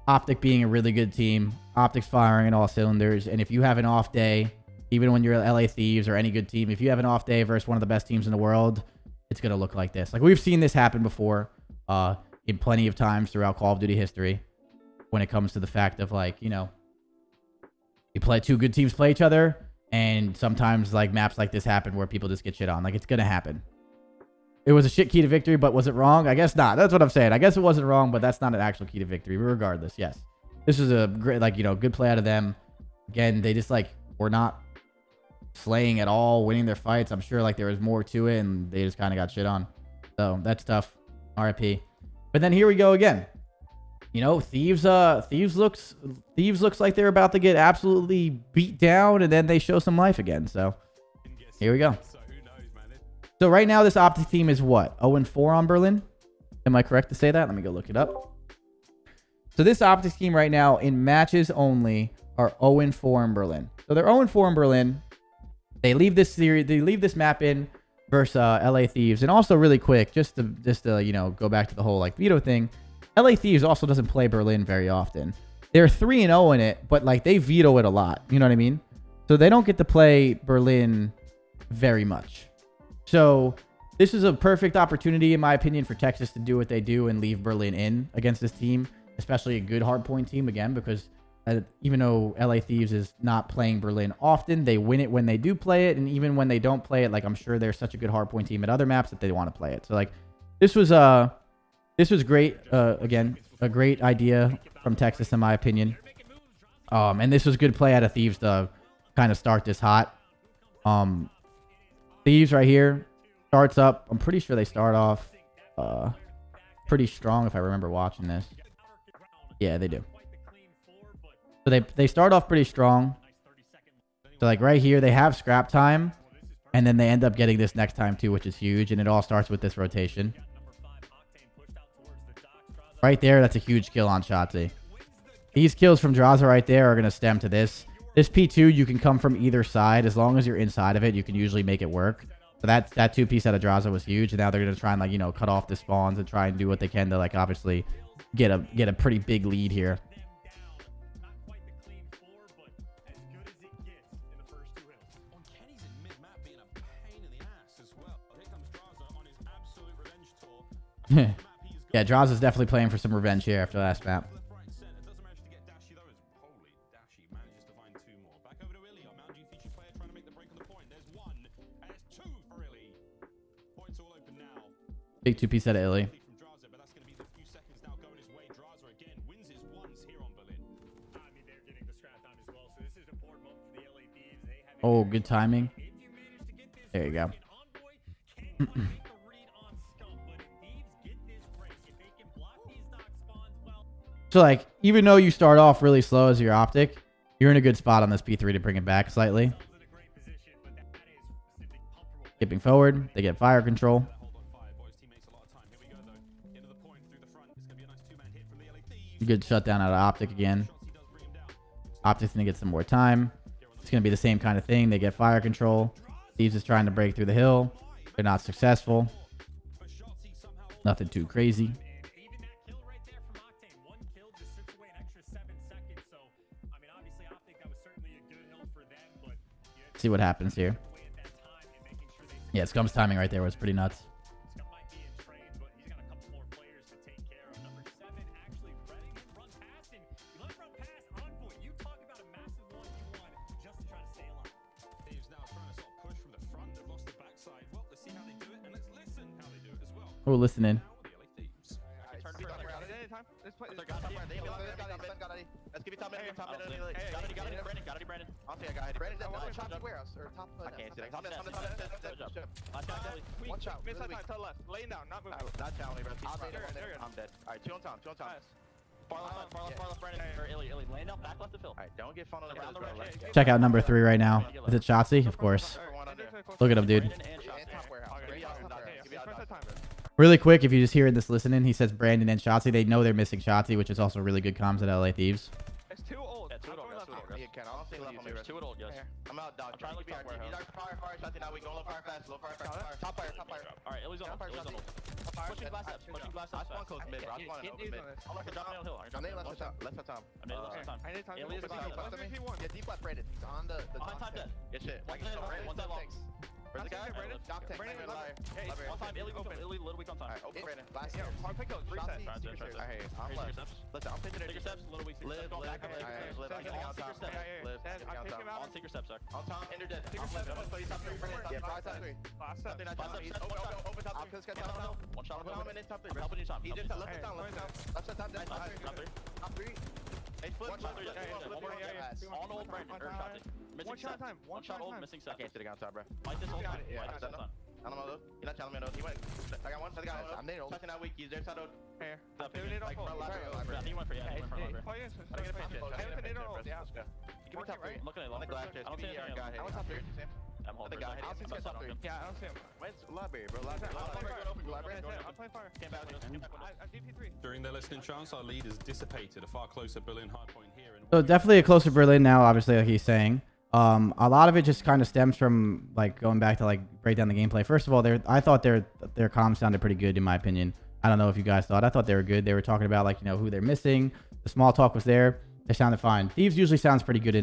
OpTic being a really good team. OpTic's firing in all cylinders. And if you have an off day, even when you're LA Thieves or any good team, if you have an off day versus one of the best teams in the world, it's going to look like this. Like, we've seen this happen before in plenty of times throughout Call of Duty history when it comes to the fact of, like, you know, you play two good teams play each other, and sometimes, like, maps like this happen where people just get shit on. Like, it's going to happen. It was a shit key to victory, but was it wrong? I guess not. That's what I'm saying. I guess it wasn't wrong, but that's not an actual key to victory. But regardless, yes. This was a great, like, you know, good play out of them. Again, they just, like, were not slaying at all, winning their fights. I'm sure, like, there was more to it, and they just kind of got shit on. So, that's tough. RIP. But then here we go again. You know, Thieves looks like they're about to get absolutely beat down, and then they show some life again. So, here we go. So right now, this OpTic team is what? 0-4 on Berlin? Am I correct to say that? Let me go look it up. So this OpTic team right now, in matches only, are 0-4 in Berlin. So they're 0-4 in Berlin. They leave this series, they leave this map in versus LA Thieves. And also really quick, just to you know, go back to the whole like veto thing. LA Thieves also doesn't play Berlin very often. They're 3-0 in it, but like they veto it a lot. You know what I mean? So they don't get to play Berlin very much. So this is a perfect opportunity, in my opinion, for Texas to do what they do and leave Berlin in against this team, especially a good hardpoint team, again, because even though LA Thieves is not playing Berlin often, they win it when they do play it. And even when they don't play it, like, I'm sure they're such a good hardpoint team at other maps that they want to play it. So, like, this was great. Again, a great idea from Texas, in my opinion. And this was good play out of Thieves to kind of start this hot. Thieves right here starts up. I'm pretty sure they start off pretty strong, if I remember watching this. Yeah, they do. So they start off pretty strong. So like right here, they have scrap time, and then they end up getting this next time too, which is huge. And it all starts with this rotation. Right there, that's a huge kill on Shotzi. These kills from Draza right there are going to stem to this. This P2, you can come from either side. As long as you're inside of it, you can usually make it work. So that two-piece out of Draza was huge. And now they're going to try and, like, you know, cut off the spawns and try and do what they can to, like, obviously get a pretty big lead here. Yeah, Draza's definitely playing for some revenge here after the last map. Big two-piece out of Illy. Oh, good timing. There you go. So, like, even though you start off really slow as your OpTic, you're in a good spot on this P3 to bring it back slightly. Skipping forward, they get fire control. Good shutdown out of OpTic again. OpTic's going to get some more time. It's going to be the same kind of thing. They get fire control. Thieves is trying to break through the hill. They're not successful. Nothing too crazy. See what happens here. Yeah, Scum's timing right there was pretty nuts. Oh, listening. Gotta be Brandon. I'll see a guy. Brandon, Top warehouse or top. I can't see that. Top. Last shot, Ellie. One shot. Miss that time. To the left. Laying down. Not moving. Not challenging, bro. I'm I'm dead. All right, two on top. Far left, Brandon. Or Illy. Laying down. Back left to Phil. All right, don't get funneled Around the red. Check out number 3 right now. Is it Shotzi? Of course. Look at him, dude. Really quick, if you just hear this listening, he says Brandon and Shotzi. They know they're missing Shotzi, which is also really good comms at LA Thieves. It's too old. Yeah, too old. Too old, yes. I'm out, dog. I'm trying to look top warehouse. Fire, Shotzi. Now we go low fire fast. Top fire. Alright, Illy's on. Pushing glass steps. I spawn close mid, bro. I spawn open mid. I'm looking down hill. I'm nailing left top. I'm nailing left time. Illy is Yeah, deep left Brandon. He's on the behind time dead. Good shit. One dead long. Where's the guy? Brandon. Doc tank. Hey, one time. Illy open. Illy a little weak on time. Alright, open Brandon. Last year. Hard pick those. 3 sets. Alright, I'm left. Listen, I'm picking it. Take your steps. Little weak. Live. On Secret steps. Live. On secret steps, sir. On top. Ender dead. Yeah, 5 top 3. Last step. Open top 3. One shot. I'm in top 3. I'm helping you top. He just left top. Left side top dead. Top 3. Hey, flip. On old Brandon. One shot time. One shot old. Missing I set. can't sit again on top, bro. Fight this old time. Yeah, Fight this old time. I don't know though. You're not telling me though. He went. I got one. I'm nailed. Touching that weak. He's there. Side Here. like front library. He went for yeah. He went for a library. Oh, yes. I get a pinch. Yeah. Give me top 3. Looking at On the glass. I don't see anything. I want top 3. I'm holding. The guy. I don't see top 3. Yeah, I don't see him. Where's library, bro? Library. I'm playing fire. I'm DP3. During their listening chance, our lead has dissipated. A far closer Berlin hardpoint here. So definitely a closer Berlin now, obviously, like he's saying. A lot of it just kind of stems from like going back to like break down the gameplay. First of all, I thought their comms sounded pretty good in my opinion. I don't know if you guys thought. I thought they were good. They were talking about like, you know, who they're missing. The small talk was there. They sounded fine. Thieves usually sounds pretty good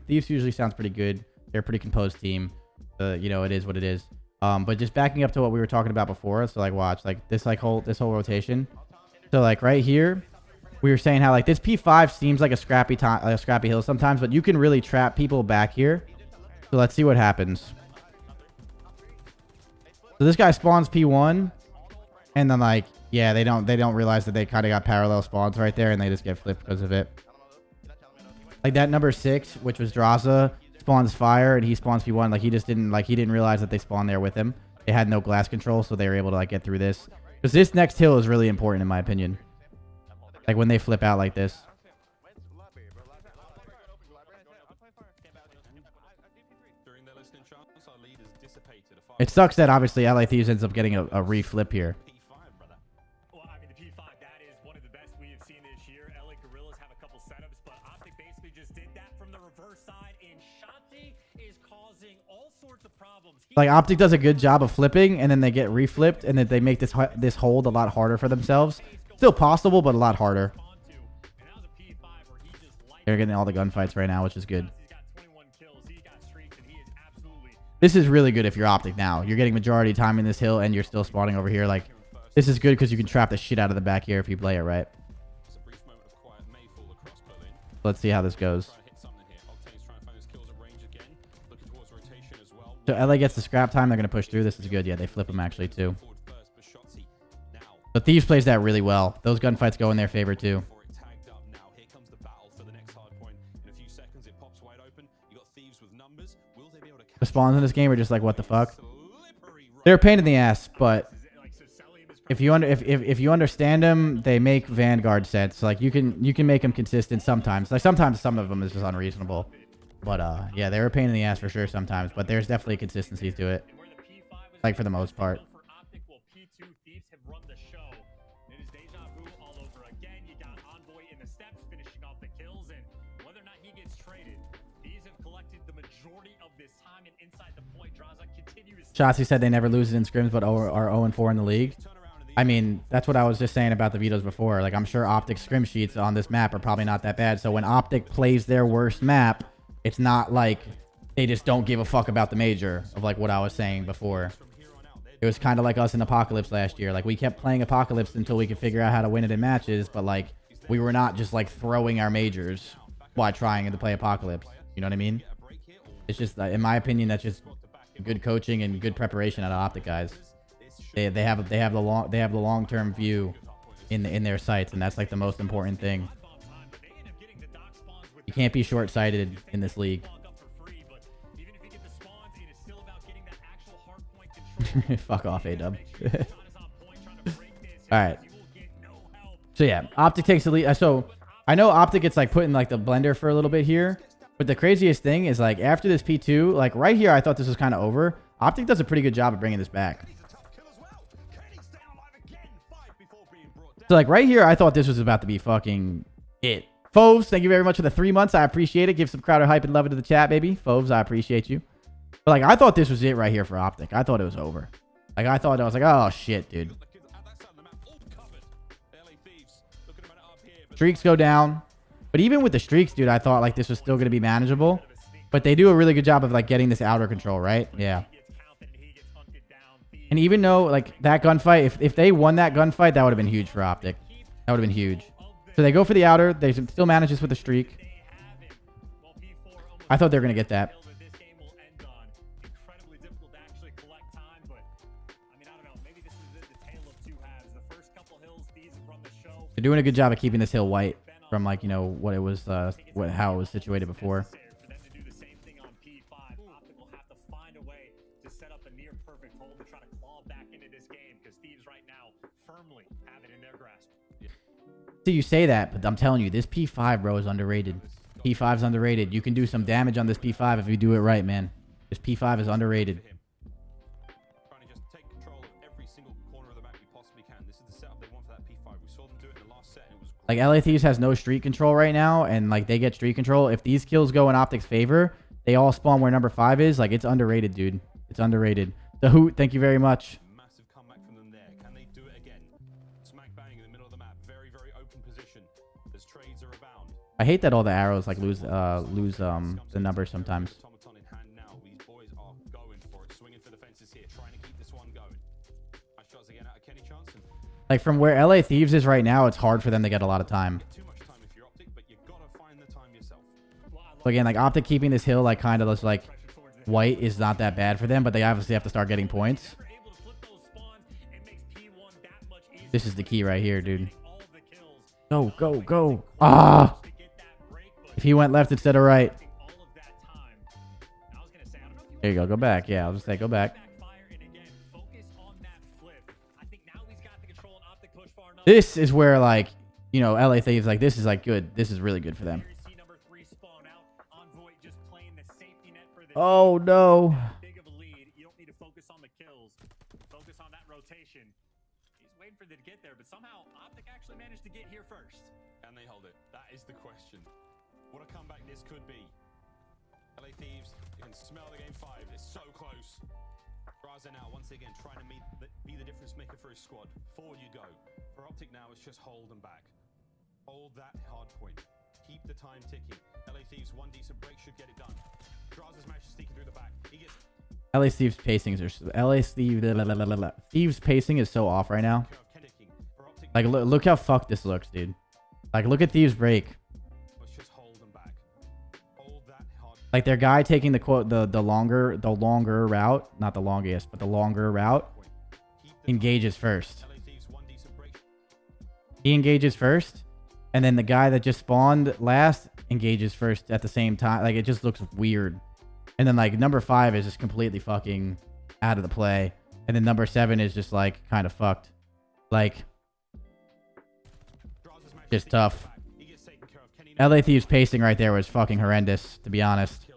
Thieves usually sounds pretty good. They're a pretty composed team. You know, it is what it is. But just backing up to what we were talking about before. So like watch like this whole rotation. So like right here, we were saying how like this P5 seems like a scrappy hill sometimes, but you can really trap people back here. So let's see what happens. So this guy spawns P1, and then like yeah, they don't realize that they kind of got parallel spawns right there, and they just get flipped because of it. Like that number 6, which was Draza, spawns fire, and he spawns P1. Like he didn't realize that they spawned there with him. They had no glass control, so they were able to like get through this. Because this next hill is really important in my opinion. Like when they flip out like this. It sucks that obviously LA Thieves ends up getting a reflip here. Well, I mean, the P5, that is one of the best we have seen this year. LA Gorillas have a couple setups, but OpTic basically just did that from the reverse side, and Shotzi is causing all sorts of problems. Like OpTic does a good job of flipping, and then they get reflipped, and then they make this hold a lot harder for themselves. Still possible, but a lot harder. They're getting all the gunfights right now, which is good. This is really good if you're OpTic now. You're getting majority time in this hill, and you're still spawning over here. Like, this is good because you can trap the shit out of the back here if you play it right. Let's see how this goes. So LA gets the scrap time. They're going to push through. This is good. Yeah, they flip them actually too. But Thieves plays that really well. Those gunfights go in their favor too. The spawns in this game are just like, what the fuck? They're a pain in the ass, but if you understand them, they make Vanguard sense. Like you can make them consistent sometimes. Like sometimes some of them is just unreasonable. But yeah, they're a pain in the ass for sure sometimes. But there's definitely consistency to it. Like for the most part. Shotzi said they never lose it in scrims, but are 0-4 in the league. I mean, that's what I was just saying about the vetoes before. Like, I'm sure OpTic scrim sheets on this map are probably not that bad. So when OpTic plays their worst map, it's not like they just don't give a fuck about the major of like what I was saying before. It was kind of like us in Apocalypse last year. Like, we kept playing Apocalypse until we could figure out how to win it in matches, but like, we were not just like throwing our majors while trying to play Apocalypse. You know what I mean? It's just, in my opinion, that's just good coaching and good preparation out of OpTic guys. They have the long-term view in their sights, and that's like the most important thing. You can't be short-sighted in this league. Fuck off, A-Dub. Alright. So yeah, OpTic takes the lead. So I know OpTic gets like put in like the blender for a little bit here. But the craziest thing is like after this P2, like right here, I thought this was kind of over. OpTic does a pretty good job of bringing this back. So like right here, I thought this was about to be fucking it. Foves, thank you very much for the 3 months. I appreciate it. Give some crowd hype and love into the chat, baby. Foves, I appreciate you. But like I thought this was it right here for OpTic. I thought it was over. Like I thought I was like, oh shit, dude. Streaks go down. But even with the streaks, dude, I thought like this was still going to be manageable. But they do a really good job of like getting this outer control, right? Yeah. And even though like that gunfight, if they won that gunfight, that would have been huge for OpTic. That would have been huge. So they go for the outer. They still manage this with the streak. I thought they were going to get that. They're doing a good job of keeping this hill white from like, you know, what it was, how it was situated before. So you say that, but I'm telling you, this P5, bro, is underrated. P5's underrated. You can do some damage on this P5 if you do it right, man. This P5 is underrated. Trying to just take control of every single corner of the map you possibly can. This is the setup they want for that P5. We saw them do it in the last set, and it was like LA Thieves has no street control right now, and like they get street control. If these kills go in OpTic's favor, they all spawn where number 5 is. Like it's underrated, dude. It's underrated. The Hoot, thank you very much. massive comeback from them there. Can they do it again? Smack bang in the middle of the map. Very, very open position. As trades are abound. I hate that all the arrows like lose the number sometimes. Automaton in hand now. These boys are going for it. Swinging for the fences here. Trying to keep this one going. Nice shots again out of Kenny Johnson. Like from where LA Thieves is right now, it's hard for them to get a lot of time. Too much time if you're OpTic, but you gotta find the time yourself. So again, like OpTic keeping this hill like kind of looks like white is not that bad for them, but they obviously have to start getting points. This is the key right here, dude. Go, go, go. Ah! If he went left instead of right. There you go. Go back. Yeah, I'll just say go back. This is where, like, you know, LA Thieves, like, this is, like, good. This is really good for them. Oh, no. And they hold it. That is the question. What a comeback this could be. LA Thieves, you can smell the game 5. It's so close. Raza now, once again, trying to be the difference maker for his squad. Forward you go. For OpTic now, it's just hold them back. Hold that hard point. Keep the time ticking. LA Thieves, one decent break should get it done. Raza's managed to sneak it through the back. He gets... LA Thieves pacing Thieves pacing is so off right now. Like, look how fucked this looks, dude. Like, look at Thieves break. Like their guy taking the longer route, not the longest, but the longer route, engages first. He engages first, and then the guy that just spawned last engages first at the same time. Like it just looks weird. And then like number 5 is just completely fucking out of the play, and then number 7 is just like kind of fucked. Like just tough. LA Thieves pacing right there was fucking horrendous, to be honest.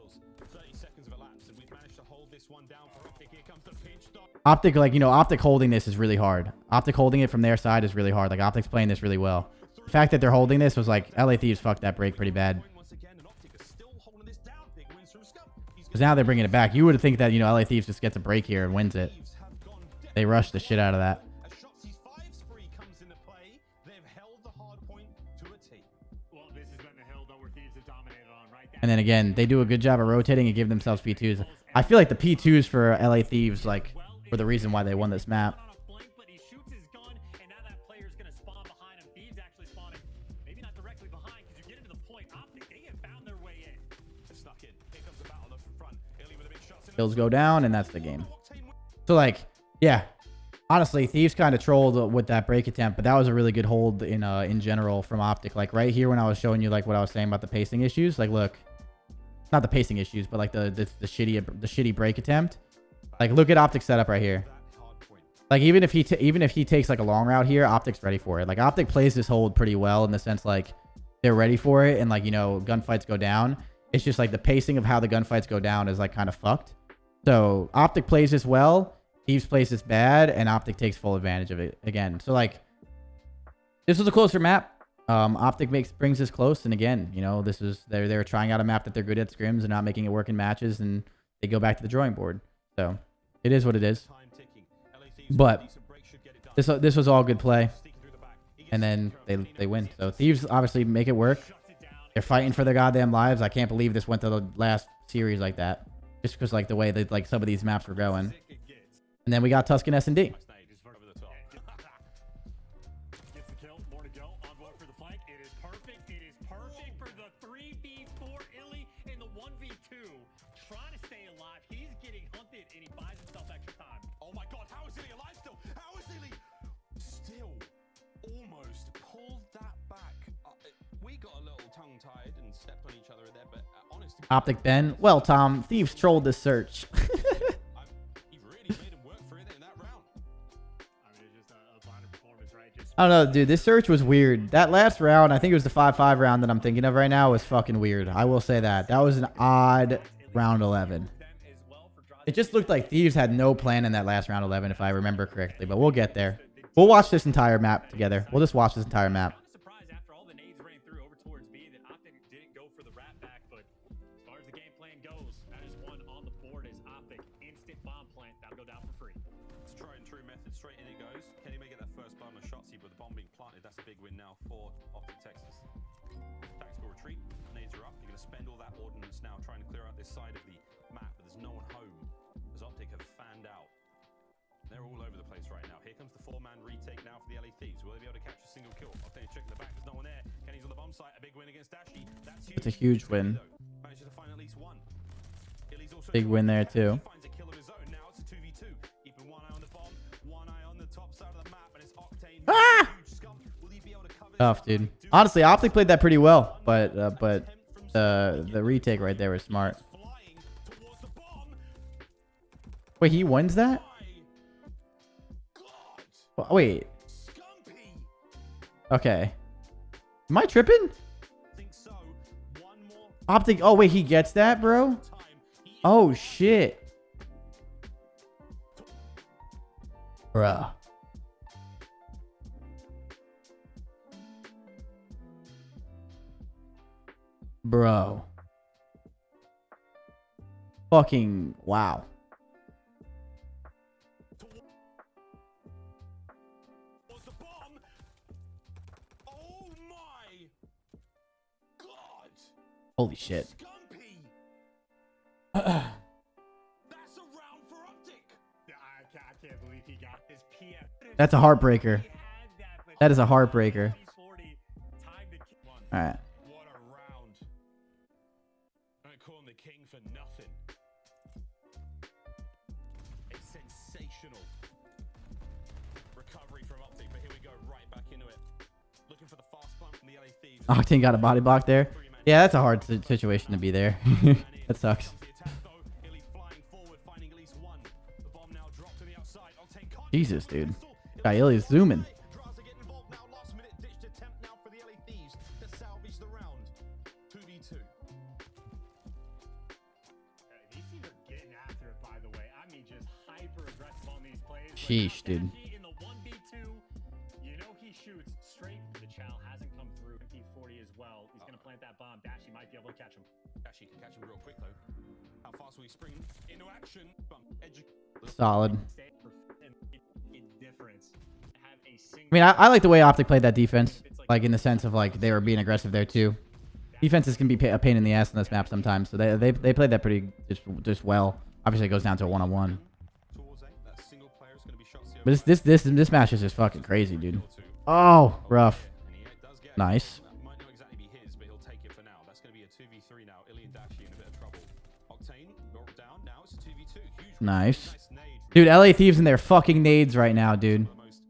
OpTic, like, you know, OpTic holding this is really hard. OpTic holding it from their side is really hard. Like, OpTic's playing this really well. The fact that they're holding this was like, LA Thieves fucked that break pretty bad. Because now they're bringing it back. You would think that, you know, LA Thieves just gets a break here and wins it. They rushed the shit out of that. And then again, they do a good job of rotating and give themselves P2s. I feel like the P2s for LA Thieves, like, were the reason why they won this map. Kills go down, and that's the game. So, like, yeah. Honestly, Thieves kind of trolled with that break attempt, but that was a really good hold in general from OpTic. Like right here when I was showing you like what I was saying about the pacing issues. Like look, not the pacing issues, but like the shitty break attempt. Like look at OpTic's setup right here. Like even if he takes like a long route here, OpTic's ready for it. Like OpTic plays this hold pretty well in the sense like they're ready for it, and like, you know, gunfights go down. It's just like the pacing of how the gunfights go down is like kind of fucked. So OpTic plays this well, Thieves plays this bad, and OpTic takes full advantage of it again. So like this was a closer map. OpTic brings this close, and again, you know, this is they're trying out a map that they're good at scrims and not making it work in matches, and they go back to the drawing board. So it is what it is. But this was all good play, and then they win. So Thieves obviously make it work. They're fighting for their goddamn lives. I can't believe this went to the last series like that, just because like the way that like some of these maps were going. And then we got Tuscan SND. OpTic Ben. Well, Tom, Thieves trolled this search. I don't know, dude. This search was weird. That last round, I think it was the 5-5 round that I'm thinking of right now, was fucking weird. I will say that. That was an odd round 11. It just looked like Thieves had no plan in that last round 11, if I remember correctly. But we'll get there. We'll watch this entire map together. We'll just watch this entire map. That's a big win now for OpTic Texas. Tactical retreat, nades are up. You're going to spend all that ordnance now trying to clear out this side of the map, but there's no one home as OpTic have fanned out. They're all over the place right now. Here comes the 4-man retake now for the LA Thieves. Will they be able to catch a single kill? OpTic checking the back. There's no one there. Kenny's on the bomb site. A big win against Dashi. That's huge. It's a huge win. Manages to find at least one. Big win there too. Finds a kill of his own. Now it's a 2v2. Keeping one eye on the bomb, one eye on the top side of the map, and it's Octane. Ah! Tough, dude. Honestly, OpTic played that pretty well, but the retake right there was smart. Wait, he wins that? Wait. Okay. Am I tripping? OpTic. Oh wait, he gets that, bro. Oh shit, bruh. Bro. Fucking wow. Holy shit. That's a round for OpTic. I can't believe he got this PF. That's a heartbreaker. That is a heartbreaker. All right. What a round. I call him the king for nothing. A sensational recovery from OpTic, but here we go, right back into it. Looking for the fast plant from the LA Thieves. Octane got a body block there. Yeah, that's a hard situation to be there. That sucks. Jesus, dude. Kaeli is zooming. Sheesh, dude. You know he shoots straight. The chow hasn't come through. P40 as well. He's gonna plant that bomb. Dashi might be able to catch him. Dashi can catch him real quick though. How fast will he spring into action? Solid. I mean, I like the way OpTic played that defense. Like in the sense of like they were being aggressive there too. Defenses can be a pain in the ass in this map sometimes, so they played that pretty just well. Obviously, it goes down to a 1-on-1. But this match is just fucking crazy, dude. Oh, rough. Nice. Might not exactly be his, but he'll take it for now. That's going to be a 2v3 now. Illy and Dashi in a bit of trouble. Octane, down. Now it's a 2v2. Huge. Nice. Nice nade. Dude, LA Thieves in their fucking nades right now, dude. The most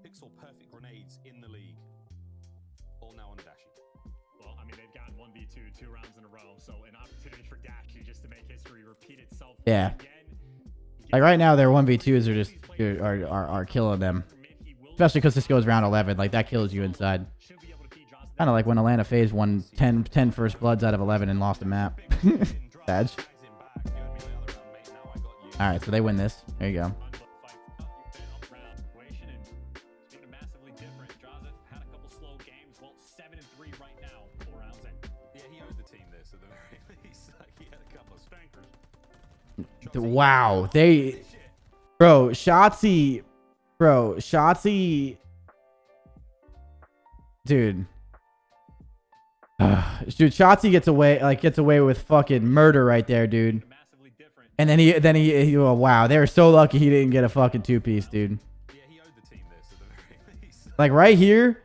pixel-perfect grenades in the league. All now on Dashy. Well, I mean, they've gotten 1v2 2 rounds in a row, so an opportunity for Dashy just to make history repeat itself. Yeah. Again. Like right now, their 1v2s are just are killing them. Especially because this goes round 11. Like that kills you inside. Kind of like when Atlanta FaZe won 10 first bloods out of 11 and lost a map. Badge. All right, so they win this. There you go. Wow, bro, Shotzi, dude. Dude, Shotzi gets away with fucking murder right there, dude. And then he oh, wow, they're so lucky he didn't get a fucking 2-piece, dude. Like right here,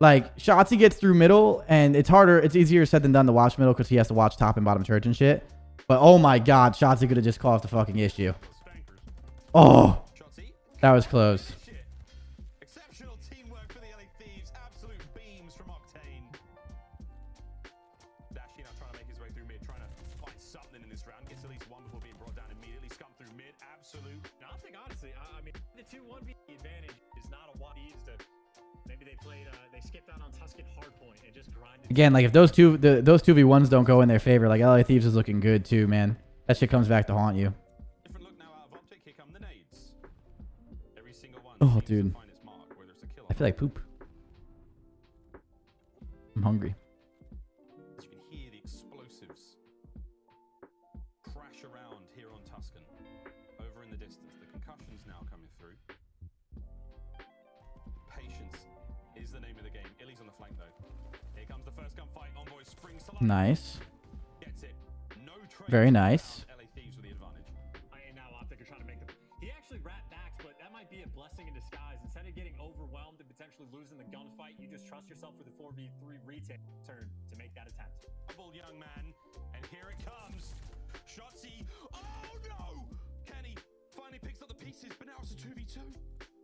like Shotzi gets through middle, and it's easier said than done to watch middle because he has to watch top and bottom church and shit. But oh my god, Shotzi could have just caused the fucking issue. Oh, that was close. Exceptional teamwork for the LA Thieves. Absolute beams from Octane. Dashy now trying to make his way through mid, trying to find something in this round. Gets at least one before being brought down immediately. Scum through mid. Absolute. No, I think honestly, I mean, the 2-1v advantage is not a what Thieves to. Maybe they played, they skipped out on Tuscan Hardpoint and just grinded. Again, like if those 2v1s don't go in their favor, like LA Thieves is looking good too, man. That shit comes back to haunt you. Different look now out of OpTic. Here come the nades. Every single one. Oh, dude. I feel like poop. I'm hungry. You can hear the explosives crash around here on Tuscan. Over in the distance, the concussions now coming through. Patience is the name of the game. Illy's on the flank though. Here comes the first gunfight. Envoy springs to life. Nice. Gets it. No trade. Very nice. LA Thieves with the advantage. And now OpTic are trying to make them. He actually rat backs, but that might be a blessing in disguise. Instead of getting overwhelmed and potentially losing the gunfight, you just trust yourself with a 4v3 retake turn to make that attempt. Humble young man, and here it comes. Shotzi. Oh no! Kenny finally picks up the pieces, but now it's a 2v2.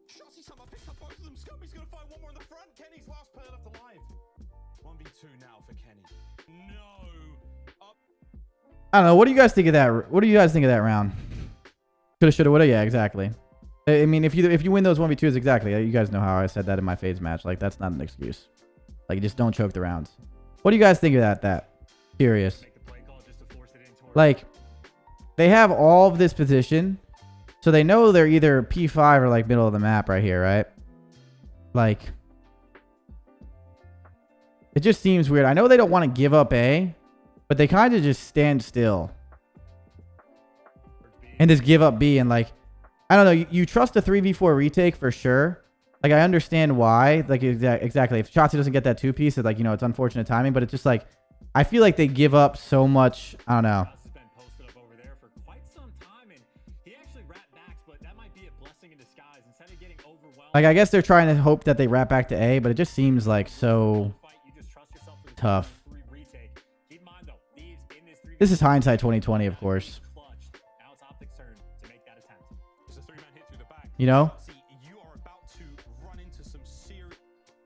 Shotzi somehow picks up both of them. Scumpy's gonna find one more in the front. Kenny's last player left alive. 1v2 now for Kenny. No. I don't know. What do you guys think of that? What do you guys think of that round? Coulda, shoulda, woulda. Yeah, exactly. I mean, if you win those 1v2s, exactly. You guys know how I said that in my FaZe match. Like that's not an excuse. Like just don't choke the rounds. What do you guys think of that? Curious. Like they have all of this position, so they know they're either P5 or like middle of the map right here, right? Like it just seems weird. I know they don't want to give up A, but they kind of just stand still and just give up B. And like, I don't know. You trust a 3v4 retake for sure. Like, I understand why. Like, exactly. If Shotzi doesn't get that 2-piece, it's like, you know, it's unfortunate timing. But it's just like, I feel like they give up so much. I don't know. Like, I guess they're trying to hope that they wrap back to A, but it just seems like so tough. This is hindsight 2020, of course. You know?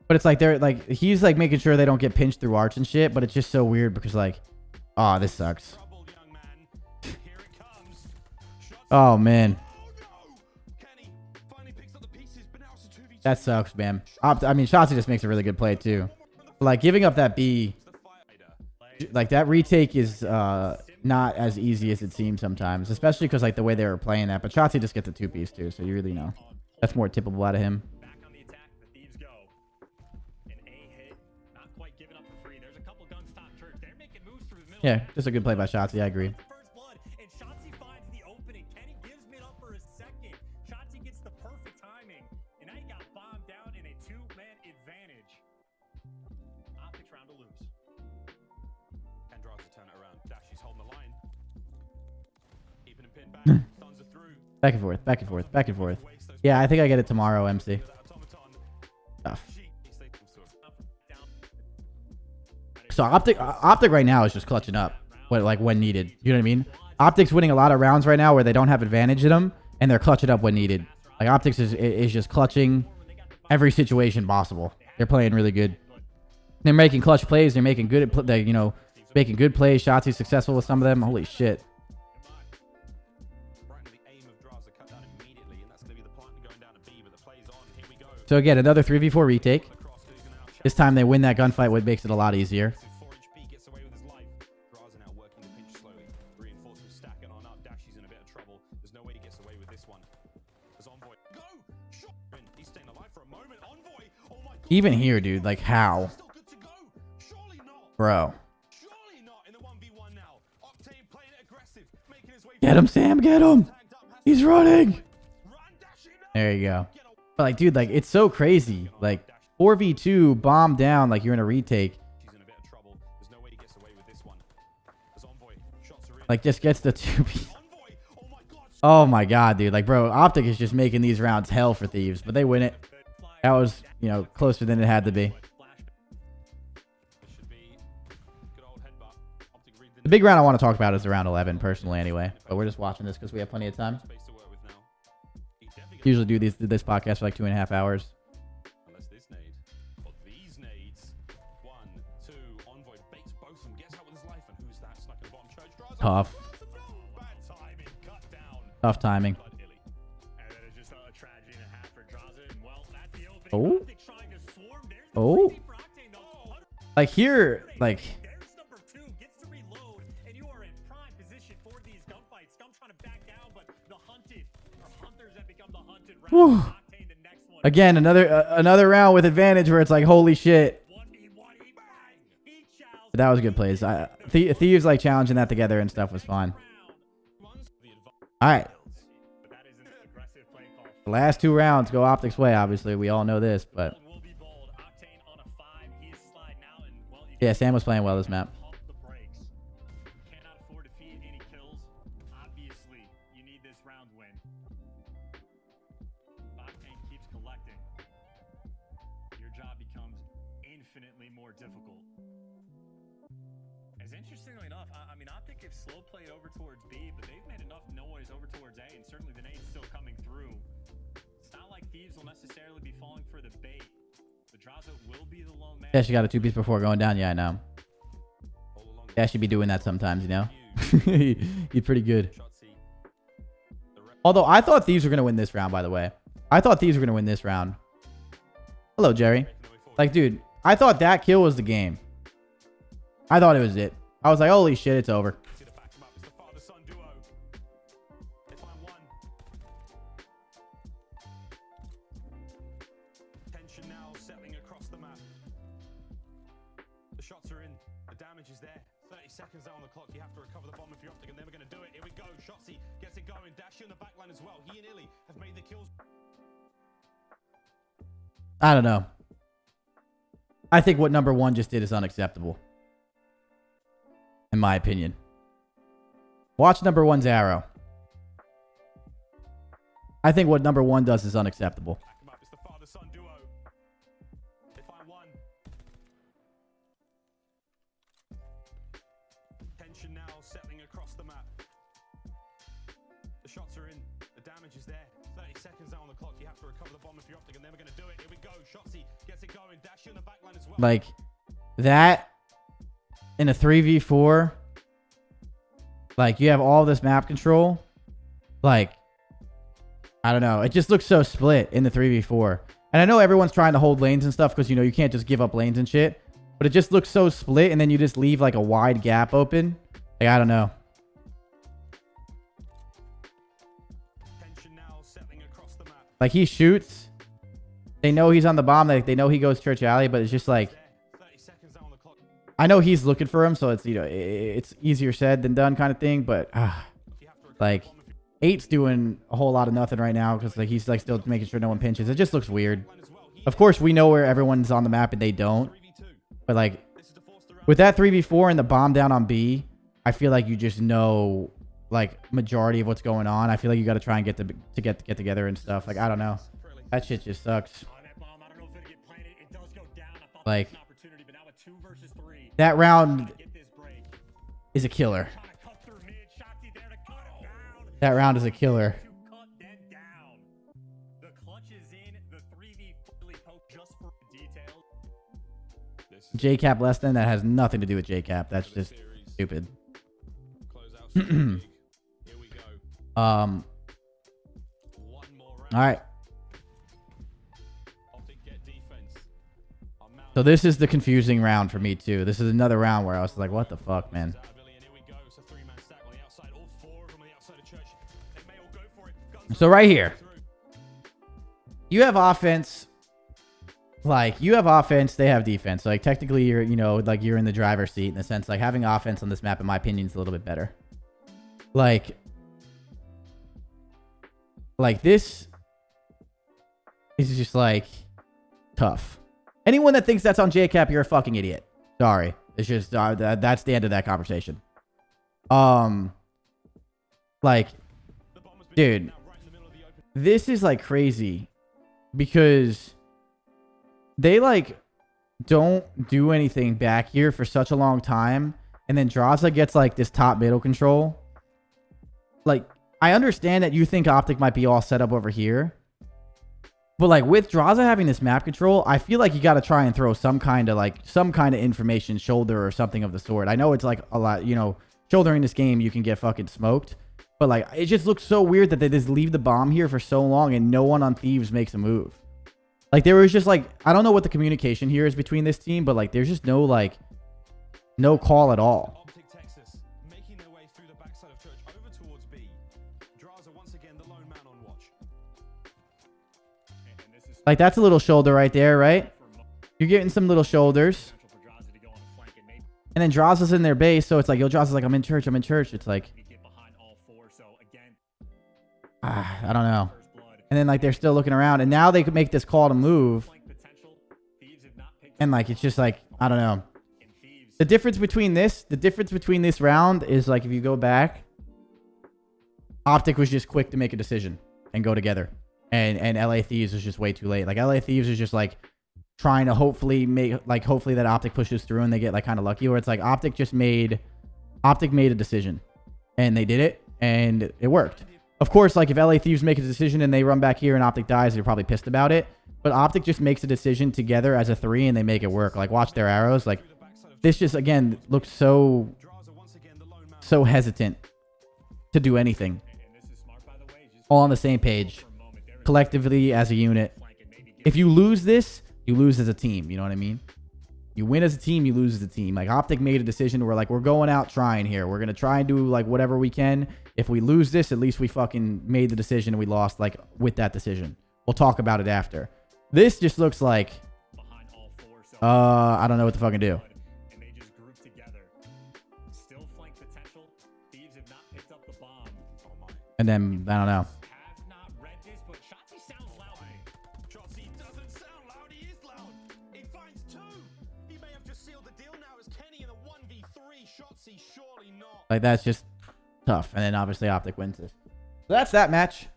But it's like they're like he's like making sure they don't get pinched through arch and shit, but it's just so weird because like, oh, this sucks. Oh man. That sucks, man. I mean, Shotzi just makes a really good play too. But like giving up that B, like that retake is not as easy as it seems sometimes, especially because like the way they were playing that. But Shotzi just gets a 2-piece too, so you really know that's more tippable out of him. Yeah, just a good play by Shotzi. I agree. Back and forth, back and forth, back and forth. Yeah, I think I get it tomorrow, MC. Tough. So OpTic right now is just clutching up, when needed. You know what I mean? OpTic's winning a lot of rounds right now where they don't have advantage in them, and they're clutching up when needed. Like OpTic is just clutching every situation possible. They're playing really good. They're making clutch plays. They're making good, making good plays. Shots successful with some of them. Holy shit. So again, another 3v4 retake. This time they win that gunfight, which makes it a lot easier. Even here, dude, like how? Bro. Get him, Sam, get him. He's running. There you go. But like, dude, like it's so crazy. Like 4v2 bomb down like you're in a retake. Like just gets the 2p. Oh my god, dude. Like, bro, OpTic is just making these rounds hell for Thieves, but they win it. That was, you know, closer than it had to be. The big round I want to talk about is the round 11, personally, anyway. But we're just watching this because we have plenty of time. Usually do this podcast for like 2.5 hours. Tough. Tough timing. Oh. Oh. Like here, like. Whew. Again, another round with advantage where it's like, holy shit. But that was good plays. Thieves like challenging that together and stuff was fun. All right. The last 2 rounds go OpTic's way. Obviously, we all know this, but yeah, Sam was playing well this map. Interestingly enough, I mean, OpTic have slow played over towards B, but they've made enough noise over towards A, and certainly the nade's still coming through. It's not like Thieves will necessarily be falling for the bait, but Draza will be the lone man. Yeah, she got a 2-piece before going down. Yeah, I know. Yeah, she'd be doing that sometimes, you know? He's pretty good. Although, I thought Thieves were going to win this round, by the way. I thought Thieves were going to win this round. Hello, Jerry. Like, dude, I thought that kill was the game. I thought it was it. I was like, holy shit, it's over. Tension now settling across the map. The shots are in. The damage is there. 30 seconds out on the clock. You have to recover the bomb if you're OpTic, and they're never going to do it. Here we go. Shotsy gets it going. Dashi on the backline as well. He and Illy have made the kills. I don't know. I think what number 1 just did is unacceptable. In my opinion. Watch number 1's arrow. I think what number 1 does is unacceptable. It's the father-son duo. They find one. Tension now settling across the map. The shots are in. The damage is there. 30 seconds out on the clock. You have to recover the bomb if you're OpTic, and they're never going to do it. Here we go. Shotsy gets it going. Dashi on the backline as well. Like, that in a 3v4, like, you have all this map control. Like, I don't know. It just looks so split in the 3v4. And I know everyone's trying to hold lanes and stuff because, you know, you can't just give up lanes and shit. But it just looks so split, and then you just leave, like, a wide gap open. Like, I don't know. Like, he shoots. They know he's on the bomb. Like, they know he goes Church Alley, but it's just like, I know he's looking for him, so it's, you know, it's easier said than done kind of thing. But like, 8's doing a whole lot of nothing right now because like he's like still making sure no one pinches. It just looks weird. Of course, we know where everyone's on the map and they don't. But like, with that 3v4 and the bomb down on B, I feel like you just know like majority of what's going on. I feel like you got to try and get together and stuff. Like, I don't know. That shit just sucks. Like, that round is a killer. That round is a killer. JCap less than, that has nothing to do with JCap. That's just stupid. All right. So this is the confusing round for me too. This is another round where I was like, what the fuck, man? So right here, you have offense. Like, you have offense, they have defense. Like, technically, you're, you know, like, you're in the driver's seat in the sense, like, having offense on this map, in my opinion, is a little bit better. Like this is just, like, tough. Anyone that thinks that's on JCap, you're a fucking idiot. Sorry. It's just, that's the end of that conversation. Like, dude, this is, like, crazy because they, like, don't do anything back here for such a long time. And then Draza gets, like, this top middle control. Like, I understand that you think OpTic might be all set up over here. But, like, with Draza having this map control, I feel like you got to try and throw some kind of information, shoulder or something of the sort. I know it's, like, a lot, you know, shouldering this game, you can get fucking smoked. But, like, it just looks so weird that they just leave the bomb here for so long and no one on Thieves makes a move. Like, there was just, like, I don't know what the communication here is between this team, but, like, there's just no, like, no call at all. OpTic Texas making their way through the backside of church over towards B. Draza once again the lone man on watch. Like, that's a little shoulder right there, right? You're getting some little shoulders. And then Draza's in their base, so it's like, yo, Draza's like, I'm in church, I'm in church. It's like, I don't know. And then, like, they're still looking around. And now they could make this call to move. And, like, it's just, like, I don't know. The difference between this round is, like, if you go back, OpTic was just quick to make a decision and go together. And LA Thieves was just way too late. Like, LA Thieves is just, like, trying to hopefully that OpTic pushes through and they get, like, kind of lucky. Or it's, like, OpTic made a decision. And they did it. And it worked. Of course, like, if LA Thieves make a decision and they run back here and OpTic dies, they're probably pissed about it. But OpTic just makes a decision together as a 3 and they make it work. Like, watch their arrows. Like, this just, again, looks so hesitant to do anything. All on the same page. Collectively, as a unit. If you lose this, you lose as a team. You know what I mean? You win as a team, you lose as a team. Like, OpTic made a decision where, like, we're going out trying here. We're going to try and do, like, whatever we can. If we lose this, at least we fucking made the decision and we lost, like, with that decision. We'll talk about it after. This just looks like, I don't know what to fucking do. And then, I don't know. Like, that's just tough. And then obviously OpTic wins this. So that's that match.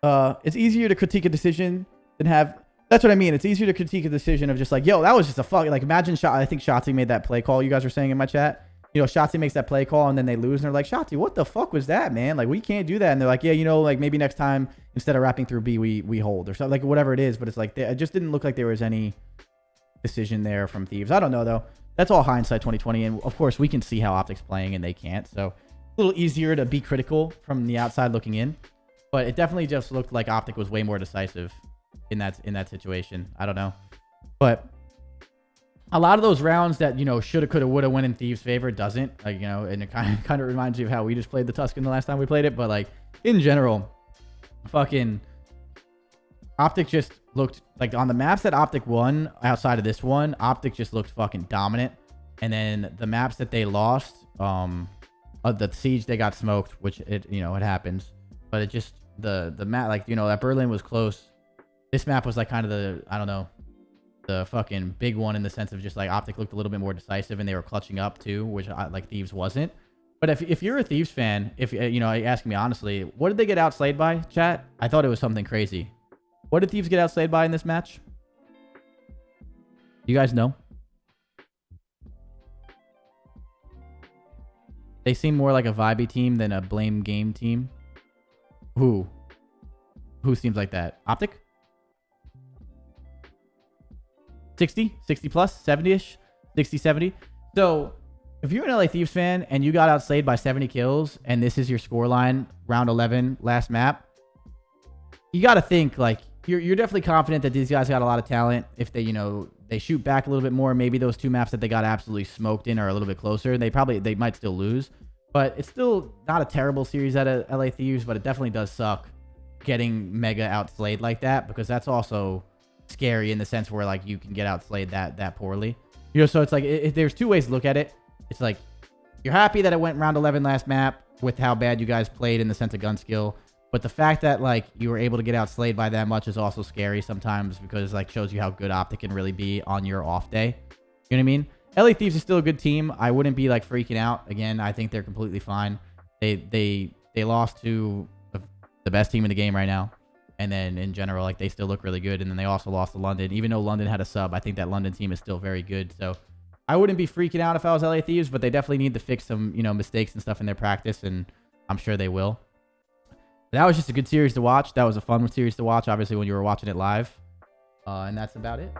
It's easier to critique a decision than have... That's what I mean. It's easier to critique a decision of just like, yo, that was just a fuck. Like, imagine I think Shotzi made that play call you guys were saying in my chat. You know, Shotzi makes that play call and then they lose and they're like, Shotzi, what the fuck was that, man? Like, we can't do that. And they're like, yeah, you know, like, maybe next time instead of wrapping through B, we hold or something, like, whatever it is. But it's like, it just didn't look like there was any decision there from Thieves. I don't know, though. That's all hindsight 2020. And of course, we can see how OpTic's playing and they can't. So a little easier to be critical from the outside looking in. But it definitely just looked like OpTic was way more decisive in that situation. I don't know. But a lot of those rounds that, you know, shoulda, coulda, woulda went in Thieves' favor doesn't. Like, you know, and it kind of reminds you of how we just played the Tuscan the last time we played it. But, like, in general, fucking OpTic just looked like on the maps that OpTic won outside of this one, OpTic just looked fucking dominant. And then the maps that they lost, the Siege, they got smoked, which it happens. But it just, the map, like, you know, that Berlin was close. This map was like kind of the, I don't know, the fucking big one in the sense of just like OpTic looked a little bit more decisive and they were clutching up too, which like Thieves wasn't. But if you're a Thieves fan, if you know, asking me honestly, what did they get outslayed by, chat? I thought it was something crazy. What did Thieves get outslayed by in this match? You guys know? They seem more like a vibey team than a blame game team. Who seems like that? OpTic? 60 plus, 70-ish. 60, 70. So if you're an LA Thieves fan and you got outslayed by 70 kills and this is your scoreline, round 11, last map, you got to think like you're definitely confident that these guys got a lot of talent. If they, they shoot back a little bit more, maybe those 2 maps that they got absolutely smoked in are a little bit closer. They might still lose, but it's still not a terrible series out of LA Thieves, but it definitely does suck getting mega outslayed like that, because that's also scary in the sense where like you can get outslayed that poorly. So it's like there's 2 ways to look at it. It's like you're happy that it went round 11 last map with how bad you guys played in the sense of gun skill. But the fact that like you were able to get outslayed by that much is also scary sometimes, because like shows you how good OpTic can really be on your off day. You know what I mean? LA Thieves is still a good team. I wouldn't be like freaking out. Again, I think they're completely fine. They lost to the best team in the game right now. And then in general, like they still look really good. And then they also lost to London. Even though London had a sub, I think that London team is still very good. So I wouldn't be freaking out if I was LA Thieves, but they definitely need to fix some, mistakes and stuff in their practice. And I'm sure they will. That was just a good series to watch. That was a fun series to watch, obviously, when you were watching it live. And that's about it.